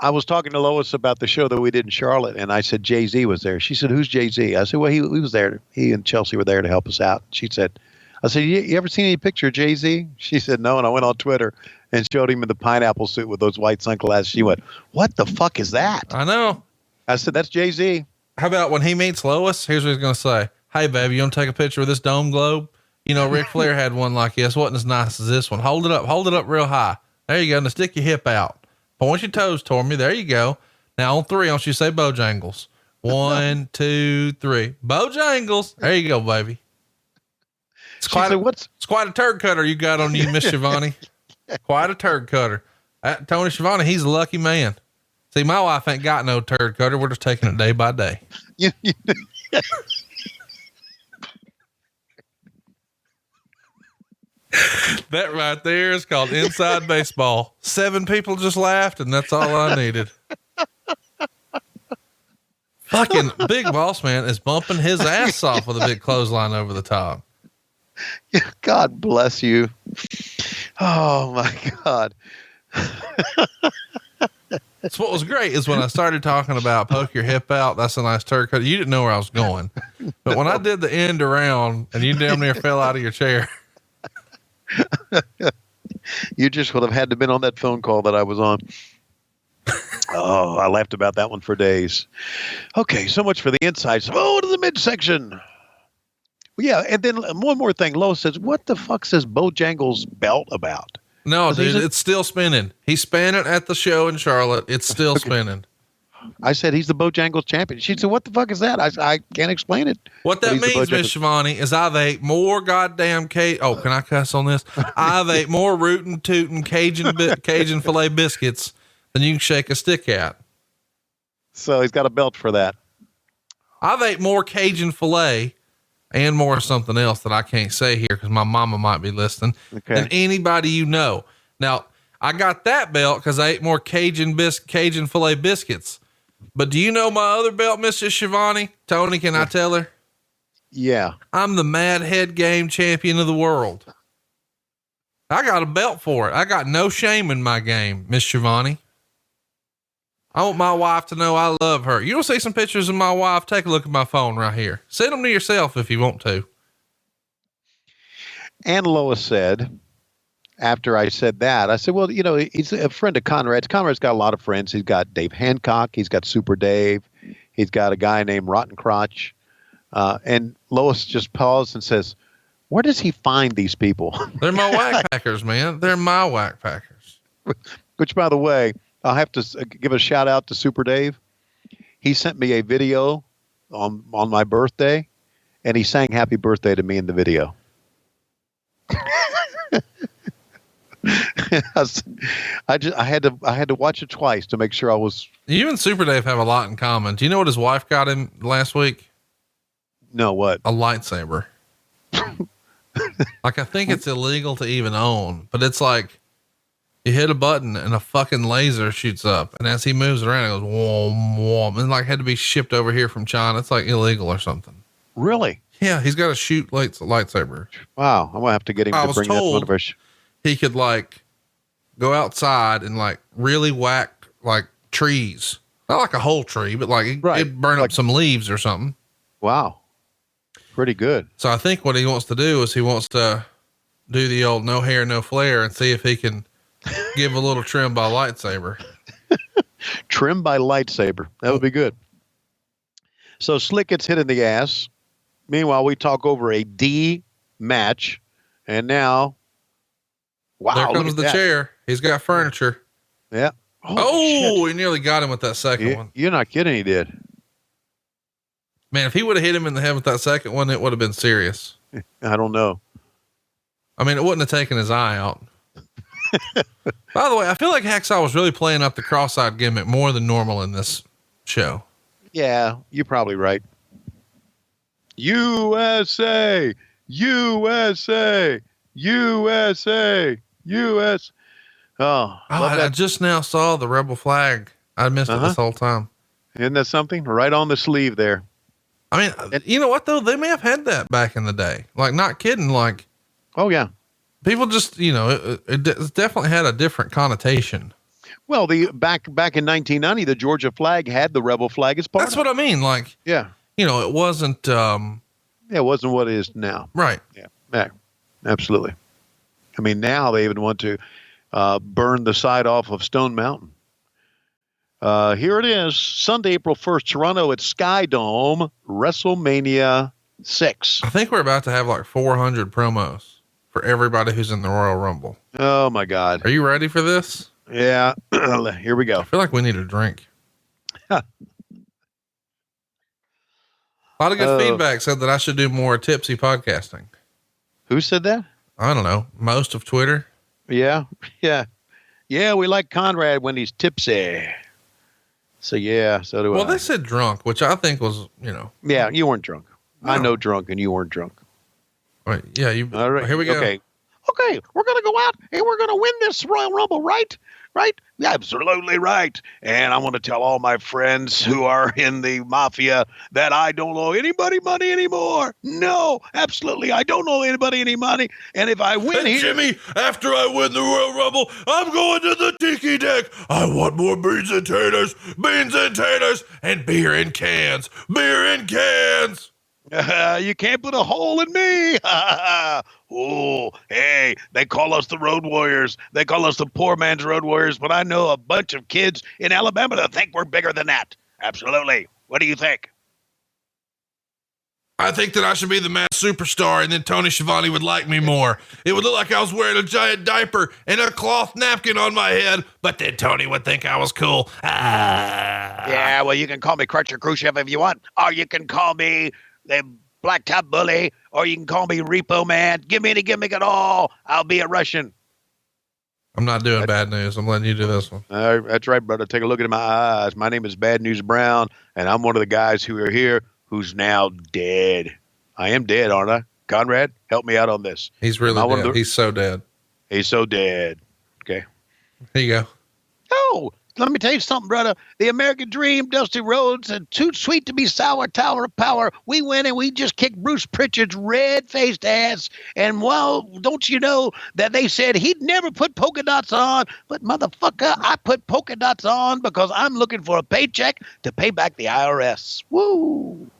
I was talking to Lois about the show that we did in Charlotte, and I said Jay-Z was there. She said, "Who's Jay-Z?" I said, "Well, he was there. He and Chelsea were there to help us out." She said, "I said, you ever seen any picture of Jay-Z?" She said, "No," and I went on Twitter and showed him in the pineapple suit with those white sunglasses. She went, "What the fuck is that?" I know. I said, "That's Jay-Z." How about when he meets Lois? Here's what he's going to say. "Hey, baby, you want to take a picture of this dome globe? You know, Ric Flair had one like this. Wasn't as nice as this one. Hold it up real high. There you go. Now stick your hip out. Point your toes toward me. There you go. Now on three, I want you to say Bojangles. 1, 2, 3. Bojangles. There you go, baby. It's quite a turd cutter you got on you, Miss Schiavone. Quite a turd cutter. Tony Schiavone, he's a lucky man. See, my wife ain't got no turd cutter. We're just taking it day by day. That right there is called inside baseball. 7 people just laughed, and that's all I needed. Fucking Big Boss Man is bumping his ass off with a big clothesline over the top. God bless you. Oh my God. That's what was great is when I started talking about poke your hip out. That's a nice turd cut. You didn't know where I was going, but when I did the end around and you damn near fell out of your chair. You just would have had to been on that phone call that I was on. Oh, I laughed about that one for days. Okay, so much for the insights. Oh, to the midsection. Yeah, and then one more thing. Lois says, "What the fuck says Bojangles belt about?" No, dude, it's still spinning. He span it at the show in Charlotte. It's still spinning. I said, "He's the Bojangles champion." She said, "What the fuck is that?" I can't explain it. What that means, Miss Schiavone, is I've ate more goddamn can I cuss on this? I've ate more rootin' tootin' Cajun filet biscuits than you can shake a stick at. So he's got a belt for that. I've ate more Cajun filet and more something else that I can't say here because my mama might be listening than anybody you know. Now, I got that belt because I ate more Cajun filet biscuits. But do you know my other belt, Mrs. Schiavone? Tony, can I tell her? Yeah. I'm the Mad Head Game champion of the world. I got a belt for it. I got no shame in my game, Miss Schiavone. I want my wife to know I love her. You want to see some pictures of my wife? Take a look at my phone right here. Send them to yourself if you want to. And Lois said, after I said that, I said, well, he's a friend of Conrad's. Conrad's got a lot of friends. He's got Dave Hancock. He's got Super Dave. He's got a guy named Rotten Crotch. And Lois just paused and says, where does he find these people? They're my whack packers, man. They're my whack packers. Which, by the way, I'll have to give a shout out to Super Dave. He sent me a video on my birthday, and he sang happy birthday to me in the video. I had to watch it twice to make sure I was. You and Super Dave have a lot in common. Do you know what his wife got him last week? No, what? A lightsaber. Like, I think it's illegal to even own, but it's like you hit a button and a fucking laser shoots up, and as he moves around, it goes whoom, whoom, and like had to be shipped over here from China. It's like illegal or something. Really? Yeah, he's got to shoot lightsaber. Wow, I'm gonna have to get him to bring that to one of our. He could like go outside and like really whack like trees, not like a whole tree, but like it'd burn up some leaves or something. Wow. Pretty good. So I think what he wants to do is he wants to do the old no hair, no flare and see if he can give a little trim by lightsaber. Trim by lightsaber. That would be good. So Slick gets hit in the ass. Meanwhile, we talk over a D match. And now, wow. There comes the chair. He's got furniture. Yeah. Oh, he nearly got him with that second one. You're not kidding. He did. Man, if he would have hit him in the head with that second one, it would have been serious. I don't know. I mean, it wouldn't have taken his eye out. By the way, I feel like Hacksaw was really playing up the cross-eyed gimmick more than normal in this show. Yeah, you're probably right. USA, USA, USA, US. Oh, I just now saw the rebel flag. I missed it this whole time. Isn't that something? Right on the sleeve there. I mean, you know what though? They may have had that back in the day. Like, not kidding. Like, oh yeah. People just, it definitely had a different connotation. Well, back in 1990, the Georgia flag had the rebel flag as part. That's what I mean. Like, yeah, it wasn't, it wasn't what it is now. Right. Yeah, absolutely. I mean, now they even want to, burn the side off of Stone Mountain. Here it is, Sunday, April 1st, Toronto at Skydome, WrestleMania 6. I think we're about to have like 400 promos for everybody who's in the Royal Rumble. Oh my God. Are you ready for this? Yeah. Here we go. I feel like we need a drink. A lot of good feedback said that I should do more tipsy podcasting. Who said that? I don't know. Most of Twitter. Yeah. Yeah. We like Conrad when he's tipsy. So yeah, so do I. Well, they said drunk, which I think was, Yeah, you weren't drunk. No. I know drunk and you weren't drunk. Right. Yeah. All right. Here we go. Okay, we're going to go out and we're going to win this Royal Rumble, right? Right? Absolutely right. And I want to tell all my friends who are in the mafia that I don't owe anybody money anymore. No, absolutely. I don't owe anybody any money. And if I win here. Jimmy, after I win the Royal Rumble, I'm going to the tiki deck. I want more beans and taters, and beer in cans. You can't put a hole in me. Oh, hey, they call us the Road Warriors. They call us the poor man's Road Warriors, but I know a bunch of kids in Alabama that think we're bigger than that. Absolutely. What do you think? I think that I should be the masked superstar, and then Tony Schiavone would like me more. It would look like I was wearing a giant diaper and a cloth napkin on my head, but then Tony would think I was cool. Yeah, well, you can call me Crutcher Khrushchev if you want, or you can call me the Blacktop Bully, or you can call me Repo Man. Give me any gimmick at all. I'll be a Russian. I'm not doing bad news. I'm letting you do this one. That's right, brother. Take a look into my eyes. My name is Bad News Brown, and I'm one of the guys who are here who's now dead. I am dead, aren't I? Conrad, help me out on this. He's really dead. He's so dead. He's so dead. Okay. Here you go. Oh, let me tell you something, brother. The American Dream, Dusty Rhodes, and Too Sweet to Be Sour, Tower of Power. We went and we just kicked Bruce Pritchard's red-faced ass. And, well, don't you know that they said he'd never put polka dots on? But, motherfucker, I put polka dots on because I'm looking for a paycheck to pay back the IRS. Woo!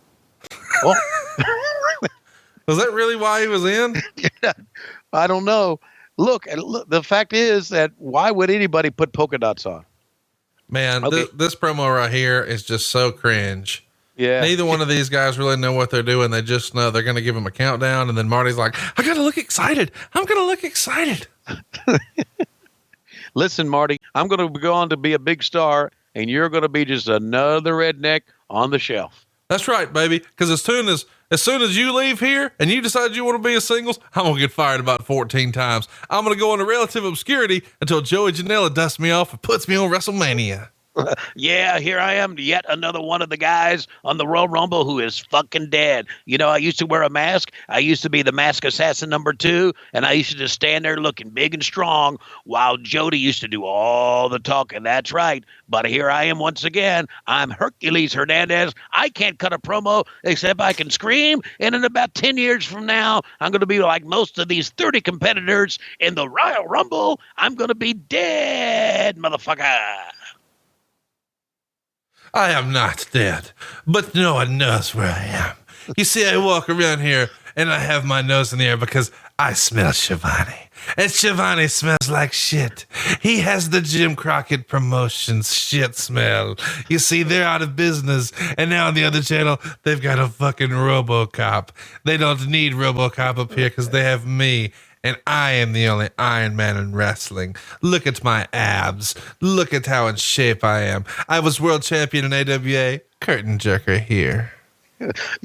Oh. Was that really why he was in? I don't know. Look, the fact is that why would anybody put polka dots on? Man, Okay. this promo right here is just so cringe. Yeah. Neither one of these guys really know what they're doing. They just know they're going to give him a countdown. And then Marty's like, I got to look excited. I'm going to look excited. Listen, Marty, I'm going to go on to be a big star, and you're going to be just another redneck on the shelf. That's right, baby. Because as soon as you leave here and you decide you want to be a singles, I'm going to get fired about 14 times. I'm going to go into relative obscurity until Joey Janela dusts me off and puts me on WrestleMania. Yeah, here I am, yet another one of the guys on the Royal Rumble who is fucking dead. You know, I used to wear a mask. I used to be the mask assassin #2, and I used to just stand there looking big and strong while Jody used to do all the talking. That's right. But here I am once again. I'm Hercules Hernandez. I can't cut a promo except I can scream, and in about 10 years from now, I'm going to be like most of these 30 competitors in the Royal Rumble. I'm going to be dead, motherfucker. I am not dead, but no one knows where I am. You see, I walk around here and I have my nose in the air because I smell Schiavone. And Schiavone smells like shit. He has the Jim Crockett Promotions shit smell. You see, they're out of business. And now on the other channel, they've got a fucking RoboCop. They don't need RoboCop up here because they have me. And I am the only Iron Man in wrestling. Look at my abs. Look at how in shape I am. I was world champion in AWA. Curtain jerker here.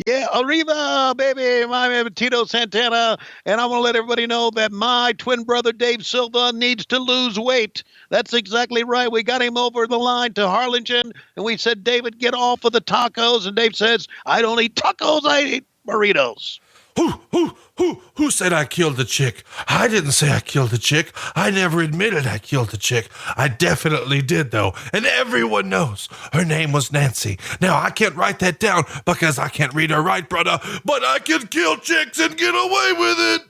Yeah, Arriba, baby. My name is Tito Santana, and I want to let everybody know that my twin brother, Dave Silva, needs to lose weight. That's exactly right. We got him over the line to Harlingen, and we said, David, get off of the tacos. And Dave says, I don't eat tacos, I eat burritos. Who said I killed the chick? I didn't say I killed the chick. I never admitted I killed the chick. I definitely did, though. And everyone knows her name was Nancy. Now, I can't write that down because I can't read or write, brother, but I can kill chicks and get away with it.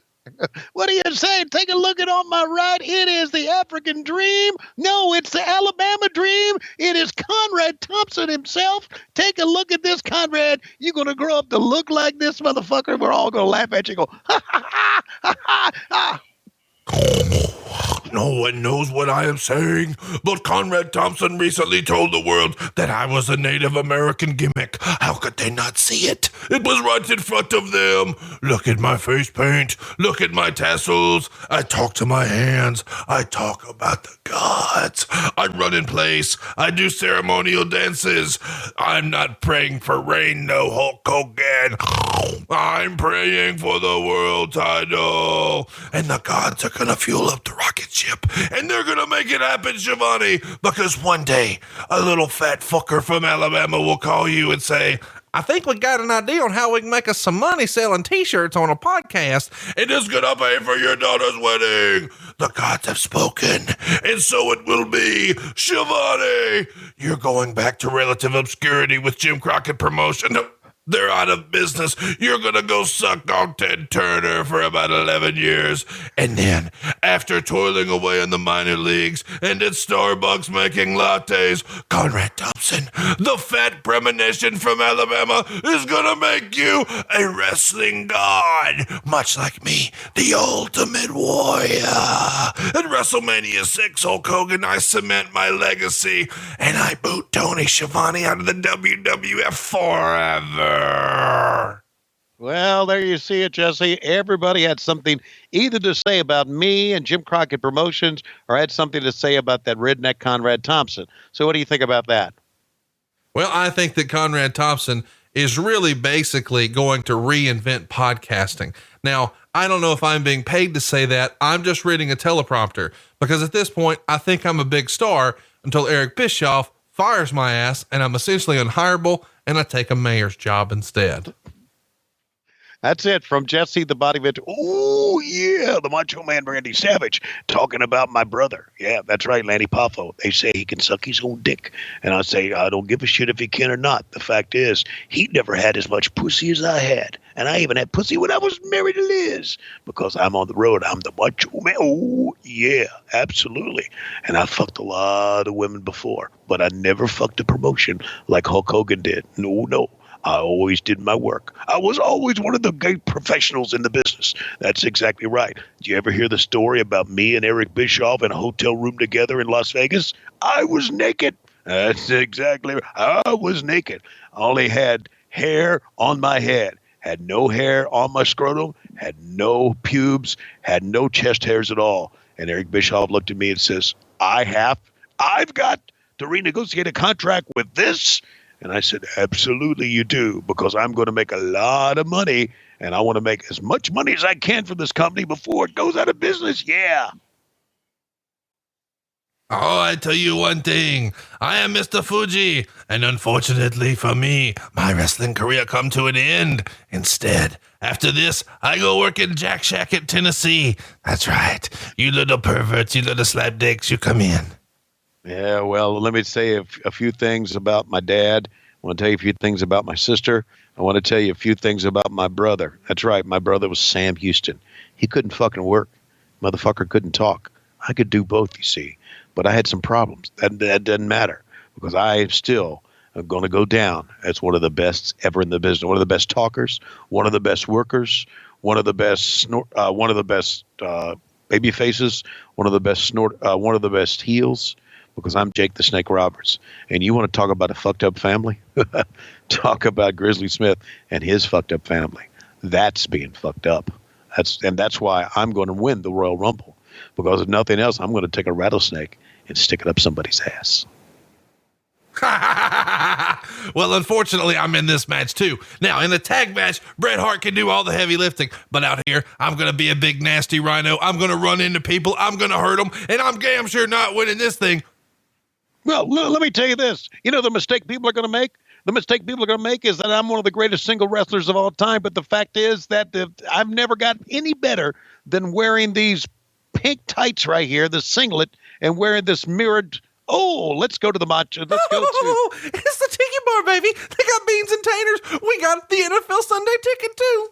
What are you saying? Take a look at on my right. It is the African dream. No, it's the Alabama dream. It is Conrad Thompson himself. Take a look at this, Conrad. You're going to grow up to look like this motherfucker. We're all going to laugh at you and go, ha, ha, ha, ha, ha, ha. No one knows what I am saying, but Conrad Thompson recently told the world that I was a Native American gimmick. How could they not see it? It was right in front of them. Look at my face paint. Look at my tassels. I talk to my hands. I talk about the gods. I run in place. I do ceremonial dances. I'm not praying for rain, no Hulk Hogan. I'm praying for the world title. And the gods are going to fuel up the rocket ship. And they're going to make it happen, Schiavone. Because one day, a little fat fucker from Alabama will call you and say, I think we got an idea on how we can make us some money selling t-shirts on a podcast. And it's going to pay for your daughter's wedding. The gods have spoken. And so it will be. Schiavone, you're going back to relative obscurity with Jim Crockett Promotion. They're out of business. You're going to go suck on Ted Turner for about 11 years. And then, after toiling away in the minor leagues and at Starbucks making lattes, Conrad Thompson, the fat premonition from Alabama, is going to make you a wrestling god. Much like me, the ultimate warrior. At WrestleMania 6, Hulk Hogan, I cement my legacy. And I boot Tony Schiavone out of the WWF forever. Well, there you see it, Jesse. Everybody had something either to say about me and Jim Crockett Promotions or had something to say about that redneck Conrad Thompson. So what do you think about that? Well, I think that Conrad Thompson is really basically going to reinvent podcasting. Now, I don't know if I'm being paid to say that. I'm just reading a teleprompter because at this point, I think I'm a big star until Eric Bischoff fires my ass and I'm essentially unhireable and I take a mayor's job instead. That's it from Jesse the Body Vet. Oh, yeah, the Macho Man Randy Savage talking about my brother. Yeah, that's right, Lanny Poffo. They say he can suck his own dick. And I say, I don't give a shit if he can or not. The fact is, he never had as much pussy as I had. And I even had pussy when I was married to Liz. Because I'm on the road. I'm the Macho Man. Oh, yeah, absolutely. And I fucked a lot of women before. But I never fucked a promotion like Hulk Hogan did. No. I always did my work. I was always one of the great professionals in the business. That's exactly right. Did you ever hear the story about me and Eric Bischoff in a hotel room together in Las Vegas? I was naked. That's exactly right. I was naked. I only had hair on my head, had no hair on my scrotum, had no pubes, had no chest hairs at all. And Eric Bischoff looked at me and says, I've got to renegotiate a contract with this. And I said, absolutely you do, because I'm going to make a lot of money, and I want to make as much money as I can for this company before it goes out of business. Yeah. Oh, I tell you one thing. I am Mr. Fuji, and unfortunately for me, my wrestling career come to an end. Instead, after this, I go work in Jack Shack at Tennessee. That's right. You little perverts, you little slapdicks, you come in. Yeah, well, let me say a few things about my dad. I want to tell you a few things about my sister. I want to tell you a few things about my brother. That's right. My brother was Sam Houston. He couldn't fucking work. Motherfucker couldn't talk. I could do both, you see. But I had some problems. That doesn't matter, because I still am going to go down as one of the best ever in the business. One of the best talkers, one of the best workers, one of the best baby faces, one of the best heels. Because I'm Jake the Snake Roberts. And you want to talk about a fucked up family? Talk about Grizzly Smith and his fucked up family. That's being fucked up. That's why I'm going to win the Royal Rumble. Because if nothing else, I'm going to take a rattlesnake and stick it up somebody's ass. Well, unfortunately, I'm in this match too. Now, in a tag match, Bret Hart can do all the heavy lifting, but out here, I'm going to be a big nasty rhino. I'm going to run into people. I'm going to hurt them, and I'm damn sure not winning this thing. Well, let me tell you this. You know the mistake people are going to make? The mistake people are going to make is that I'm one of the greatest single wrestlers of all time, but the fact is that I've never gotten any better than wearing these pink tights right here, the singlet, and wearing this mirrored... Oh, let's go to the matcha. Let's go to... It's the Tiki Bar, baby. They got beans and taters. We got the NFL Sunday ticket, too.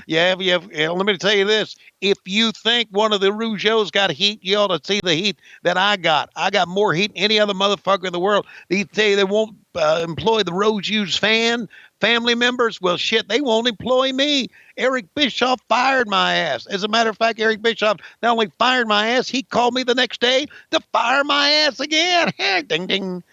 Yeah. Let me tell you this. If you think one of the Rougeos got heat, you ought to see the heat that I got. I got more heat than any other motherfucker in the world. They say they won't employ the Rougeos family members. Well, shit, they won't employ me. Eric Bischoff fired my ass. As a matter of fact, Eric Bischoff not only fired my ass, he called me the next day to fire my ass again. Ding, ding.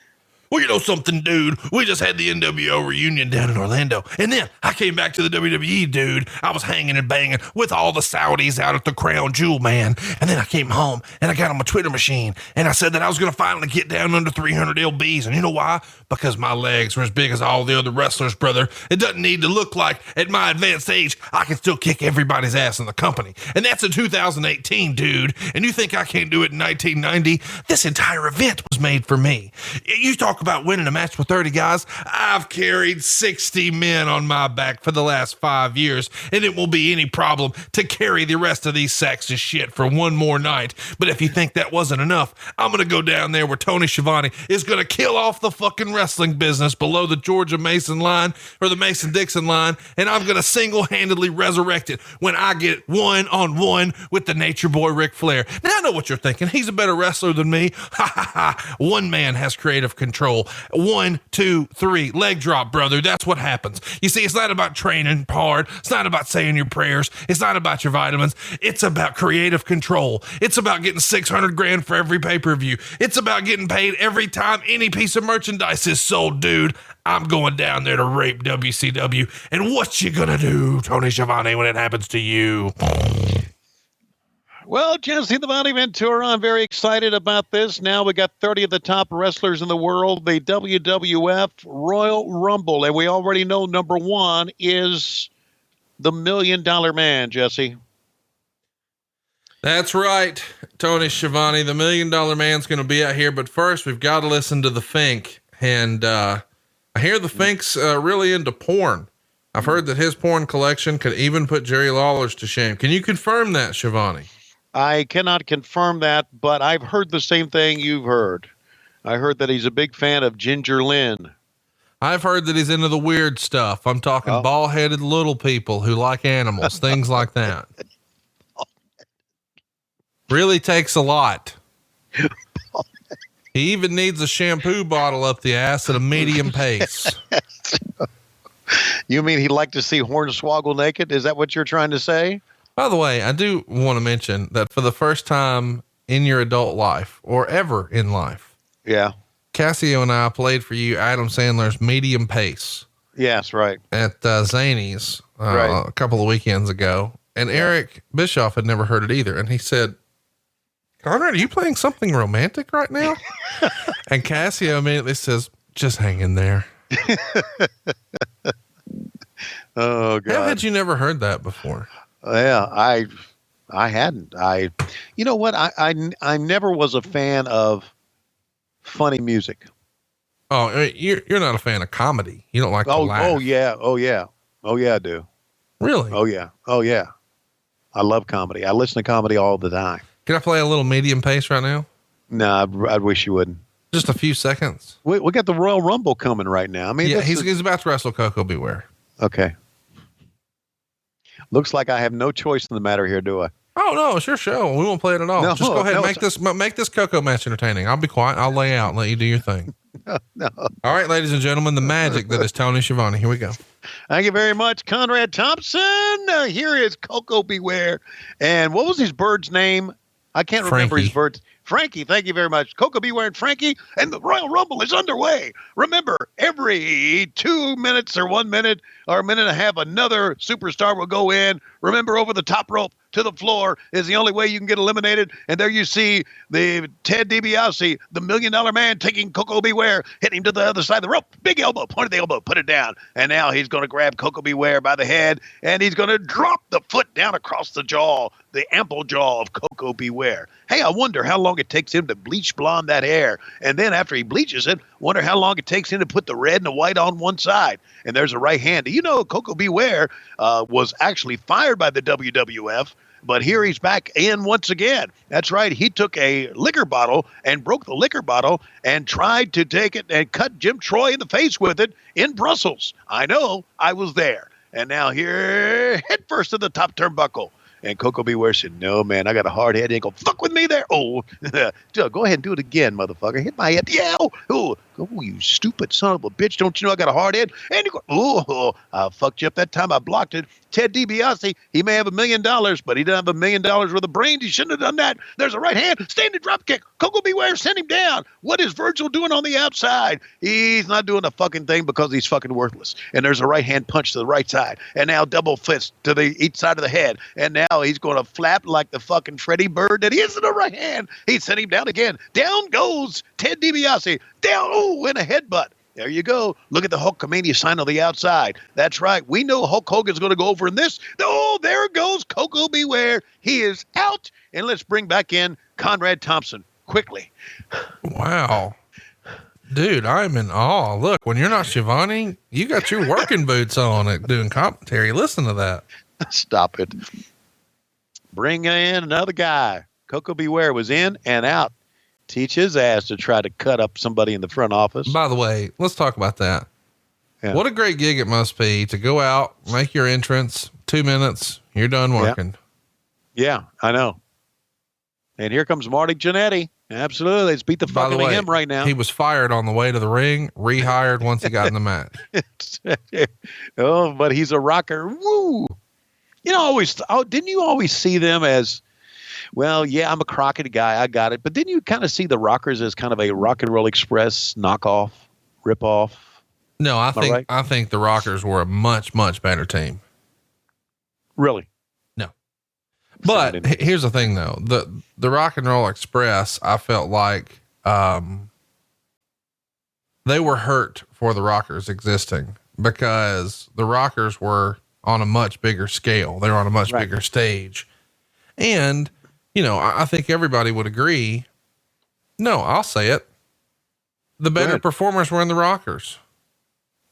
Well, you know something, dude? We just had the NWO reunion down in Orlando. And then I came back to the WWE, dude. I was hanging and banging with all the Saudis out at the Crown Jewel, man. And then I came home and I got on my Twitter machine and I said that I was going to finally get down under 300 lbs. And you know why? Because my legs were as big as all the other wrestlers, brother. It doesn't need to look like at my advanced age, I can still kick everybody's ass in the company. And that's in 2018, dude. And you think I can't do it in 1990? This entire event was made for me. You talk about winning a match with 30 guys. I've carried 60 men on my back for the last 5 years, and it won't be any problem to carry the rest of these sacks of shit for one more night. But if you think that wasn't enough, I'm going to go down there where Tony Schiavone is going to kill off the fucking wrestling business below the Georgia Mason line or the Mason-Dixon line, and I'm going to single-handedly resurrect it when I get one-on-one with the Nature Boy Ric Flair. Now, I know what you're thinking. He's a better wrestler than me. Ha, ha, ha. One man has creative control. 1, 2, 3, leg drop, brother. That's what happens. You see, it's not about training hard. It's not about saying your prayers. It's not about your vitamins. It's about creative control. It's about getting 600 grand for every pay-per-view. It's about getting paid every time any piece of merchandise is sold, dude. I'm going down there to rape WCW. And what you gonna do, Tony Schiavone, when it happens to you? Well, Jesse the Body Ventura, I'm very excited about this. Now we got 30 of the top wrestlers in the world, the WWF Royal Rumble, and we already know number one is the $1 Million Man, Jesse. That's right, Tony Schiavone. The $1 Million Man's going to be out here, but first we've got to listen to the Fink, and I hear the Fink's really into porn. I've heard that his porn collection could even put Jerry Lawler's to shame. Can you confirm that, Schiavone? I cannot confirm that, but I've heard the same thing you've heard. I heard that he's a big fan of Ginger Lynn. I've heard that he's into the weird stuff. I'm talking bald-headed little people who like animals, things like that. Really takes a lot. He even needs a shampoo bottle up the ass at a medium pace. You mean he'd like to see Hornswoggle naked? Is that what you're trying to say? By the way, I do want to mention that for the first time in your adult life or ever in life, Yeah. Cassio and I played for you Adam Sandler's Medium Pace Yes, right. at Zany's Right. a couple of weekends ago. And Eric Bischoff had never heard it either. And he said, Conrad, are you playing something romantic right now? And Cassio immediately says, just hang in there. Oh God. How had you never heard that before? Yeah, I hadn't. You know what? I never was a fan of funny music. Oh, you're not a fan of comedy. You don't like to laugh. Oh yeah. I do. Really? Oh yeah. I love comedy. I listen to comedy all the time. Can I play a little Medium Pace right now? No, I wish you wouldn't. Just a few seconds. We got the Royal Rumble coming right now. I mean, Yeah, he's about to wrestle Coco Beware. okay. Looks like I have no choice in the matter here, do I? Oh no, it's your show. We won't play it at all. No, Just go ahead and no, make this Coco match entertaining. I'll be quiet. I'll lay out and let you do your thing. No. All right, ladies and gentlemen, the magic that is Tony Schiavone. Here we go. Thank you very much, Conrad Thompson. Here is Coco Beware. And what was his bird's name? I can't remember his Frankie. bird's. Frankie, thank you very much. Coco Beware and Frankie, and the Royal Rumble is underway. Remember, every 2 minutes or 1 minute or a minute and a half, another superstar will go in. Remember, over the top rope to the floor is the only way you can get eliminated. And there you see the Ted DiBiase, the $1 Million Man, taking Coco Beware, hitting him to the other side of the rope. Big elbow, point of the elbow, put it down. And now he's going to grab Coco Beware by the head, and he's going to drop the foot down across the jaw, the ample jaw of Coco Beware. Hey, I wonder how long it takes him to bleach blonde that hair. And then after he bleaches it, wonder how long it takes him to put the red and the white on one side. And there's a right hand. You know, Coco Beware was actually fired by the WWF, but here he's back in once again. That's right. He took a liquor bottle and broke the liquor bottle and tried to take it and cut Jim Troy in the face with it in Brussels. I know. I was there. And now here, head first to the top turnbuckle. And Coco Beware said, no, man, I got a hard head. He ain't gonna fuck with me there. Oh, go ahead and do it again, motherfucker. Hit my head. Yeah. Oh, you stupid son of a bitch. Don't you know I got a hard head? And you go, oh, I fucked you up that time. I blocked it. Ted DiBiase, he may have $1 million, but he doesn't have $1 million worth of brains. He shouldn't have done that. There's a right hand. Standing drop kick. Coco Beware, send him down. What is Virgil doing on the outside? He's not doing a fucking thing because he's fucking worthless. And there's a right hand punch to the right side. And now double fist to the each side of the head. And now he's going to flap like the fucking Freddy Bird that he is in the right hand. He sent him down again. Down goes Ted DiBiase. Down, and a headbutt. There you go. Look at the Hulkamania sign on the outside. That's right. We know Hulk Hogan's going to go over in this. Oh, there goes Coco Beware. He is out. And let's bring back in Conrad Thompson quickly. Wow. Dude, I'm in awe. Look, when you're not Schiavone, you got your working boots on it doing commentary. Listen to that. Stop it. Bring in another guy. Coco Beware was in and out. Teach his ass to try to cut up somebody in the front office. By the way, let's talk about that. Yeah. What a great gig it must be to go out, make your entrance, 2 minutes, you're done working. Yeah, I know. And here comes Marty Jannetty. Absolutely. Let's beat the fuck out of him right now. He was fired on the way to the ring, rehired once he got in the match. Oh, but he's a rocker. Woo. You know, didn't you always see them as, well, yeah, I'm a Crockett guy. I got it. But didn't you kind of see the Rockers as kind of a Rock and Roll Express knockoff, ripoff? No, I think the Rockers were a much, much better team. Really? No. But here's the thing though. The Rock and Roll Express, I felt like, they were hurt for the Rockers existing because the Rockers were on a much bigger scale. They were on a much bigger stage. And, you know, I think everybody would agree. No, I'll say it. The better performers were in the Rockers.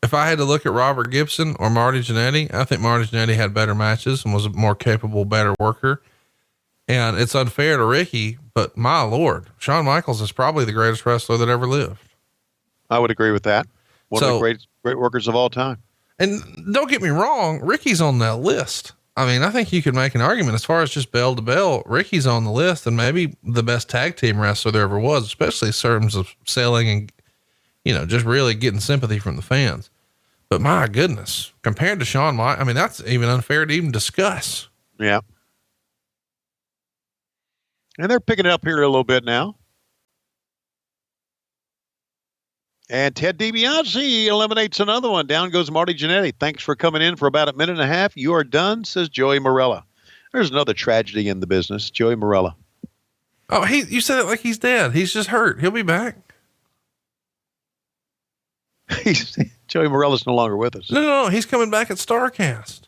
If I had to look at Robert Gibson or Marty Jannetty, I think Marty Jannetty had better matches and was a more capable, better worker. And it's unfair to Ricky, but my Lord, Shawn Michaels is probably the greatest wrestler that ever lived. I would agree with that. One of the great workers of all time. And don't get me wrong, Ricky's on that list. I mean, I think you could make an argument as far as just bell to bell. Ricky's on the list and maybe the best tag team wrestler there ever was, especially in terms of selling and, you know, just really getting sympathy from the fans. But my goodness, compared to Shawn Michaels, I mean, that's even unfair to even discuss. Yeah. And they're picking it up here a little bit now. And Ted DiBiase eliminates another one. Down goes Marty Jannetty. Thanks for coming in for about a minute and a half. You are done, says Joey Morella. There's another tragedy in the business. Joey Morella. Oh, you said it like he's dead. He's just hurt. He'll be back. Joey Morella's no longer with us. No. He's coming back at Starrcast.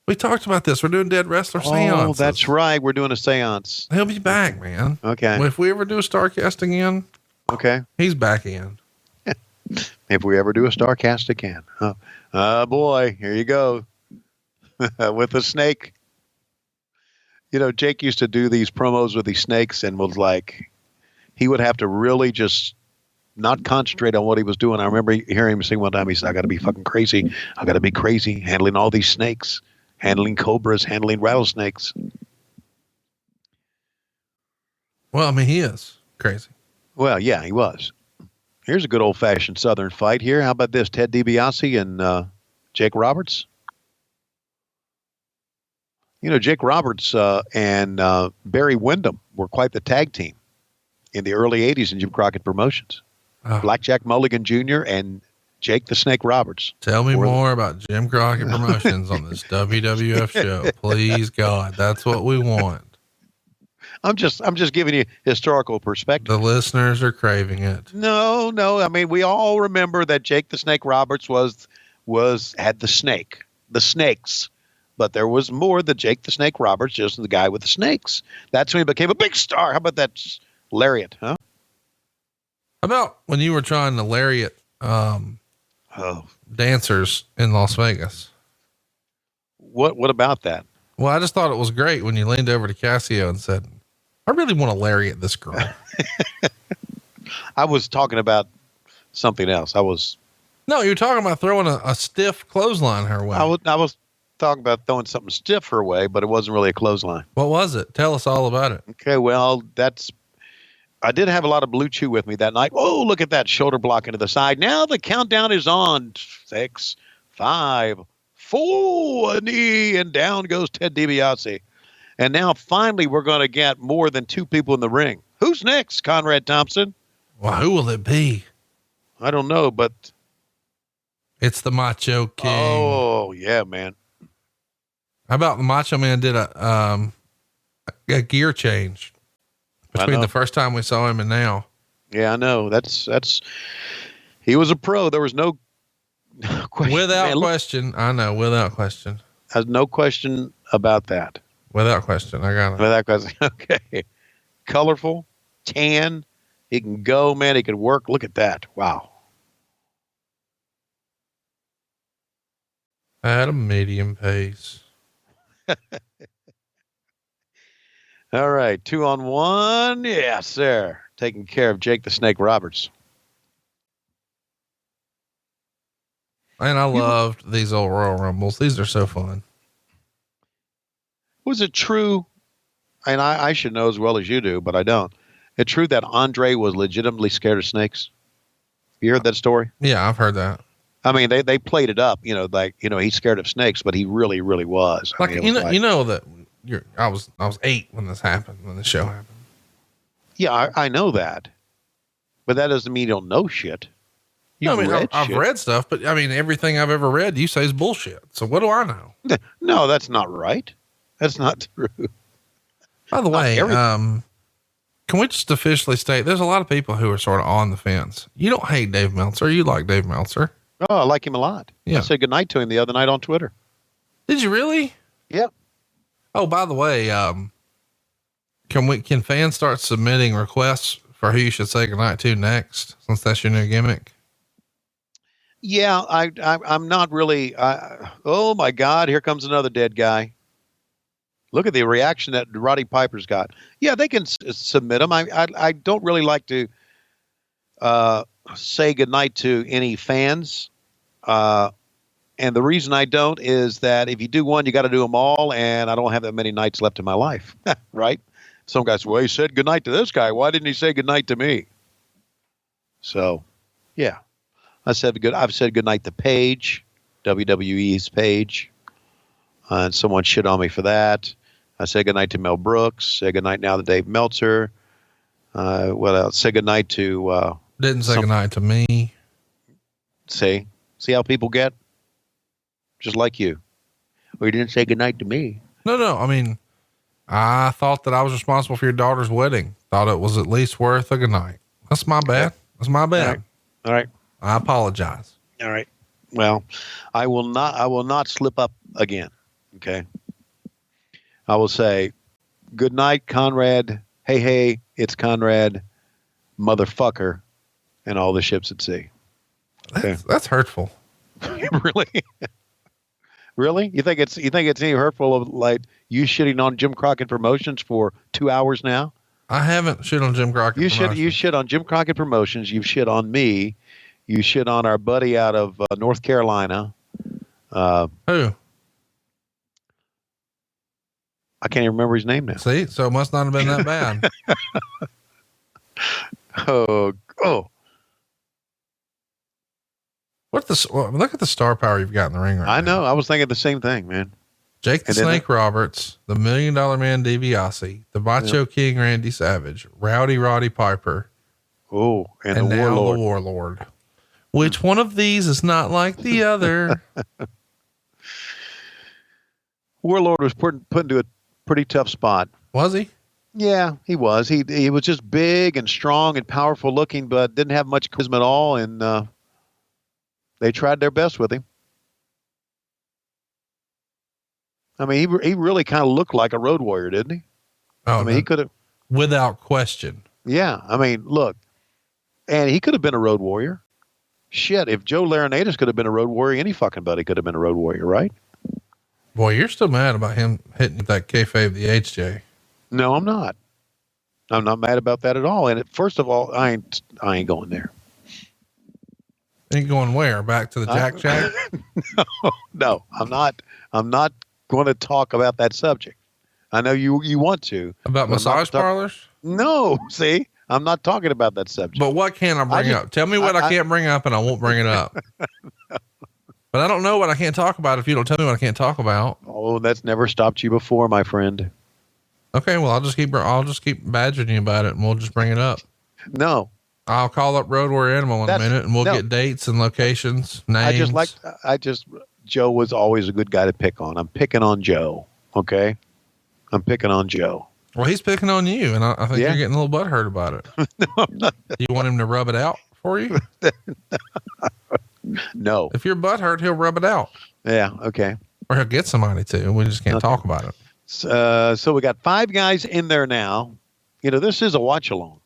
We talked about this. We're doing Dead Wrestler seances. Oh, that's right. We're doing a seance. He'll be back, man. Okay. If we ever do a Starrcast again, okay, he's back in. If we ever do a Starrcast again. Oh, boy. Here you go. With the snake. You know, Jake used to do these promos with these snakes and was like, he would have to really just not concentrate on what he was doing. I remember hearing him sing one time, he said, I got to be fucking crazy. I got to be crazy handling all these snakes, handling cobras, handling rattlesnakes. Well, I mean, he is crazy. Well, yeah, he was. Here's a good old-fashioned Southern fight here. How about this? Ted DiBiase and Jake Roberts. You know, Jake Roberts and Barry Windham were quite the tag team in the early 80s in Jim Crockett Promotions. Blackjack Mulligan Jr. and Jake the Snake Roberts. Tell me more about Jim Crockett Promotions on this WWF show. Please, God. That's what we want. I'm just giving you historical perspective. The listeners are craving it. No. I mean, we all remember that Jake the Snake Roberts had the snakes, but there was more than Jake the Snake Roberts, just the guy with the snakes. That's when he became a big star. How about that lariat, huh? How about when you were trying to lariat, dancers in Las Vegas? What about that? Well, I just thought it was great when you leaned over to Cassio and said, I really want to lariat this girl. I was talking about something else. No, you're talking about throwing a stiff clothesline her way. I was talking about throwing something stiff her way, but it wasn't really a clothesline. What was it? Tell us all about it. Okay. Well, I did have a lot of Blue Chew with me that night. Oh, look at that shoulder block into the side. Now the countdown is on. 6, 5, 4, a knee, and down goes Ted DiBiase. And now finally we're going to get more than 2 people in the ring. Who's next, Conrad Thompson? Well, who will it be? I don't know, but it's the Macho King. Oh, yeah, man. How about the Macho Man did a gear change between the first time we saw him and now? Yeah, I know. That's he was a pro. There was no question. Without question. I know. Without question. Has no question about that. Without question. I got it. Without question. Okay. Colorful, tan. He can go, man. He can work. Look at that. Wow. At a medium pace. All right. 2 on 1. Yes, sir. Taking care of Jake the Snake Roberts. And I loved these old Royal Rumbles. These are so fun. Was it true? And I should know as well as you do, but I don't. It's true that Andre was legitimately scared of snakes. You heard that story? Yeah, I've heard that. I mean, they played it up, he's scared of snakes, but he really, really was. Like, you know that I was 8 when this happened, when the show happened. Yeah, I know that, but that doesn't mean you don't know shit. I've read stuff, but I mean, everything I've ever read, you say is bullshit. So what do I know? No, that's not right. That's not true. By the way, can we just officially state there's a lot of people who are sort of on the fence. You don't hate Dave Meltzer. You like Dave Meltzer. Oh, I like him a lot. Yeah. I said goodnight to him the other night on Twitter. Did you really? Yep. Oh, by the way, can fans start submitting requests for who you should say goodnight to next, since that's your new gimmick? Yeah, I'm not really. Oh my God, here comes another dead guy. Look at the reaction that Roddy Piper's got. Yeah, they can submit them. I don't really like to say goodnight to any fans. And the reason I don't is that if you do one, you got to do them all. And I don't have that many nights left in my life. Right. Some guys, well, he said goodnight to this guy. Why didn't he say goodnight to me? So, yeah. I've said good night to Paige, WWE's Paige. And someone shit on me for that. I said good night to Mel Brooks. Said good night now to Dave Meltzer. What else? Said good night to. Didn't say good night to me. See how people get? Just like you. Well, you didn't say good night to me. No. I mean, I thought that I was responsible for your daughter's wedding. Thought it was at least worth a good night. That's my bad. That's my bad. All right. I apologize. All right. Well, I will not slip up again. Okay. I will say good night, Conrad. Hey, it's Conrad, motherfucker, and all the ships at sea. Okay. That's hurtful. Really? Really? You think it's any hurtful of like you shitting on Jim Crockett Promotions for 2 hours now? I haven't shit on Jim Crockett. You shit on Jim Crockett Promotions. You've shit on me. You shit on our buddy out of North Carolina. Who? I can't even remember his name now. See, so it must not have been that bad. Oh. Look at the star power you've got in the ring right now. I know. I was thinking the same thing, man. Jake the Snake Roberts, the $1 Million Man DiBiase, the Macho King Randy Savage, Rowdy Roddy Piper. Oh, and the now Warlord. the Warlord. Which one of these is not like the other? Warlord was put into a pretty tough spot. Was he? Yeah, he was. He was just big and strong and powerful looking, but didn't have much charisma at all. And they tried their best with him. I mean, he really kind of looked like a road warrior, didn't he? Oh, I mean, he could have. Without question. Yeah. I mean, look, and he could have been a road warrior. Shit, if Joe Laurinaitis could have been a road warrior, any fucking buddy could have been a road warrior, right? Boy, you're still mad about him hitting that kayfabe, the HJ. No, I'm not. I'm not mad about that at all. And first of all, I ain't going there. Ain't going where? Back to the Jack Jack? No, I'm not. I'm not going to talk about that subject. I know you want to. About massage parlors? No, see, I'm not talking about that subject. But what can I bring up? Tell me what I can't bring up and I won't bring it up. But I don't know what I can't talk about if you don't tell me what I can't talk about. Oh, that's never stopped you before, my friend. Okay, well, I'll just keep badgering you about it and we'll just bring it up. No. I'll call up Road Warrior Animal in a minute and we'll get dates and locations, names. Joe was always a good guy to pick on. I'm picking on Joe. Okay. I'm picking on Joe. Well, he's picking on you. And I think you're getting a little butthurt about it. No, I'm not. Do you want him to rub it out for you? No. If you're butthurt, he'll rub it out. Yeah. Okay. Or he'll get somebody to, and we just can't talk about it. So we got 5 guys in there now. You know, this is a watch along.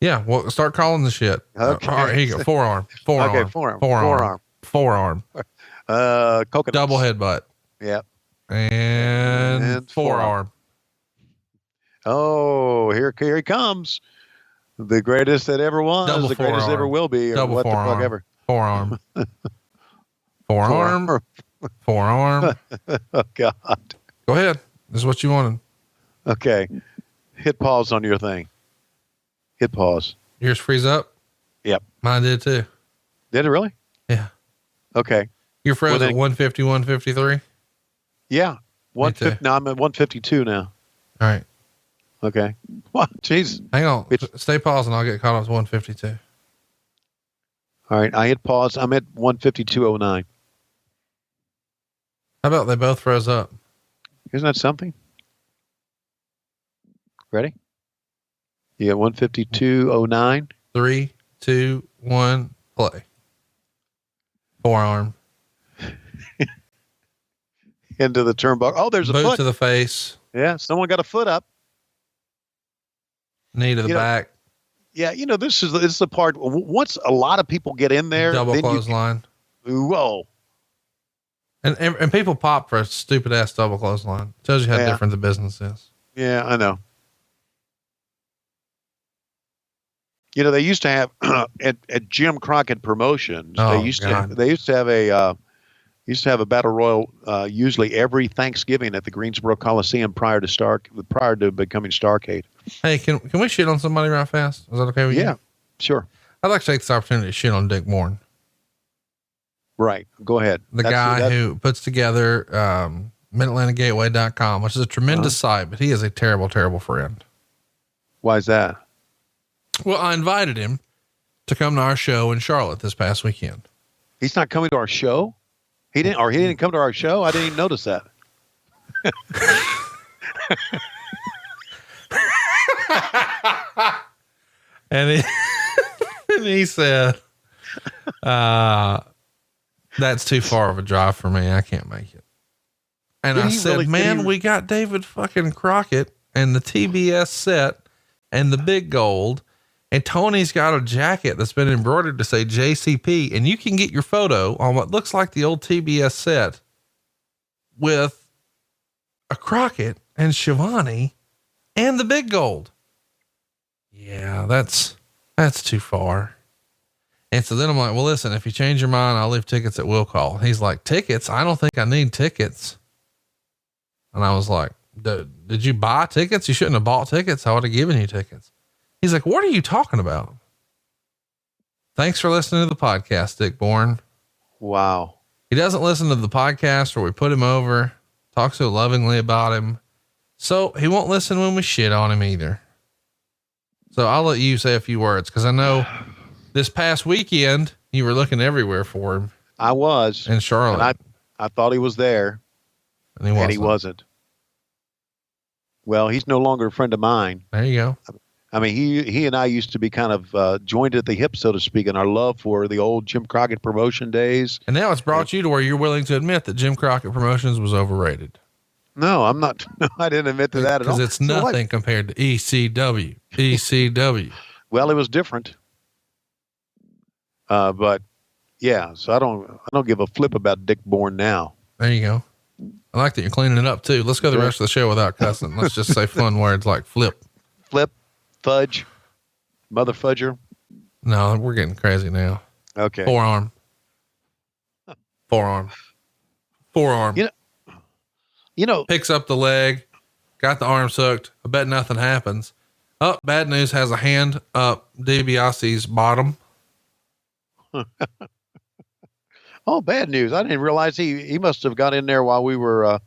Yeah. Well, start calling the shit. Okay. All right, here you go. Forearm. Okay. Forearm. Coconut. Double headbutt. Yep. And forearm. Oh, here he comes. The greatest that ever was. Double the greatest forearm. ever will be. Or Double what forearm. the fuck ever. Forearm. Forearm. Forearm. Oh, God. Go ahead. This is what you wanted. Okay. Hit pause on your thing. Hit pause. Yours freeze up? Yep. Mine did too. Did it really? Yeah. Okay. You're frozen at 150, 153? Yeah. 150. No, I'm at 152 now. All right. Okay. What? Jeez. Hang on. Stay paused and I'll get caught up to 152. All right. I hit pause. I'm at 152.09. How about they both froze up? Isn't that something? Ready? You got 152.09. 3, 2, 1, play. Forearm. Into the turnbuckle. Oh, there's a Boot foot to the face. Yeah, someone got a foot up. Knee to the back. Yeah, you know, this is the part. Once a lot of people get in there, double clothesline. Whoa. And people pop for a stupid ass double clothesline. Tells you how different the business is. Yeah, I know. You know, they used to have at Jim Crockett Promotions. They used to have a battle royal usually every Thanksgiving at the Greensboro Coliseum prior to becoming Starrcade. Hey, can we shit on somebody right fast? Is that okay with you? Yeah, sure. I'd like to take this opportunity to shit on Dick Bourne. Right. Go ahead. The guy who puts together, MidAtlanticGateway.com, which is a tremendous site, but he is a terrible, terrible friend. Why is that? Well, I invited him to come to our show in Charlotte this past weekend. He's not coming to our show? He didn't come to our show? I didn't even notice that. and he said, that's too far of a drive for me. I can't make it. And I said, man, we got David fucking Crockett and the TBS set and the big gold. And Tony's got a jacket that's been embroidered to say JCP. And you can get your photo on what looks like the old TBS set with a Crockett and Schiavone and the big gold. Yeah, that's too far. And so then I'm like, well, listen, if you change your mind, I'll leave tickets at will call. He's like, tickets? I don't think I need tickets. And I was like, did you buy tickets? You shouldn't have bought tickets. I would have given you tickets. He's like, what are you talking about? Thanks for listening to the podcast, Dick Bourne. Wow. He doesn't listen to the podcast where we put him over, talk so lovingly about him. So he won't listen when we shit on him either. So I'll let you say a few words. Cause I know this past weekend you were looking everywhere for him. I was in Charlotte. And I thought he was there and he wasn't. Well, he's no longer a friend of mine. There you go. I mean, he and I used to be kind of joined at the hip, so to speak, in our love for the old Jim Crockett promotion days. And now it's brought you to where you're willing to admit that Jim Crockett Promotions was overrated. No, I'm not. I didn't admit to that at all. Because it's nothing compared to ECW. ECW. Well, it was different. But yeah, so I don't give a flip about Dick Bourne now. There you go. I like that you're cleaning it up too. Let's go the rest of the show without cussing. Let's just say fun words like flip, fudge, mother fudger. No, we're getting crazy now. Okay. Forearm. You know, picks up the leg, got the arms hooked. I bet nothing happens. Oh, bad news, has a hand up DiBiase's bottom. Oh, bad news. I didn't realize he must have got in there while we were,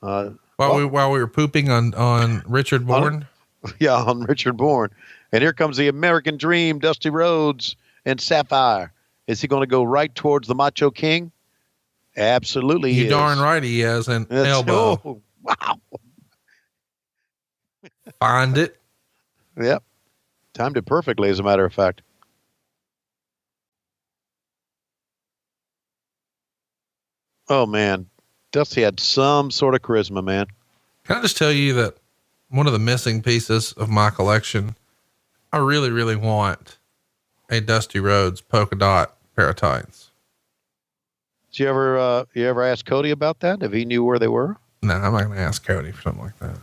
while we were pooping on Richard Bourne. On Richard Bourne. And here comes the American Dream, Dusty Rhodes and Sapphire. Is he going to go right towards the Macho King? Absolutely. You darn right he is. And elbow. Oh, wow. Find it. Yep. Timed it perfectly, as a matter of fact. Oh man. Dusty had some sort of charisma, man. Can I just tell you that one of the missing pieces of my collection, I really, really want a Dusty Rhodes polka dot pair of tights. Did you ever ask Cody about that? If he knew where they were? No, I'm not going to ask Cody for something like that.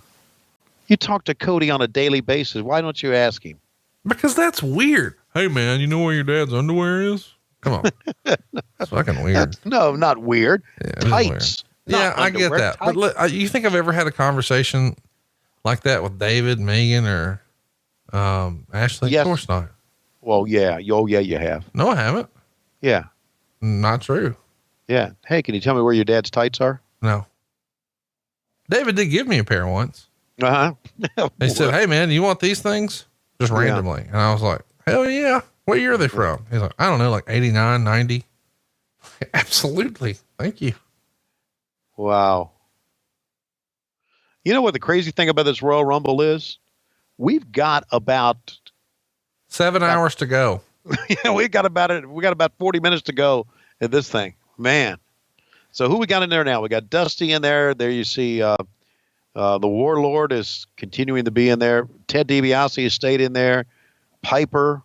You talk to Cody on a daily basis. Why don't you ask him? Because that's weird. Hey man, you know where your dad's underwear is? Come on. That's fucking weird. No, not weird. Yeah, tights. Weird. Yeah, I get that. Tights. But you think I've ever had a conversation like that with David, Megan, or Ashley? Yes. Of course not. Well, yeah. Oh, yeah, you have. No, I haven't. Yeah. Not true. Yeah. Hey, can you tell me where your dad's tights are? No. David did give me a pair once. Uh-huh. He said, hey man, you want these things? Just randomly. And I was like, hell yeah. What year are they from? He's like, I don't know, like 89, 90. Absolutely. Thank you. Wow. You know what the crazy thing about this Royal Rumble is? We've got about 7 hours to go. Yeah, we got about 40 minutes to go in this thing, man. So who we got in there now? We got Dusty in there. There you see, the Warlord is continuing to be in there. Ted DiBiase has stayed in there. Piper,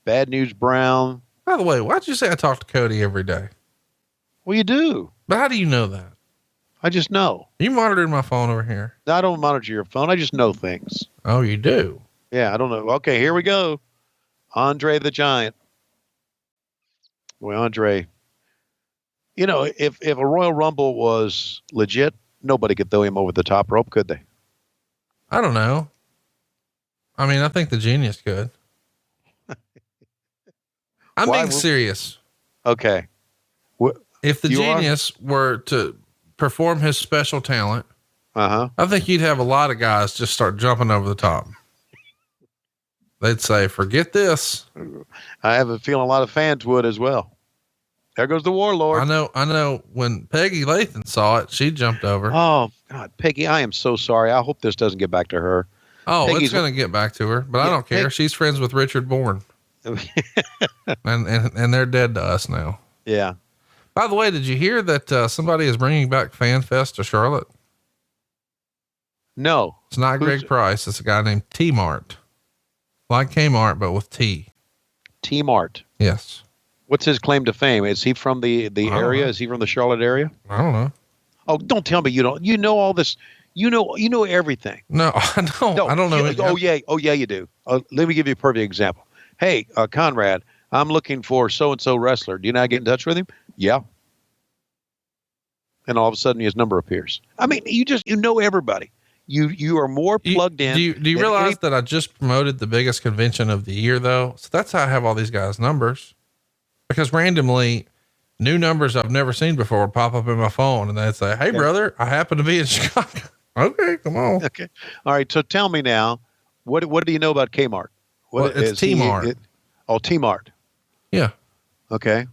Bad News Brown. By the way, why'd you say I talk to Cody every day? Well, you do. But how do you know that? I just know. You monitored my phone over here. I don't monitor your phone. I just know things. Oh, you do? Yeah, I don't know. Okay, here we go. Andre the Giant. Boy, Andre. You know, if a Royal Rumble was legit, nobody could throw him over the top rope, could they? I don't know. I mean, I think the Genius could. I'm being serious. Okay. If the genius were to perform his special talent, I think you'd have a lot of guys just start jumping over the top. They'd say, forget this. I have a feeling a lot of fans would as well. There goes the warlord. I know when Peggy Lathan saw it, she jumped over. Oh God, Peggy, I am so sorry. I hope this doesn't get back to her. Oh, Peggy's, it's going to get back to her, but I don't care. She's friends with Richard Bourne. and they're dead to us now. Yeah. By the way, did you hear that somebody is bringing back Fan Fest to Charlotte? No. It's not Greg Price. It's a guy named T-Mart. Like Kmart, but with T. T-Mart. Yes. What's his claim to fame? Is he from the area? Is he from the Charlotte area? I don't know. Oh, don't tell me you don't. You know all this. You know everything. No, I don't. No, I don't know. Oh yeah, you do. Let me give you a perfect example. Hey, Conrad, I'm looking for so-and-so wrestler. Do you know how to get in touch with him? Yeah. And all of a sudden his number appears. I mean, you know everybody. You are more plugged in. Do you realize that I just promoted the biggest convention of the year though? So that's how I have all these guys' numbers, because randomly new numbers I've never seen before would pop up in my phone and they'd say, hey brother, I happen to be in Chicago. Okay, come on. Okay. All right. So tell me now, what do you know about Kmart? It's T-Mart. T-Mart. Yeah. Okay.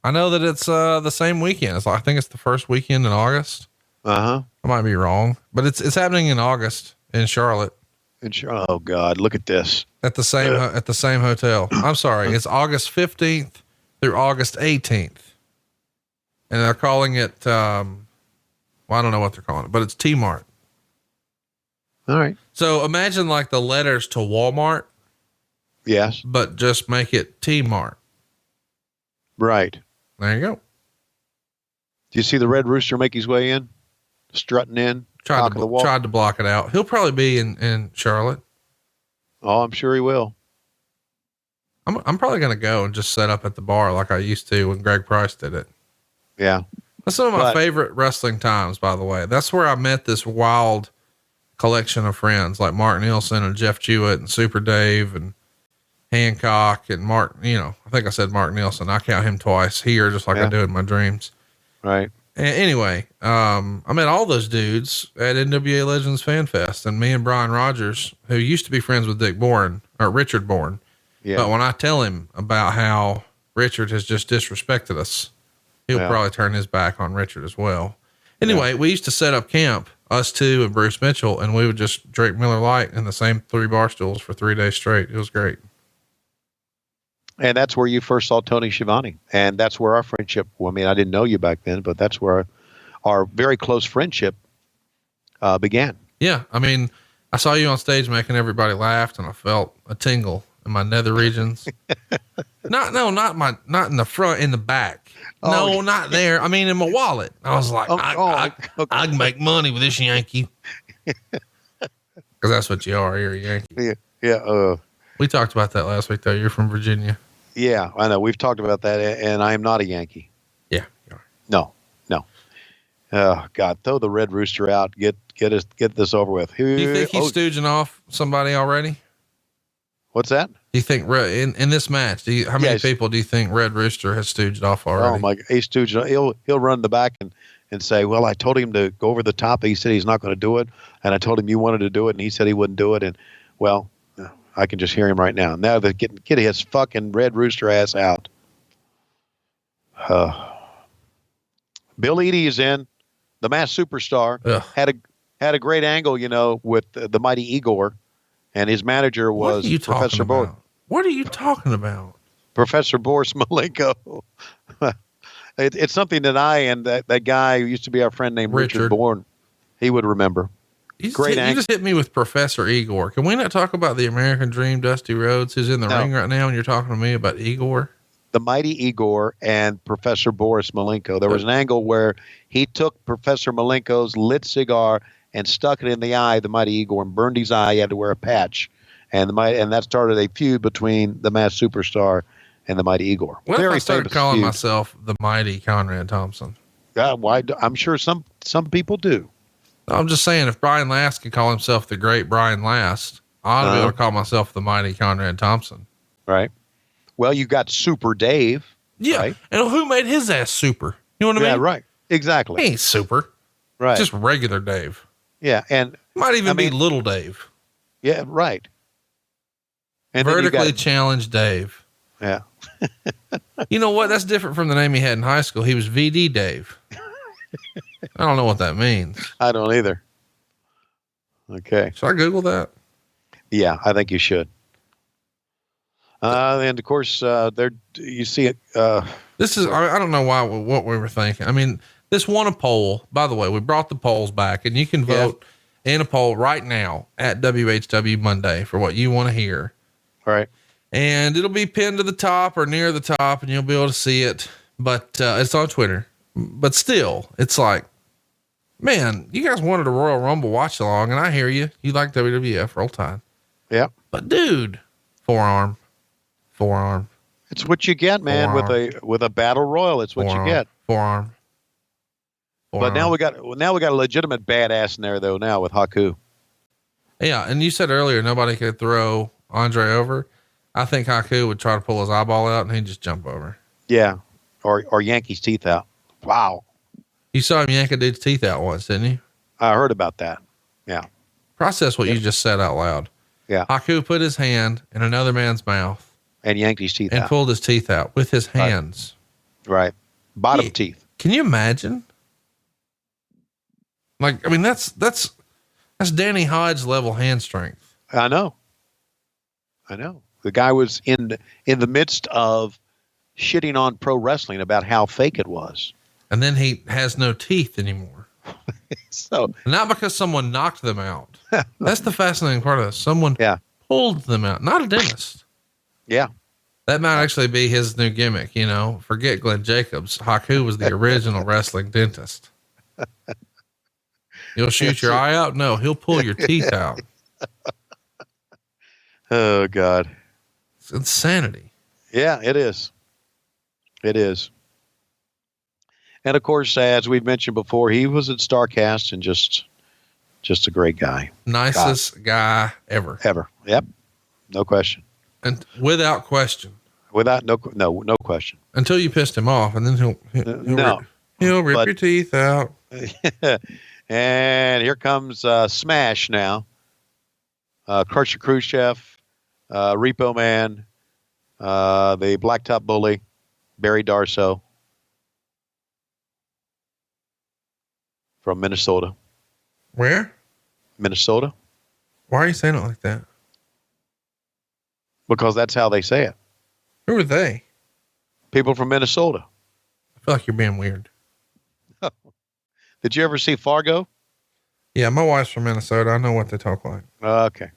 I know that it's the same weekend. I think it's the first weekend in August. I might be wrong, but it's happening in August in Charlotte. Oh God, look at this. At the same hotel. I'm sorry. It's August 15th through August 18th. And they're calling it, well, I don't know what they're calling it, but it's T-Mart. All right. So imagine like the letters to Walmart. Yes. But just make it T-Mart. Right. There you go. Do you see the Red Rooster make his way in? Strutting in? Tried to block it out. He'll probably be in Charlotte. Oh, I'm sure he will. I'm probably going to go and just set up at the bar like I used to when Greg Price did it. Yeah. That's some of my favorite wrestling times, by the way. That's where I met this wild collection of friends like Mark Nielsen and Jeff Jewett and Super Dave and Hancock and Mark, I think I said Mark Nielsen. I count him twice here, just like I do in my dreams. Right. And anyway, I met all those dudes at NWA Legends Fan Fest, and me and Brian Rogers, who used to be friends with Richard Bourne. Yeah. But when I tell him about how Richard has just disrespected us, he'll probably turn his back on Richard as well. Anyway, we used to set up camp, us two and Bruce Mitchell, and we would just drink Miller Lite in the same 3 bar stools for 3 days straight. It was great. And that's where you first saw Tony Schiavone. And that's where our friendship, I didn't know you back then, but that's where our very close friendship began. Yeah. I saw you on stage making everybody laugh, and I felt a tingle in my nether regions. not in the front, in the back. Oh. No, not there. In my wallet. I was like, I can make money with this Yankee. Cause that's what you are. You're a Yankee. Yeah. We talked about that last week though. You're from Virginia. Yeah, I know. We've talked about that, and I am not a Yankee. Yeah, you are. No. Oh God, throw the Red Rooster out. Get this over with. Do you think he's stooging off somebody already? What's that? Do you think in this match? How many people do you think Red Rooster has stooged off already? Oh my! He's stooged. He'll run the back and say, "Well, I told him to go over the top. He said he's not going to do it, and I told him you wanted to do it, and he said he wouldn't do it." And well, I can just hear him right now. Now they're getting his fucking Red Rooster ass out. Bill Eadie is in. The Masked Superstar. Ugh. had a great angle, with the Mighty Igor, and his manager was Professor Boris. What are you talking about? Professor Boris Malenko. It's something that I and that guy who used to be our friend named Richard Bourne, he would remember. You just hit me with Professor Igor. Can we not talk about the American Dream, Dusty Rhodes, who's in the ring right now, and you're talking to me about Igor? The Mighty Igor and Professor Boris Malenko. There was an angle where he took Professor Malenko's lit cigar and stuck it in the eye of the Mighty Igor and burned his eye. He had to wear a patch. And that started a feud between the Masked Superstar and the Mighty Igor. What if I started calling myself the Mighty Conrad Thompson? I'm sure some people do. I'm just saying, if Brian Last could call himself the Great Brian Last, I ought to be able to call myself the Mighty Conrad Thompson. Right. Well, you got Super Dave. Yeah. Right? And who made his ass super? You know what I mean? Yeah, right. Exactly. He ain't super. Right. Just regular Dave. Yeah. And Might even be mean, little Dave. yeah, right. And Vertically challenged Dave. Yeah. You know what? That's different from the name he had in high school. He was VD Dave. I don't know what that means. I don't either. Okay. Should I Google that? Yeah, I think you should. And of course, there you see it. This is, I don't know what we were thinking. I mean, this won a poll. By the way, we brought the polls back, and you can vote in a poll right now at WHW Monday for what you want to hear. All right. And it'll be pinned to the top or near the top, and you'll be able to see it. But it's on Twitter. But still, it's like, man, you guys wanted a Royal Rumble watch along, and I hear you. You like WWF, roll tide. Yeah. But dude, forearm. It's what you get, man, with a battle royal. It's what you get. Forearm. But now we got a legitimate badass in there though. Now with Haku. Yeah, and you said earlier nobody could throw Andre over. I think Haku would try to pull his eyeball out and he'd just jump over. Yeah, or yank his teeth out. Wow. You saw him yank a dude's teeth out once, didn't you? I heard about that. Yeah. Process what you just said out loud. Yeah. Haku put his hand in another man's mouth and yanked his teeth and out. pulled his teeth out with his hands. Right. Bottom teeth. Can you imagine? Like, I mean, that's Danny Hodge level hand strength. I know. The guy was in the midst of shitting on pro wrestling about how fake it was. And then he has no teeth anymore. So not because someone knocked them out. That's the fascinating part of this. Someone pulled them out, not a dentist. Yeah. That might actually be his new gimmick. You know, forget Glenn Jacobs. Haku was the original wrestling dentist. He'll shoot your eye out. No, he'll pull your teeth out. Oh God. It's insanity. Yeah, it is. It is. And of course, as we've mentioned before, he was at Starrcast and just a great guy. Nicest guy ever. Ever. Yep. No question. And without question. Without no question. Until you pissed him off, and then he'll rip your teeth out. And here comes Smash now. Crusher Khrushchev, Repo Man, the Blacktop Bully, Barry Darso from Minnesota. Where? Minnesota. Why are you saying it like that? Because that's how they say it. Who are they? People from Minnesota. I feel like you're being weird. Did you ever see Fargo? Yeah, my wife's from Minnesota. I know what they talk like. Okay.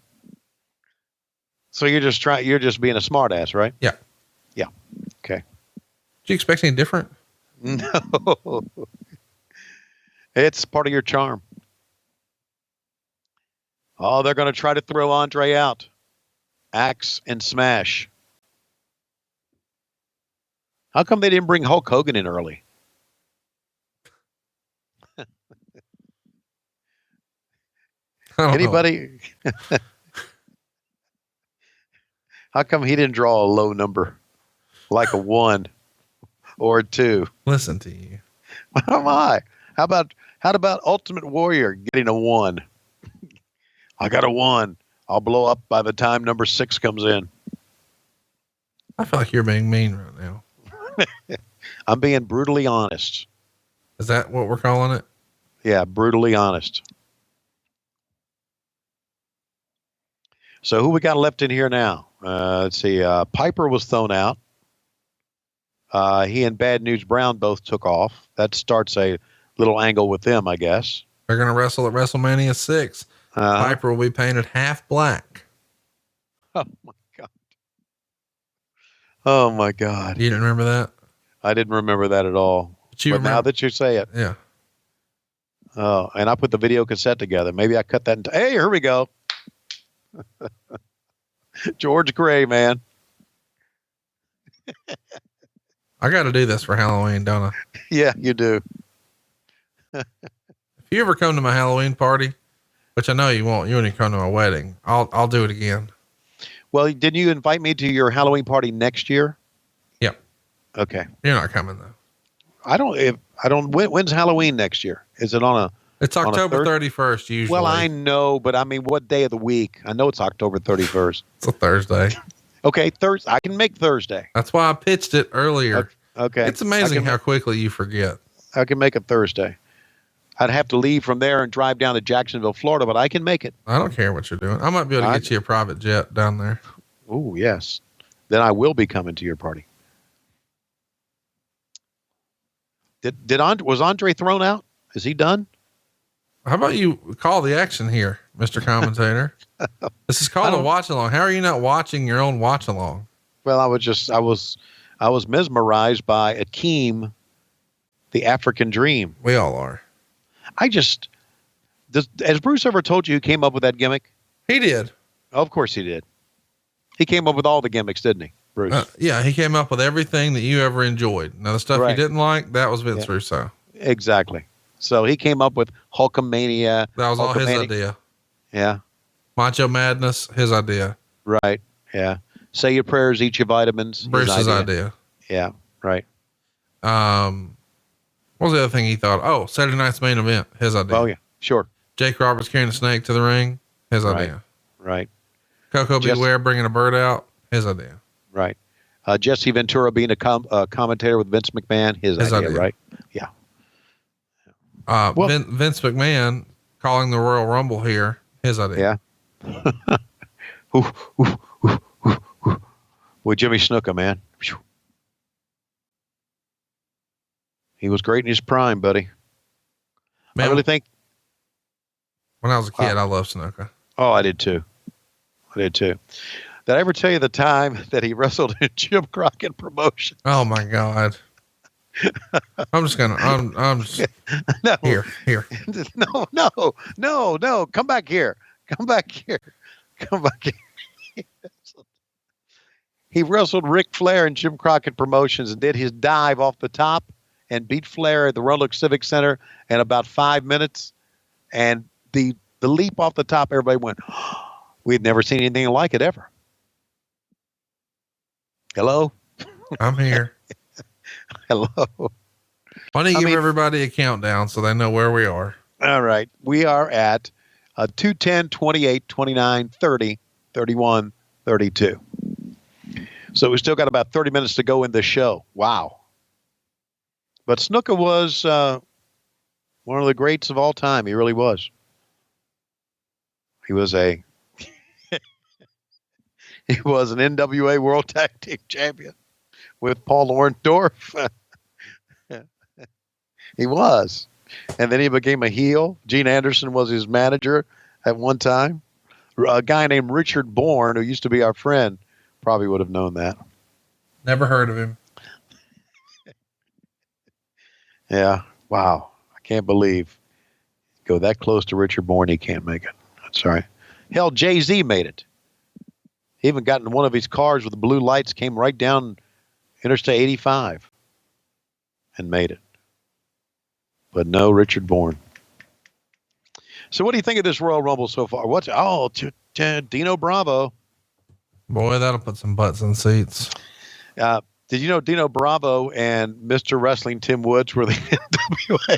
So you're just being a smart ass, right? Yeah. Yeah. Okay. Do you expect any different? No. It's part of your charm. Oh, they're going to try to throw Andre out. Axe and smash. How come they didn't bring Hulk Hogan in early? Anybody? How come he didn't draw a low number, like a 1 or a 2? Listen to you. Oh my! How about Ultimate Warrior getting a 1? I got a 1. I'll blow up by the time number 6 comes in. I feel like you're being mean right now. I'm being brutally honest. Is that what we're calling it? Yeah, brutally honest. So who we got left in here now? Let's see. Piper was thrown out. He and Bad News Brown both took off. That starts a little angle with them, I guess. They're going to wrestle at WrestleMania 6. Piper will be painted half black. Oh my God. Oh my God. You didn't remember that? I didn't remember that at all. But now that you say it. Yeah. Oh, and I put the video cassette together. Maybe I cut that into, hey, here we go. George Gray, man. I got to do this for Halloween, don't I? Yeah, you do. If you ever come to my Halloween party, which I know you won't, you only come to my wedding, I'll do it again. Well, didn't you invite me to your Halloween party next year? Yep. Okay. You're not coming though. When's Halloween next year? Is it on a? It's October 31st usually. Well, I know, but I mean, what day of the week? I know it's October 31st. It's a Thursday. Okay, Thursday. I can make Thursday. That's why I pitched it earlier. Okay. It's amazing how quickly you forget. I can make it Thursday. I'd have to leave from there and drive down to Jacksonville, Florida, but I can make it. I don't care what you're doing. I might be able to get you a private jet down there. Oh, yes. Then I will be coming to your party. Was Andre thrown out? Is he done? How about you call the action here, Mr. Commentator? This is called a watch along. How are you not watching your own watch along? Well, I was mesmerized by Akeem, the African Dream. We all are. Has Bruce ever told you who came up with that gimmick? He did. Of course he did. He came up with all the gimmicks, didn't he, Bruce? Yeah, he came up with everything that you ever enjoyed. Now, the stuff you didn't like, that was Vince Russo. Exactly. So he came up with Hulkamania. That was all his idea. Yeah. Macho Madness, his idea. Right. Yeah. Say your prayers, eat your vitamins. Bruce's idea. Yeah. Right. What was the other thing he thought? Oh, Saturday Night's Main Event, his idea. Oh, yeah. Sure. Jake Roberts carrying a snake to the ring, his idea. Right. Coco Beware bringing a bird out, his idea. Right. Jesse Ventura being a commentator with Vince McMahon, his idea, right? Yeah. Vince McMahon calling the Royal Rumble here, his idea. Yeah. With Jimmy Snuka, man. He was great in his prime, buddy. Man, I really think. When I was a kid, I loved Snuka. Oh, I did too. Did I ever tell you the time that he wrestled in Jim Crockett Promotion? Oh my God. I'm just no. Here. No. Come back here. He wrestled Ric Flair in Jim Crockett Promotions and did his dive off the top and beat Flair at the Roanoke Civic Center in about 5 minutes. And the leap off the top, everybody went, we'd never seen anything like it ever. Hello? I'm here. Hello. Why don't you give everybody a countdown so they know where we are? All right. We are at 210, 28, 29, 30, 31, 32. So we still got about 30 minutes to go in the show. Wow. But Snuka was one of the greats of all time. He really was. He was an NWA World Tag Team Champion with Paul Orndorff. He was. And then he became a heel. Gene Anderson was his manager at one time. A guy named Richard Bourne, who used to be our friend, probably would have known that. Never heard of him. Yeah. Wow. I can't believe. Go that close to Richard Bourne, he can't make it. That's all right. Hell, Jay-Z made it. He even got in one of his cars with the blue lights, came right down Interstate 85 and made it. But no Richard Bourne. So what do you think of this Royal Rumble so far? Dino Bravo. Boy, that'll put some butts in seats. Did you know Dino Bravo and Mr. Wrestling Tim Woods were the NWA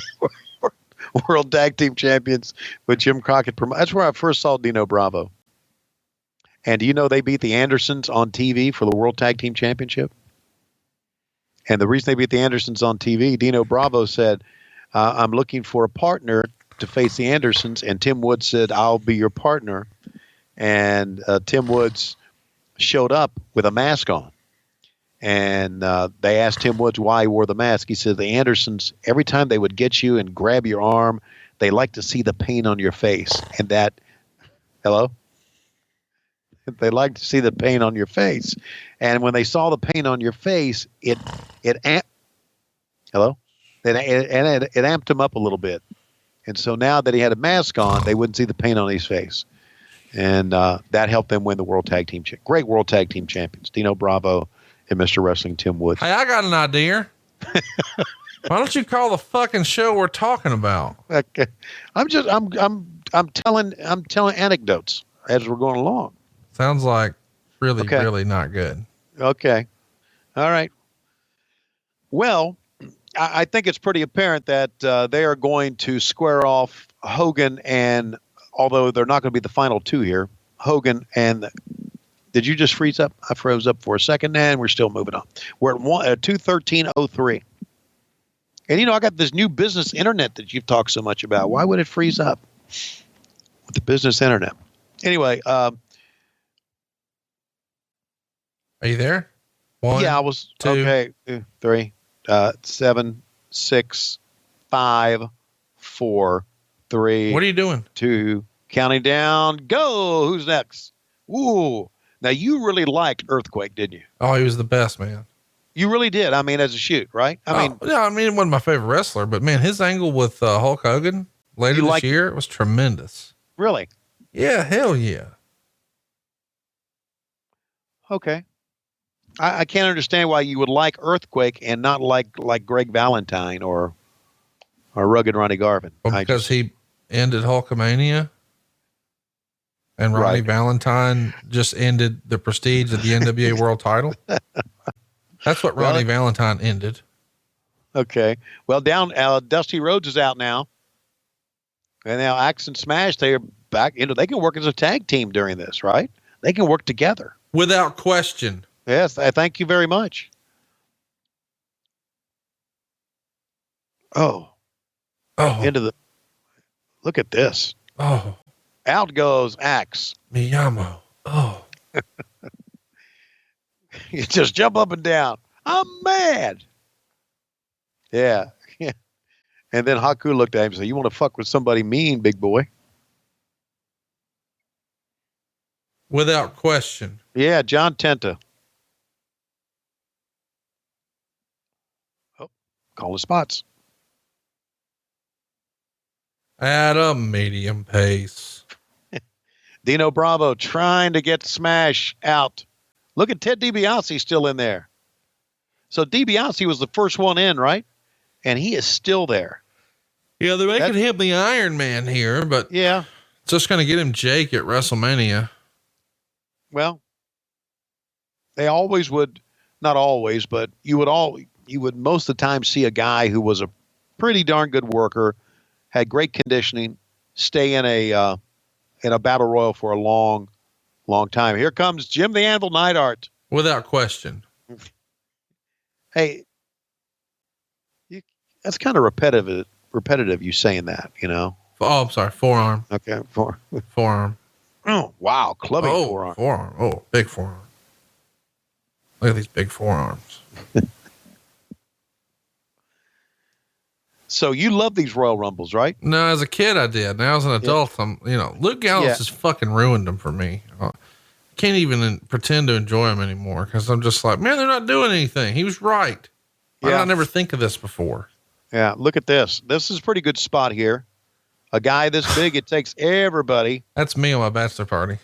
World Tag Team Champions with Jim Crockett? That's where I first saw Dino Bravo. And do you know they beat the Andersons on TV for the World Tag Team Championship? And the reason they beat the Andersons on TV, Dino Bravo said, I'm looking for a partner to face the Andersons. And Tim Woods said, I'll be your partner. And Tim Woods showed up with a mask on. And they asked Tim Woods why he wore the mask. He said, the Andersons, every time they would get you and grab your arm, they like to see the pain on your face. And that, hello? They like to see the pain on your face. And when they saw the pain on your face, it amped him up a little bit. And so now that he had a mask on, they wouldn't see the pain on his face. And that helped them win the World Tag Team. Great World Tag Team champions, Dino Bravo and Mr. Wrestling Tim Woods. Hey, I got an idea. Why don't you call the fucking show we're talking about? Okay. I'm telling anecdotes as we're going along. Sounds like really, Okay. really not good. Okay. All right. Well, I think it's pretty apparent that they are going to square off Hogan and, although they're not going to be the final two here, Hogan and. Did you just freeze up? I froze up for a second, and we're still moving on. We're at 2:13:03. And, I got this new business internet that you've talked so much about. Why would it freeze up with the business internet? Anyway. Are you there? One, Yeah, I was. two. Okay. 3, 7, 6, 5, 4, 3. What are you doing? 2. Counting down. Go. Who's next? Ooh. Now, you really liked Earthquake, didn't you? Oh, he was the best, man. You really did. I mean, as a shoot, right? I mean, he wasn't my favorite wrestler, but man, his angle with Hulk Hogan later this year was tremendous. Really? Yeah, hell yeah. Okay. I can't understand why you would like Earthquake and not like Greg Valentine or Rugged Ronnie Garvin. Well, because he ended Hulkamania. And Ronnie Valentine just ended the prestige of the NWA World Title. That's what Ronnie Valentine ended. Okay. Well, Dusty Rhodes is out now. And now Axe and Smash, they are back into, they can work as a tag team during this, right? They can work together. Without question. Yes. I thank you very much. Oh. Look at this. Oh. Out goes Axe. Miyamo. Oh. You just jump up and down. I'm mad. Yeah. And then Haku looked at him and said, "You want to fuck with somebody mean, big boy?" Without question. Yeah, John Tenta. Oh, call the spots. At a medium pace. Dino Bravo trying to get Smash out. Look at Ted DiBiase still in there. So DiBiase was the first one in, right? And he is still there. Yeah, they're making him the Iron Man here, but yeah, it's just going to get him Jake at WrestleMania. Well, they always would, not always, but you would most of the time see a guy who was a pretty darn good worker, had great conditioning, stay in a battle royal for a long, long time. Here comes Jim the Anvil Neidhart. Without question. Hey, that's kind of repetitive. You saying that, Oh, I'm sorry. Forearm. Okay, forearm. Oh, wow, clubbing forearm. Forearm. Oh, big forearm. Look at these big forearms. So you love these Royal Rumbles, right? No, as a kid I did. Now as an adult, Luke Gallows just fucking ruined them for me. I can't even pretend to enjoy them anymore because I'm just like, man, they're not doing anything. He was right. Why did I never think of this before? Yeah, look at this. This is a pretty good spot here. A guy this big, it takes everybody. That's me on my bachelor party.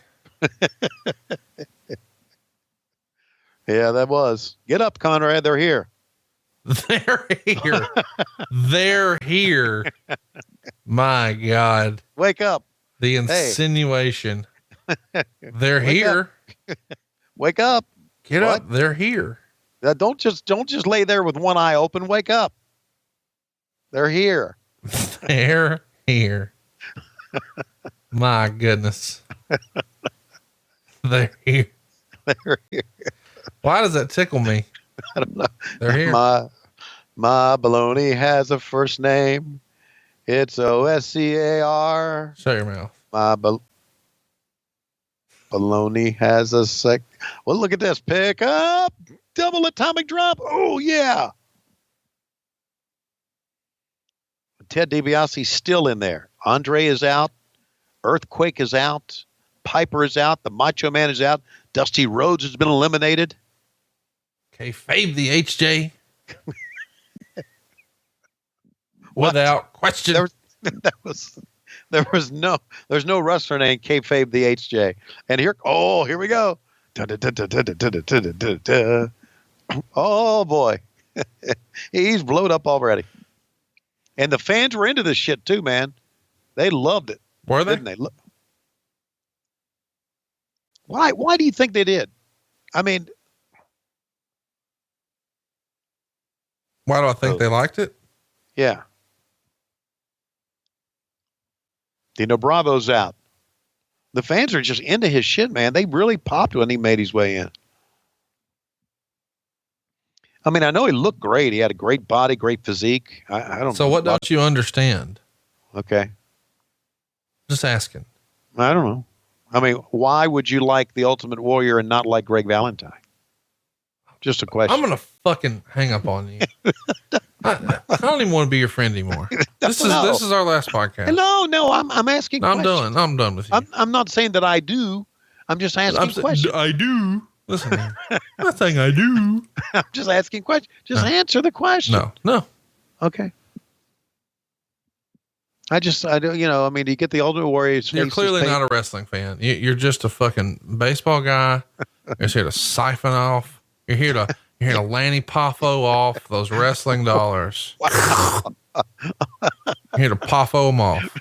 Yeah, that was. Get up, Conrad. They're here. They're here. They're here. My God. Wake up. The insinuation. They're here. Wake up. Get up. They're here. Don't just lay there with one eye open. Wake up. They're here. They're here. My goodness. They're here. They're here. Why does that tickle me? I don't know. They're here. My baloney has a first name. It's OSCAR. Shut your mouth. My baloney has a sec. Well, look at this. Pick up. Double atomic drop. Oh, yeah. Ted DiBiase's still in there. Andre is out. Earthquake is out. Piper is out. The Macho Man is out. Dusty Rhodes has been eliminated. Kayfabe the HJ. Without question. There's no wrestler named Kayfabe the HJ. And here we go. Oh boy. He's blowed up already. And the fans were into this shit too, man. They loved it. Were they? Didn't they? Why do you think they did? I mean, Why do I think they liked it? yeah. Dino Bravo's out. The fans are just into his shit, man. They really popped when he made his way in. I mean, I know he looked great. He had a great body, great physique. I don't. So know what don't you understand? Okay. Just asking. I don't know. I mean, why would you like the Ultimate Warrior and not like Greg Valentine? Just a question. I'm gonna fucking hang up on you. I don't even want to be your friend anymore. This is our last podcast. No, I'm asking. I'm questions. done. I'm done with you. I'm not saying that I do. I'm just asking questions. I do. Listen, man. I think I do. I'm just asking questions. Just answer the question. No. Okay. I do. I mean, you get the Ultimate Warrior. You're clearly not a wrestling fan. You're just a fucking baseball guy. You're here to siphon off. You're here to Lanny Poffo off those wrestling dollars. Wow. You're here to Poffo them off.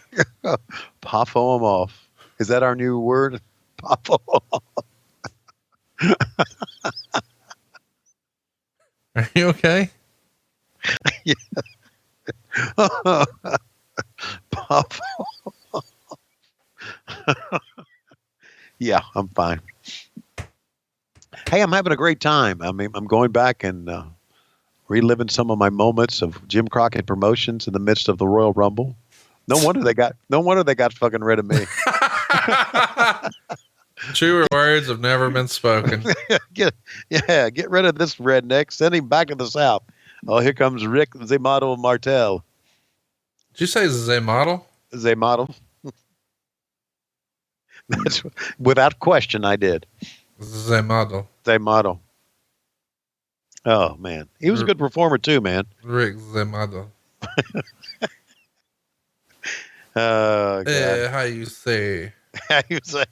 Poffo them off. Is that our new word? Poffo off. Are you okay? Yeah. Poffo. Yeah, I'm fine. Hey, I'm having a great time. I mean, I'm going back and reliving some of my moments of Jim Crockett Promotions in the midst of the Royal Rumble. No wonder they got fucking rid of me. Truer words have never been spoken. Get rid of this redneck. Send him back to the South. Oh, here comes Rick Zemato Martel. Did you say Zemato? Zemato. That's without question. I did. Zemato. Oh man, he was a good performer too, man. Rick Zemato. God. How you say? How you say?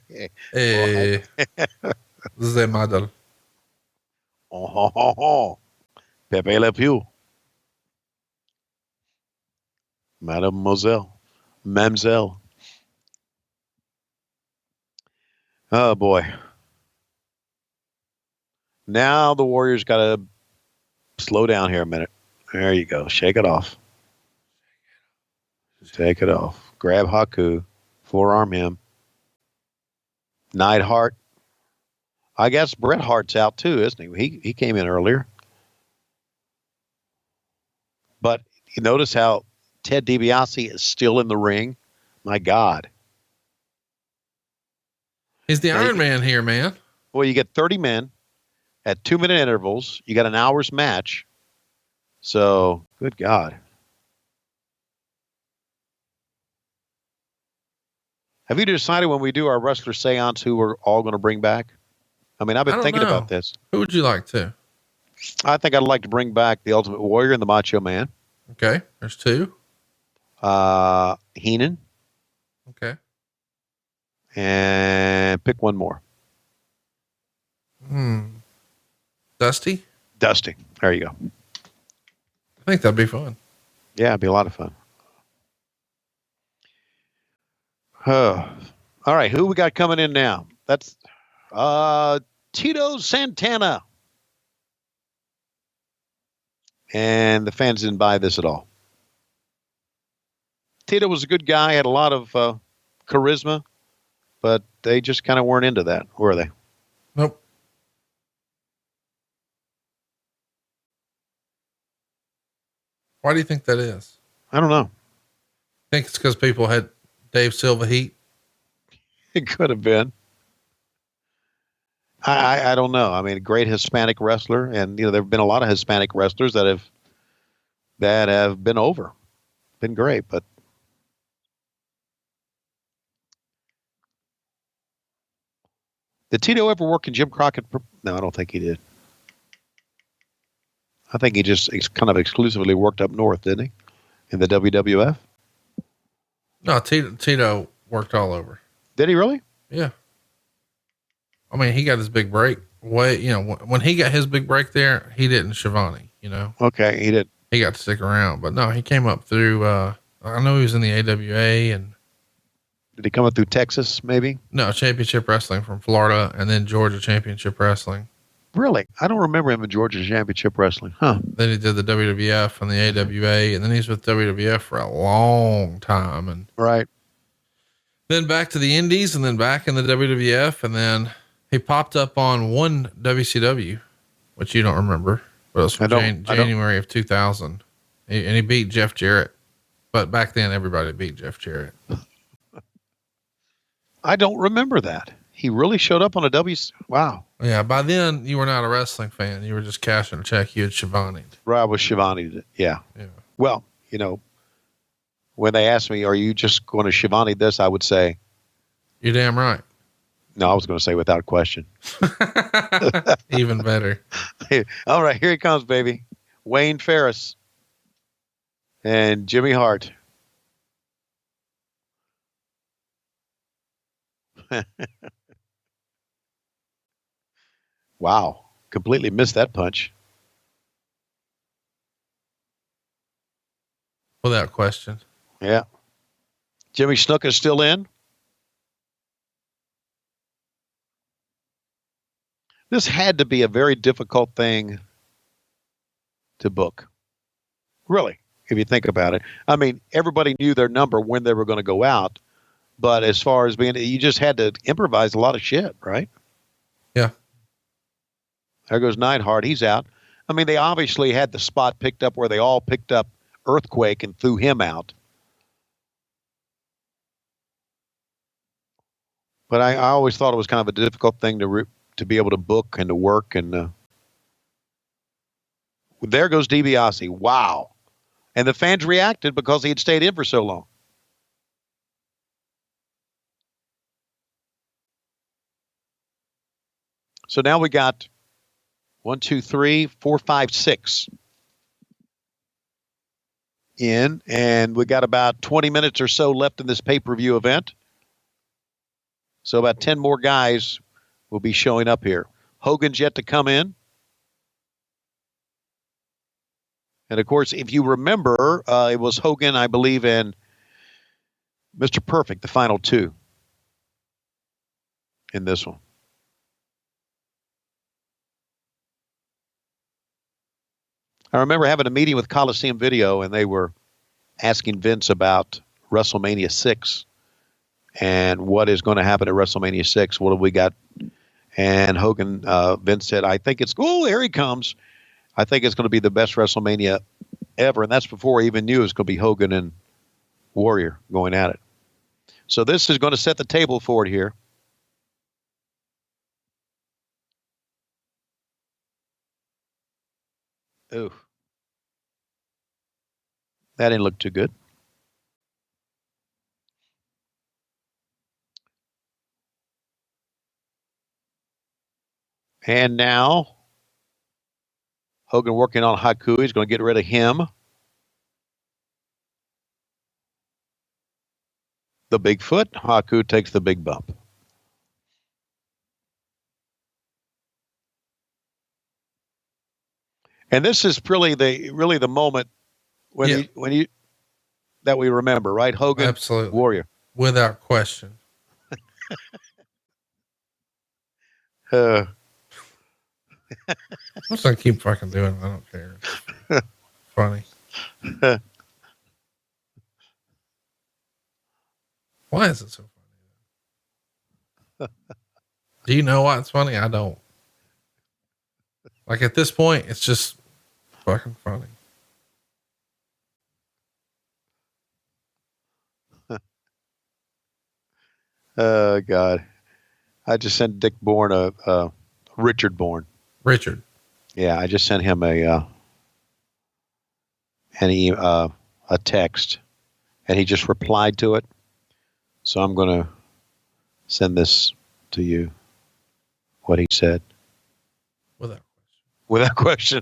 Zemato. Oh, Pepe Le Pew. Mademoiselle. Oh boy. Now the Warriors got to slow down here a minute. There you go. Shake it off. Take it off. Grab Haku. Forearm him. Neidhart. I guess Bret Hart's out too, isn't he? He came in earlier. But you notice how Ted DiBiase is still in the ring? My God. He's the Iron Man here, man. Well, you get 30 men at 2-minute intervals. You got an hour's match. So, good God. Have you decided when we do our wrestler seance who we're all going to bring back? I mean, I've been thinking about this. Who would you like to? I think I'd like to bring back the Ultimate Warrior and the Macho Man. Okay. There's two. Heenan. Okay. And pick one more. Dusty? Dusty. There you go. I think that'd be fun. Yeah, it'd be a lot of fun. All right, who we got coming in now? That's Tito Santana. And the fans didn't buy this at all. Tito was a good guy, had a lot of charisma, but they just kind of weren't into that, were they? Nope. Why do you think that is? I don't know. I think it's because people had Dave Silva heat. It could have been. I don't know. I mean, a great Hispanic wrestler, and there have been a lot of Hispanic wrestlers that have been over, been great, but did Tito ever work in Jim Crockett? No, I don't think he did. I think he just kind of exclusively worked up north, didn't he? In the WWF? No, Tito worked all over. Did he really? Yeah. I mean, he got his big break. When he got his big break there, he didn't Schiavone, Okay, he did. He got to stick around, but no, he came up through, I know he was in the AWA and. Did he come up through Texas, maybe? No, Championship Wrestling from Florida and then Georgia Championship Wrestling. Really? I don't remember him in Georgia Championship Wrestling. Huh. Then he did the WWF and the AWA, and then he's with WWF for a long time. And Right. then back to the Indies, and then back in the WWF. And then he popped up on one WCW, which you don't remember, but it was from January of 2000. And he beat Jeff Jarrett. But back then, everybody beat Jeff Jarrett. I don't remember that. He really showed up on a Wow. Yeah. By then, you were not a wrestling fan. You were just cashing a check. You had Schiavone. Right. With Schiavone. Yeah. Well, when they asked me, are you just going to Schiavone this? I would say, you're damn right. No, I was going to say without question. Even better. All right. Here he comes, baby. Wayne Ferris and Jimmy Hart. Wow. Completely missed that punch. Without question. Yeah. Jimmy Snook is still in. This had to be a very difficult thing to book. Really, if you think about it. I mean, everybody knew their number when they were going to go out. But as far as you just had to improvise a lot of shit, right? Yeah. There goes Neidhart. He's out. I mean, they obviously had the spot picked up where they all picked up Earthquake and threw him out. But I always thought it was kind of a difficult thing to be able to book and to work. And there goes DiBiase. Wow. And the fans reacted because he had stayed in for so long. So now we got 1, 2, 3, 4, 5, 6 in, and we got about 20 minutes or so left in this pay-per-view event. So about 10 more guys will be showing up here. Hogan's yet to come in. And, of course, if you remember, it was Hogan, I believe, and Mr. Perfect, the final two in this one. I remember having a meeting with Coliseum Video, and they were asking Vince about WrestleMania 6 and what is going to happen at WrestleMania 6. What have we got? And Hogan, Vince said, I think it's, here he comes. I think it's going to be the best WrestleMania ever. And that's before he even knew it was going to be Hogan and Warrior going at it. So this is going to set the table for it here. Ooh. That didn't look too good. And now, Hogan working on Haku. He's going to get rid of him. The Bigfoot. Haku takes the big bump. And this is really the moment when you that we remember, right? Hogan, absolutely, Warrior, without question. I'm just gonna keep fucking doing it. I don't care. Funny. Why is it so funny? Do you know why it's funny? I don't. Like at this point, it's just fucking funny. Oh God. I just sent Dick Bourne Richard Bourne. Richard. Yeah, I just sent him a text, and he just replied to it. So I'm going to send this to you. What he said. Without question.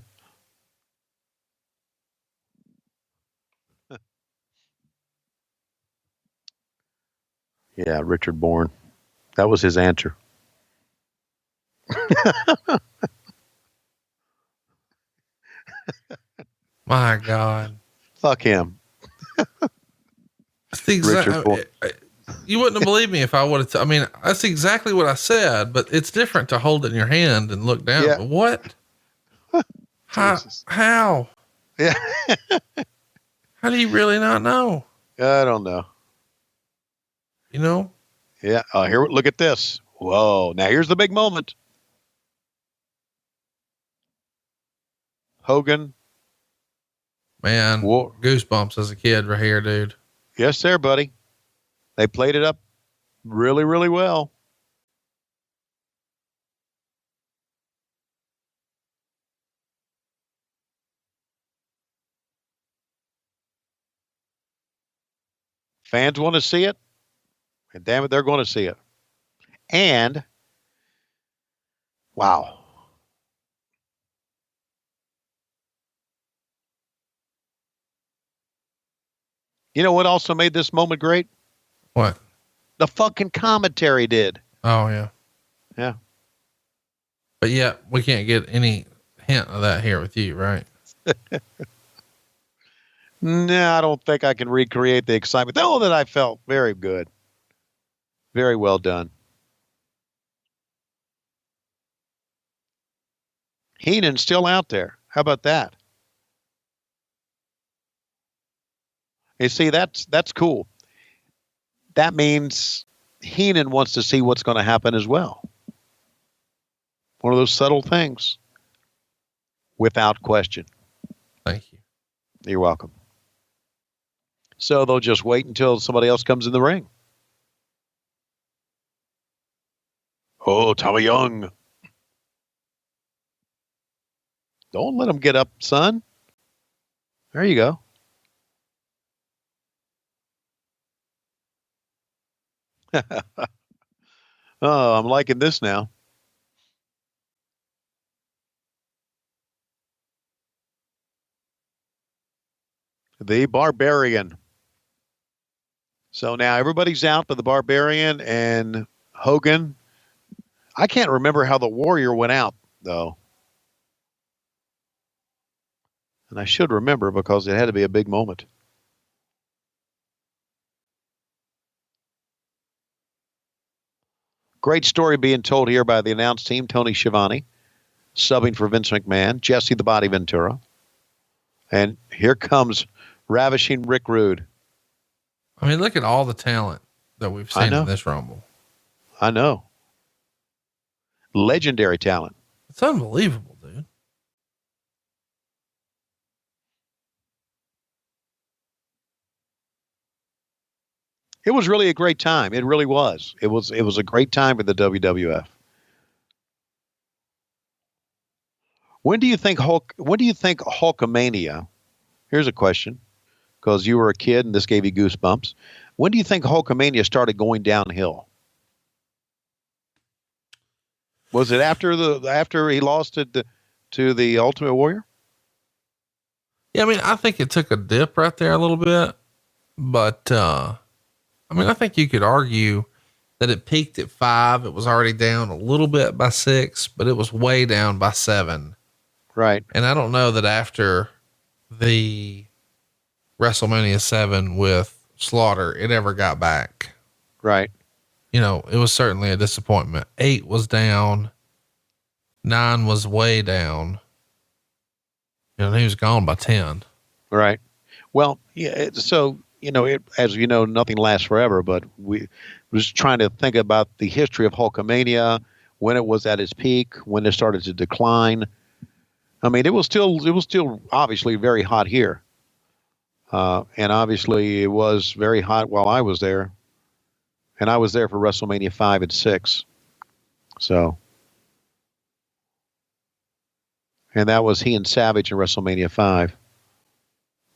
Yeah, Richard Bourne. That was his answer. My God. Fuck him. Richard Bourne. You wouldn't have believed me if I would have. I mean, that's exactly what I said, but it's different to hold it in your hand and look down. Yeah. But what? How? Yeah. How do you really not know? I don't know. You know? Yeah. Here, look at this. Whoa. Now here's the big moment. Hogan. Man, goosebumps as a kid right here, dude. Yes, sir, buddy. They played it up really, really well. Fans want to see it, and damn it, they're going to see it. And, wow. You know what also made this moment great? What? The fucking commentary did. Oh, yeah. Yeah. But yeah, we can't get any hint of that here with you, right? No, I don't think I can recreate the excitement. Oh, that I felt. Very good. Very well done. Heenan's still out there. How about that? You see, that's cool. That means Heenan wants to see what's going to happen as well. One of those subtle things. Without question. Thank you. You're welcome. So they'll just wait until somebody else comes in the ring. Oh, Tommy Young. Don't let him get up, son. There you go. Oh, I'm liking this now. The Barbarian. So now everybody's out but the Barbarian and Hogan. I can't remember how the Warrior went out, though. And I should remember because it had to be a big moment. Great story being told here by the announce team, Tony Schiavone, subbing for Vince McMahon, Jesse the Body Ventura. And here comes ravishing Rick Rude. I mean, look at all the talent that we've seen in this Rumble. I know. Legendary talent. It's unbelievable, dude. It was really a great time. It really was. It was a great time for the WWF. When do you think Hulkamania? Here's a question, because you were a kid and this gave you goosebumps. When do you think Hulkamania started going downhill? Was it after he lost it to the Ultimate Warrior? Yeah, I mean, I think it took a dip right there a little bit, but I mean, I think you could argue that it peaked at 5. It was already down a little bit by 6, but it was way down by 7. Right. And I don't know that after the WrestleMania 7 with Slaughter, it ever got back. Right. You know, it was certainly a disappointment. 8 was down. 9 was way down. You know, he was gone by 10. Right. Well, yeah. So, you know, as you know, nothing lasts forever, but we was trying to think about the history of Hulkamania, when it was at its peak, when it started to decline. I mean, it was still obviously very hot here. And obviously it was very hot while I was there. And I was there for WrestleMania 5 and 6. So, and that was he and Savage in WrestleMania 5.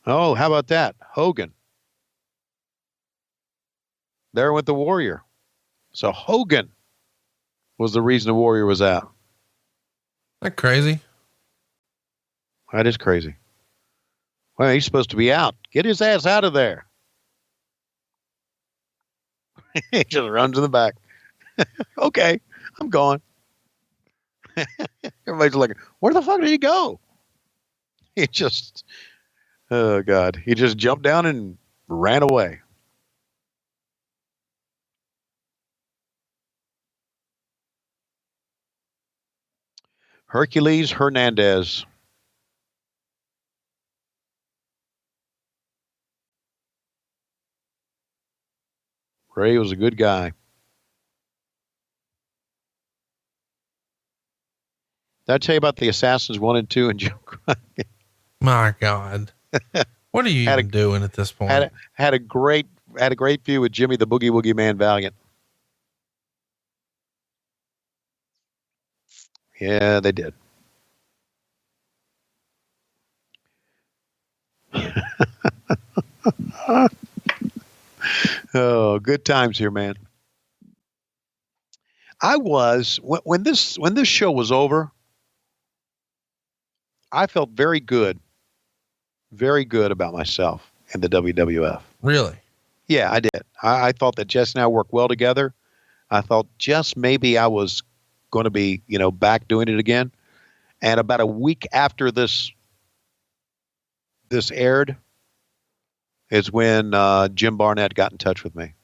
Oh, how about that? Hogan. There went the Warrior. So Hogan was the reason the Warrior was out. That crazy. That is crazy. Well, he's supposed to be out. Get his ass out of there. He just runs in the back. Okay, I'm gone. Everybody's like, where the fuck did he go? He just, oh God, he just jumped down and ran away. Hercules Hernandez. Ray was a good guy. Did I tell you about the Assassins 1 and 2 and Jim Crockett? My God. What are you even doing at this point? Had a great feud with Jimmy the Boogie Woogie Man Valiant. Yeah, they did. Oh, good times here, man. I was when this show was over, I felt very good about myself and the WWF. Really? Yeah, I did. I thought that Jess and I worked well together. I thought just maybe I was going to be, back doing it again. And about a week after this aired is when Jim Barnett got in touch with me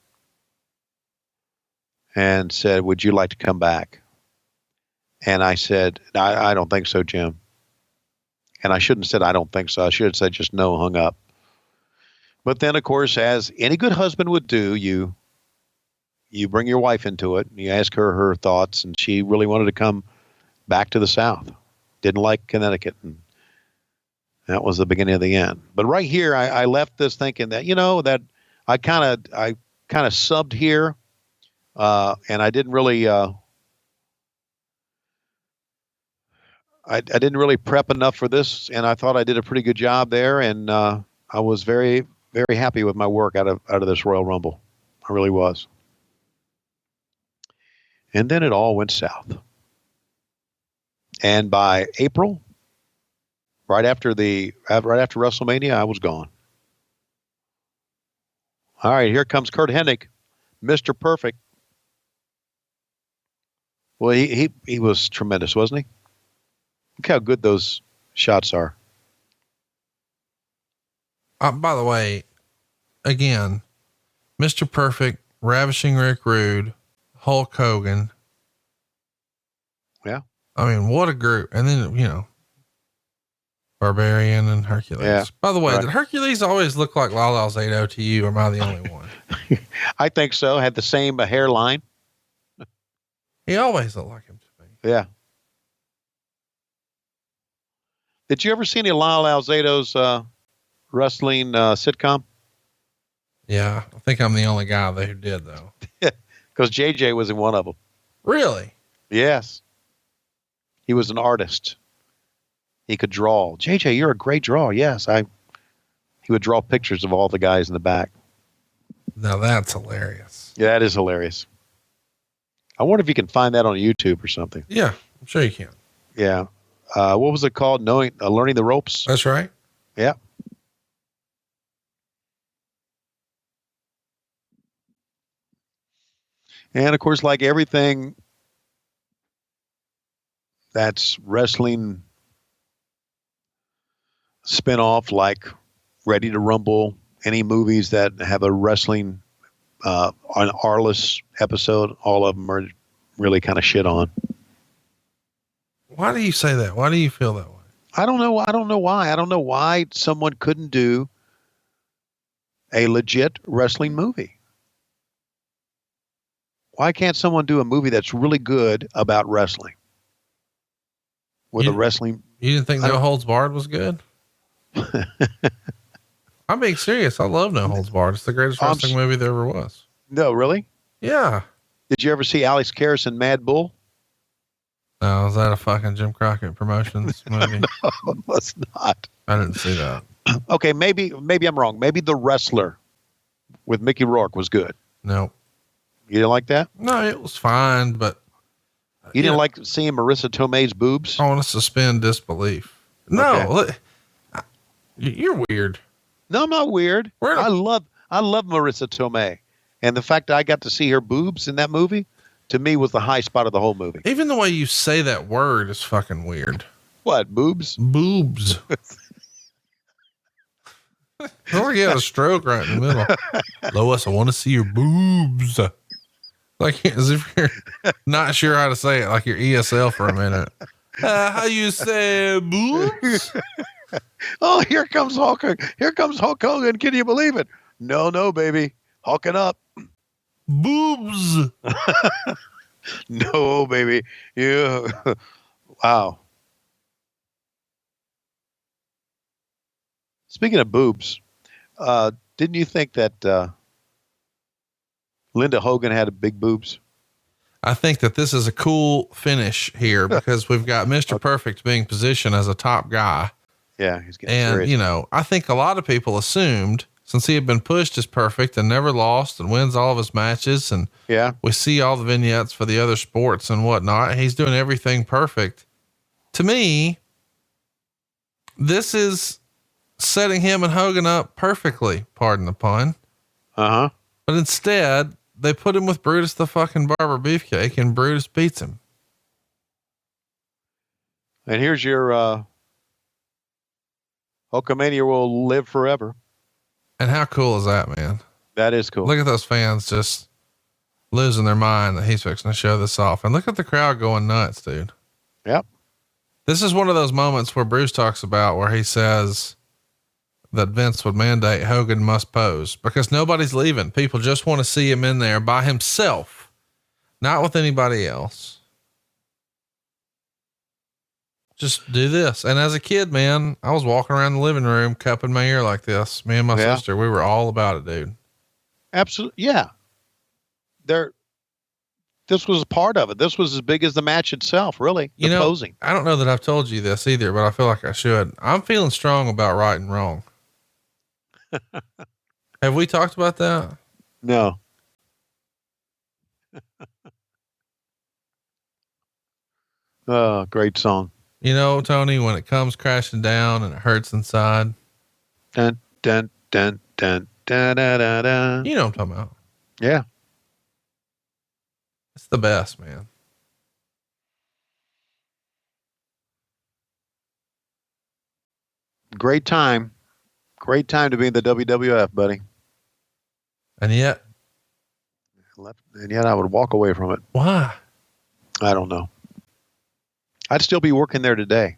and said, "Would you like to come back?" And I said, I don't think so, Jim. And I shouldn't have said, I don't think so. I should have said just no, hung up. But then, of course, as any good husband would do, you bring your wife into it and you ask her thoughts, and she really wanted to come back to the South. Didn't like Connecticut. And that was the beginning of the end. But right here, I left this thinking that, that I kind of subbed here. And I didn't really, I didn't really prep enough for this, and I thought I did a pretty good job there, and I was very, very happy with my work out of this Royal Rumble. I really was. And then it all went south. And by April, right after WrestleMania, I was gone. All right, here comes Curt Hennig, Mr. Perfect. Well, he was tremendous, wasn't he? Look how good those shots are. By the way, again, Mr. Perfect, Ravishing Rick Rude, Hulk Hogan. Yeah. I mean, what a group. And then, Barbarian and Hercules. Yeah. By the way, Right. Did Hercules always look like Lyle Alzado to you, or am I the only one? I think so. Had the same hairline. He always looked like him to me. Yeah. Did you ever see any of Lyle Alzado's wrestling sitcom? Yeah. I think I'm the only guy who did, though. Because JJ was in one of them. Really? Yes. He was an artist. He could draw. JJ, you're a great drawer. Yes. He would draw pictures of all the guys in the back. Now that's hilarious. Yeah, that is hilarious. I wonder if you can find that on YouTube or something. Yeah, I'm sure you can. Yeah. What was it called? Learning the ropes? That's right. Yeah. And of course, like everything that's wrestling spinoff, like Ready to Rumble, any movies that have a wrestling an R-less episode, all of them are really kind of shit on. Why do you say that? Why do you feel that way? I don't know. I don't know why. I don't know why someone couldn't do a legit wrestling movie. Why can't someone do a movie that's really good about wrestling? With a wrestling. You didn't think No Holds Barred was good? I'm being serious. I love No Holds Barred. It's the greatest wrestling movie there ever was. No, really? Yeah. Did you ever see Alex Karras in Mad Bull? No, was that a fucking Jim Crockett Promotions movie? No, it was not. I didn't see that. Okay, maybe I'm wrong. Maybe The Wrestler with Mickey Rourke was good. No. You didn't like that? No, it was fine, but you didn't like seeing Marissa Tomei's boobs? I want to suspend disbelief. No, Okay. You're weird. No, I'm not weird. I love Marissa Tomei, and the fact that I got to see her boobs in that movie, to me, was the high spot of the whole movie. Even the way you say that word is fucking weird. What, boobs? Boobs. Or you had a stroke right in the middle. Lois, I want to see your boobs. Like as if you're not sure how to say it, like your ESL for a minute. How you say boobs? Oh, here comes Hulk. Here comes Hulk Hogan. Can you believe it? No, baby. Hulking up. Boobs. No, baby. Yeah. Wow. Speaking of boobs, didn't you think that Linda Hogan had big boobs? I think that this is a cool finish here because we've got Mr. Perfect being positioned as a top guy. Yeah, he's getting And, serious. you know, I think a lot of people assumed since he had been pushed as perfect and never lost and wins all of his matches. And Yeah. we see all the vignettes for the other sports and whatnot. He's doing everything perfect. To me, this is setting him and Hogan up perfectly. Pardon the pun. Uh-huh. But instead they put him with Brutus the fucking Barber Beefcake and Brutus beats him. And here's your Hulkamania will live forever. And how cool is that, man? That is cool. Look at those fans just losing their mind that he's fixing to show this off. And look at the crowd going nuts, dude. Yep. This is one of those moments where Bruce talks about where he says that Vince would mandate Hogan must pose because nobody's leaving. People just want to see him in there by himself, not with anybody else. Just do this. And as a kid, man, I was walking around the living room, cupping my ear like this. Me and my sister, we were all about it, dude. Absolutely. Yeah. This was a part of it. This was as big as the match itself, really. The posing. I don't know that I've told you this either, but I feel like I should. I'm feeling strong about right and wrong. Have we talked about that? No. Oh, great song. You know, Tony, when it comes crashing down and it hurts inside. Dun, dun, dun, dun, dun, dun, dun, dun. You know what I'm talking about. Yeah. It's the best, man. Great time. Great time to be in the WWF, buddy. And yet, I would walk away from it. why? I don't know. I'd still be working there today.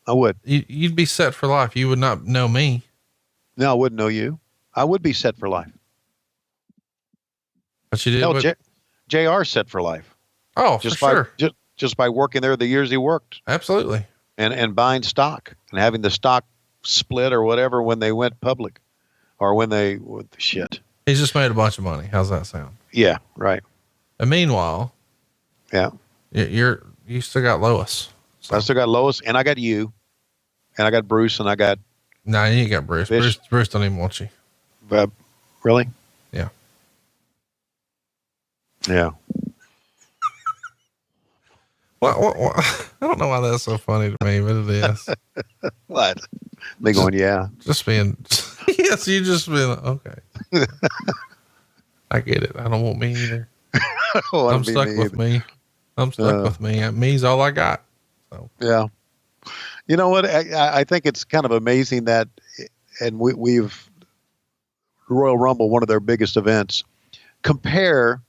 I would. You'd be set for life. You would not know me. No, I wouldn't know you. I would be set for life. But you did. Hell, JR set for life. Oh, Just for sure. Just by working there the years he worked Absolutely. and buying stock and having the stock split or whatever when they went public or when they shit. He's just made a bunch of money. How's that sound? Yeah, right. And meanwhile, Yeah. you still got Lois. So. I still got Lois and I got you and I got Bruce and I got Nah, you ain't got Bruce. Fish. Bruce don't even want you. really? Yeah. Yeah. What? I don't know why that's so funny to me, but it is. What? They going, yeah. Just being, yes, you just being, okay. I get it. I don't want me either. I'm stuck with me. I'm stuck with me. Me's all I got. So. Yeah. You know what? I think it's kind of amazing that, and we've Royal Rumble, one of their biggest events, compare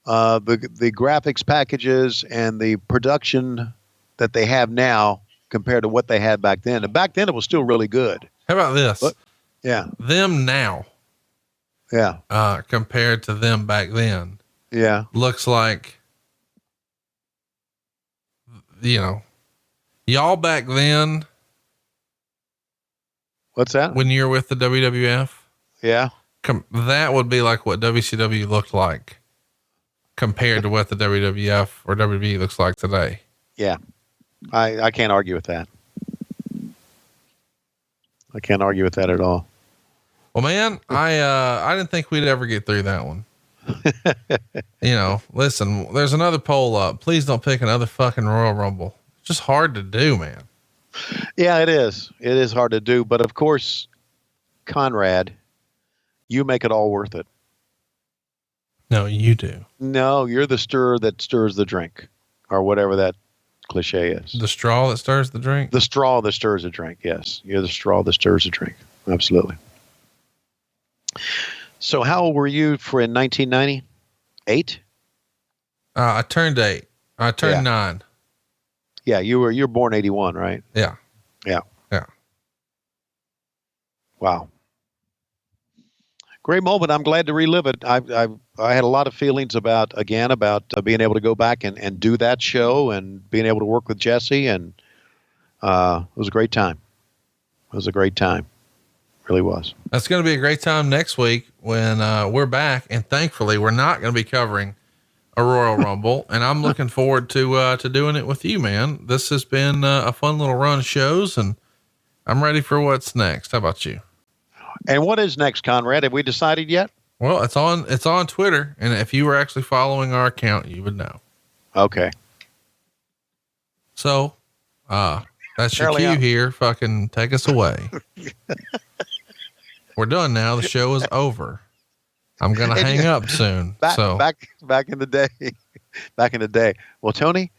the graphics packages and the production that they have now compared to what they had back then. And back then it was still really good. How about this? Yeah. Them now, compared to them back then, looks like, y'all back then. What's that? When you're with the WWF, that would be like what WCW looked like compared to what the WWF or WWE looks like today. Yeah. I can't argue with that. I can't argue with that at all. Well, man, I didn't think we'd ever get through that one. Listen, there's another poll up. Please don't pick another fucking Royal Rumble. It's just hard to do, man. Yeah, it is. It is hard to do. But of course, Conrad, you make it all worth it. No, you do. No, you're the stir that stirs the drink or whatever that cliche is. The straw that stirs the drink? The straw that stirs the drink. Yes. You're the straw that stirs the drink. Absolutely. So how old were you for in 1990? 8? I turned 8. I turned 9. Yeah, you're born 81, right? Yeah. Yeah. Yeah. Wow. Great moment. I'm glad to relive it. I had a lot of feelings about being able to go back and do that show and being able to work with Jesse, and it was a great time. It was a great time. Really was. That's going to be a great time next week when we're back, and thankfully we're not going to be covering a Royal Rumble, and I'm looking forward to doing it with you, man. This has been a fun little run of shows, and I'm ready for what's next. How about you? And what is next, Conrad? Have we decided yet? Well, it's on Twitter, and if you were actually following our account, you would know. Okay. So, that's your Early cue up. here. Fucking take us away. We're done now. The show is over. I'm going to hang up soon. Back in the day. Well, Tony,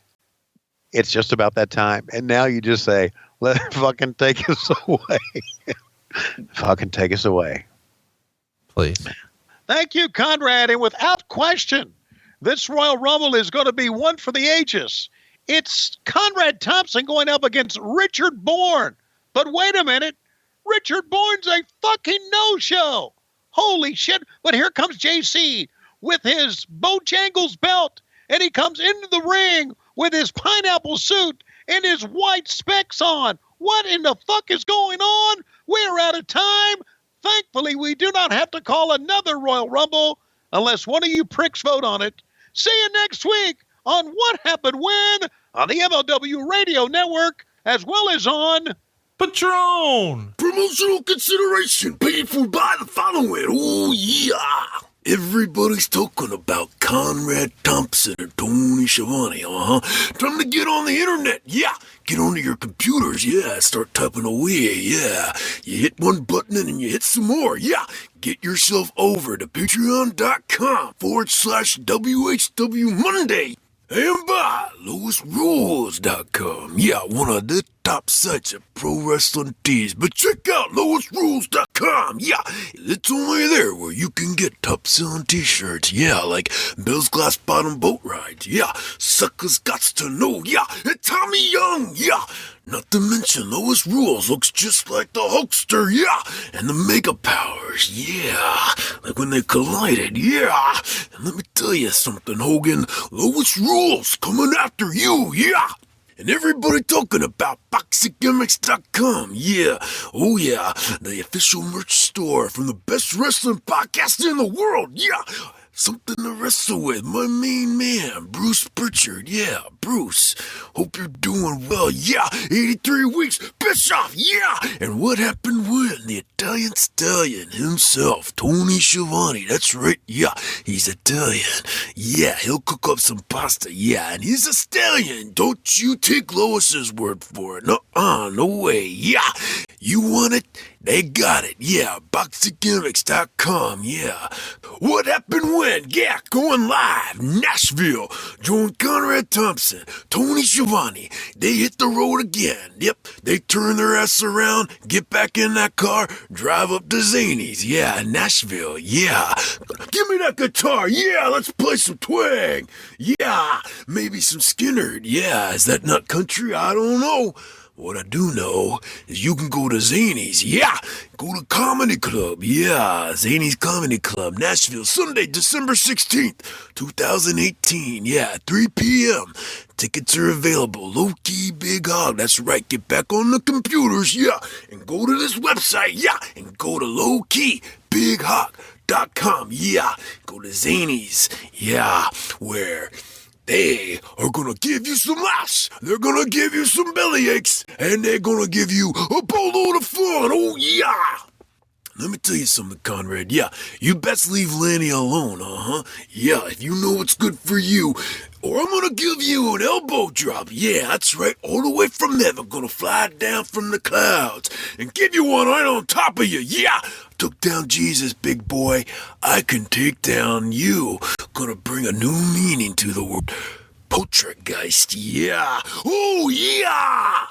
it's just about that time. And now you just say, let it fucking take us away. Fucking take us away. Please. Thank you, Conrad. And without question, this Royal Rumble is going to be one for the ages. It's Conrad Thompson going up against Richard Bourne. But wait a minute. Richard Bourne's a fucking no-show. Holy shit. But here comes JC with his Bojangles belt. And he comes into the ring with his pineapple suit and his white specs on. What in the fuck is going on? We're out of time. Thankfully, we do not have to call another Royal Rumble unless one of you pricks vote on it. See you next week on What Happened When on the MLW Radio Network, as well as on Patron. Promotional consideration paid for by the following. Oh, yeah. Everybody's talking about Conrad Thompson and Tony Schiavone, Time to get on the internet, yeah. Get onto your computers, yeah. Start typing away, yeah. You hit one button and you hit some more, yeah. Get yourself over to patreon.com/WHW Monday. And by LoisRules.com. Yeah, one of the top sites of pro wrestling tees. But check out LoisRules.com. Yeah, it's only there where you can get top selling t-shirts. Yeah, like Bill's Glass Bottom Boat Rides. Yeah, Suckers Gots to Know. Yeah, and Tommy Young. Yeah, not to mention Lois Rules looks just like the Hulkster. Yeah, and the Mega Powers. Yeah, like when they collided. Yeah, and let me tell you something, Hogan. Lois Rules coming after you. Yeah. And everybody talking about BoxingGimmicks.com. Yeah. Oh, yeah. The official merch store from the best wrestling podcast in the world. Yeah. Something to wrestle with. My main man, Bruce Pritchard. Yeah, Bruce. Hope you're doing well. Yeah, 83 weeks. Bischoff. Yeah. And what happened when? The Italian stallion himself, Tony Schiavone. That's right. Yeah, he's Italian. Yeah, he'll cook up some pasta. Yeah, and he's a stallion. Don't you take Lois's word for it. No way. Yeah. You want it? They got it. Yeah, BoxingGimmicks.com. Yeah. What happened when? Yeah, going live. Nashville. Join Conrad Thompson, Tony Schiavone. They hit the road again. Yep. They turn their ass around, get back in that car, drive up to Zany's. Yeah, Nashville. Yeah. Give me that guitar. Yeah, let's play some twang. Yeah. Maybe some Skinner. Yeah. Is that not country? I don't know. What I do know is you can go to Zany's, yeah, go to Comedy Club, yeah, Zany's Comedy Club, Nashville, Sunday, December 16th, 2018, yeah, 3 p.m. Tickets are available, Low Key Big Hog, that's right, get back on the computers, yeah, and go to this website, yeah, and go to lowkeybighog.com, yeah, go to Zany's, yeah, where they are gonna give you some laughs, they're gonna give you some belly aches, and they're gonna give you a boatload of fun, oh yeah! Let me tell you something, Conrad, yeah, you best leave Lanny alone, yeah, if you know what's good for you, or I'm gonna give you an elbow drop, yeah, that's right, all the way from heaven, gonna fly down from the clouds, and give you one right on top of you, yeah! Took down Jesus, big boy. I can take down you. Gonna bring a new meaning to the word. Poltergeist, yeah. Oh, yeah!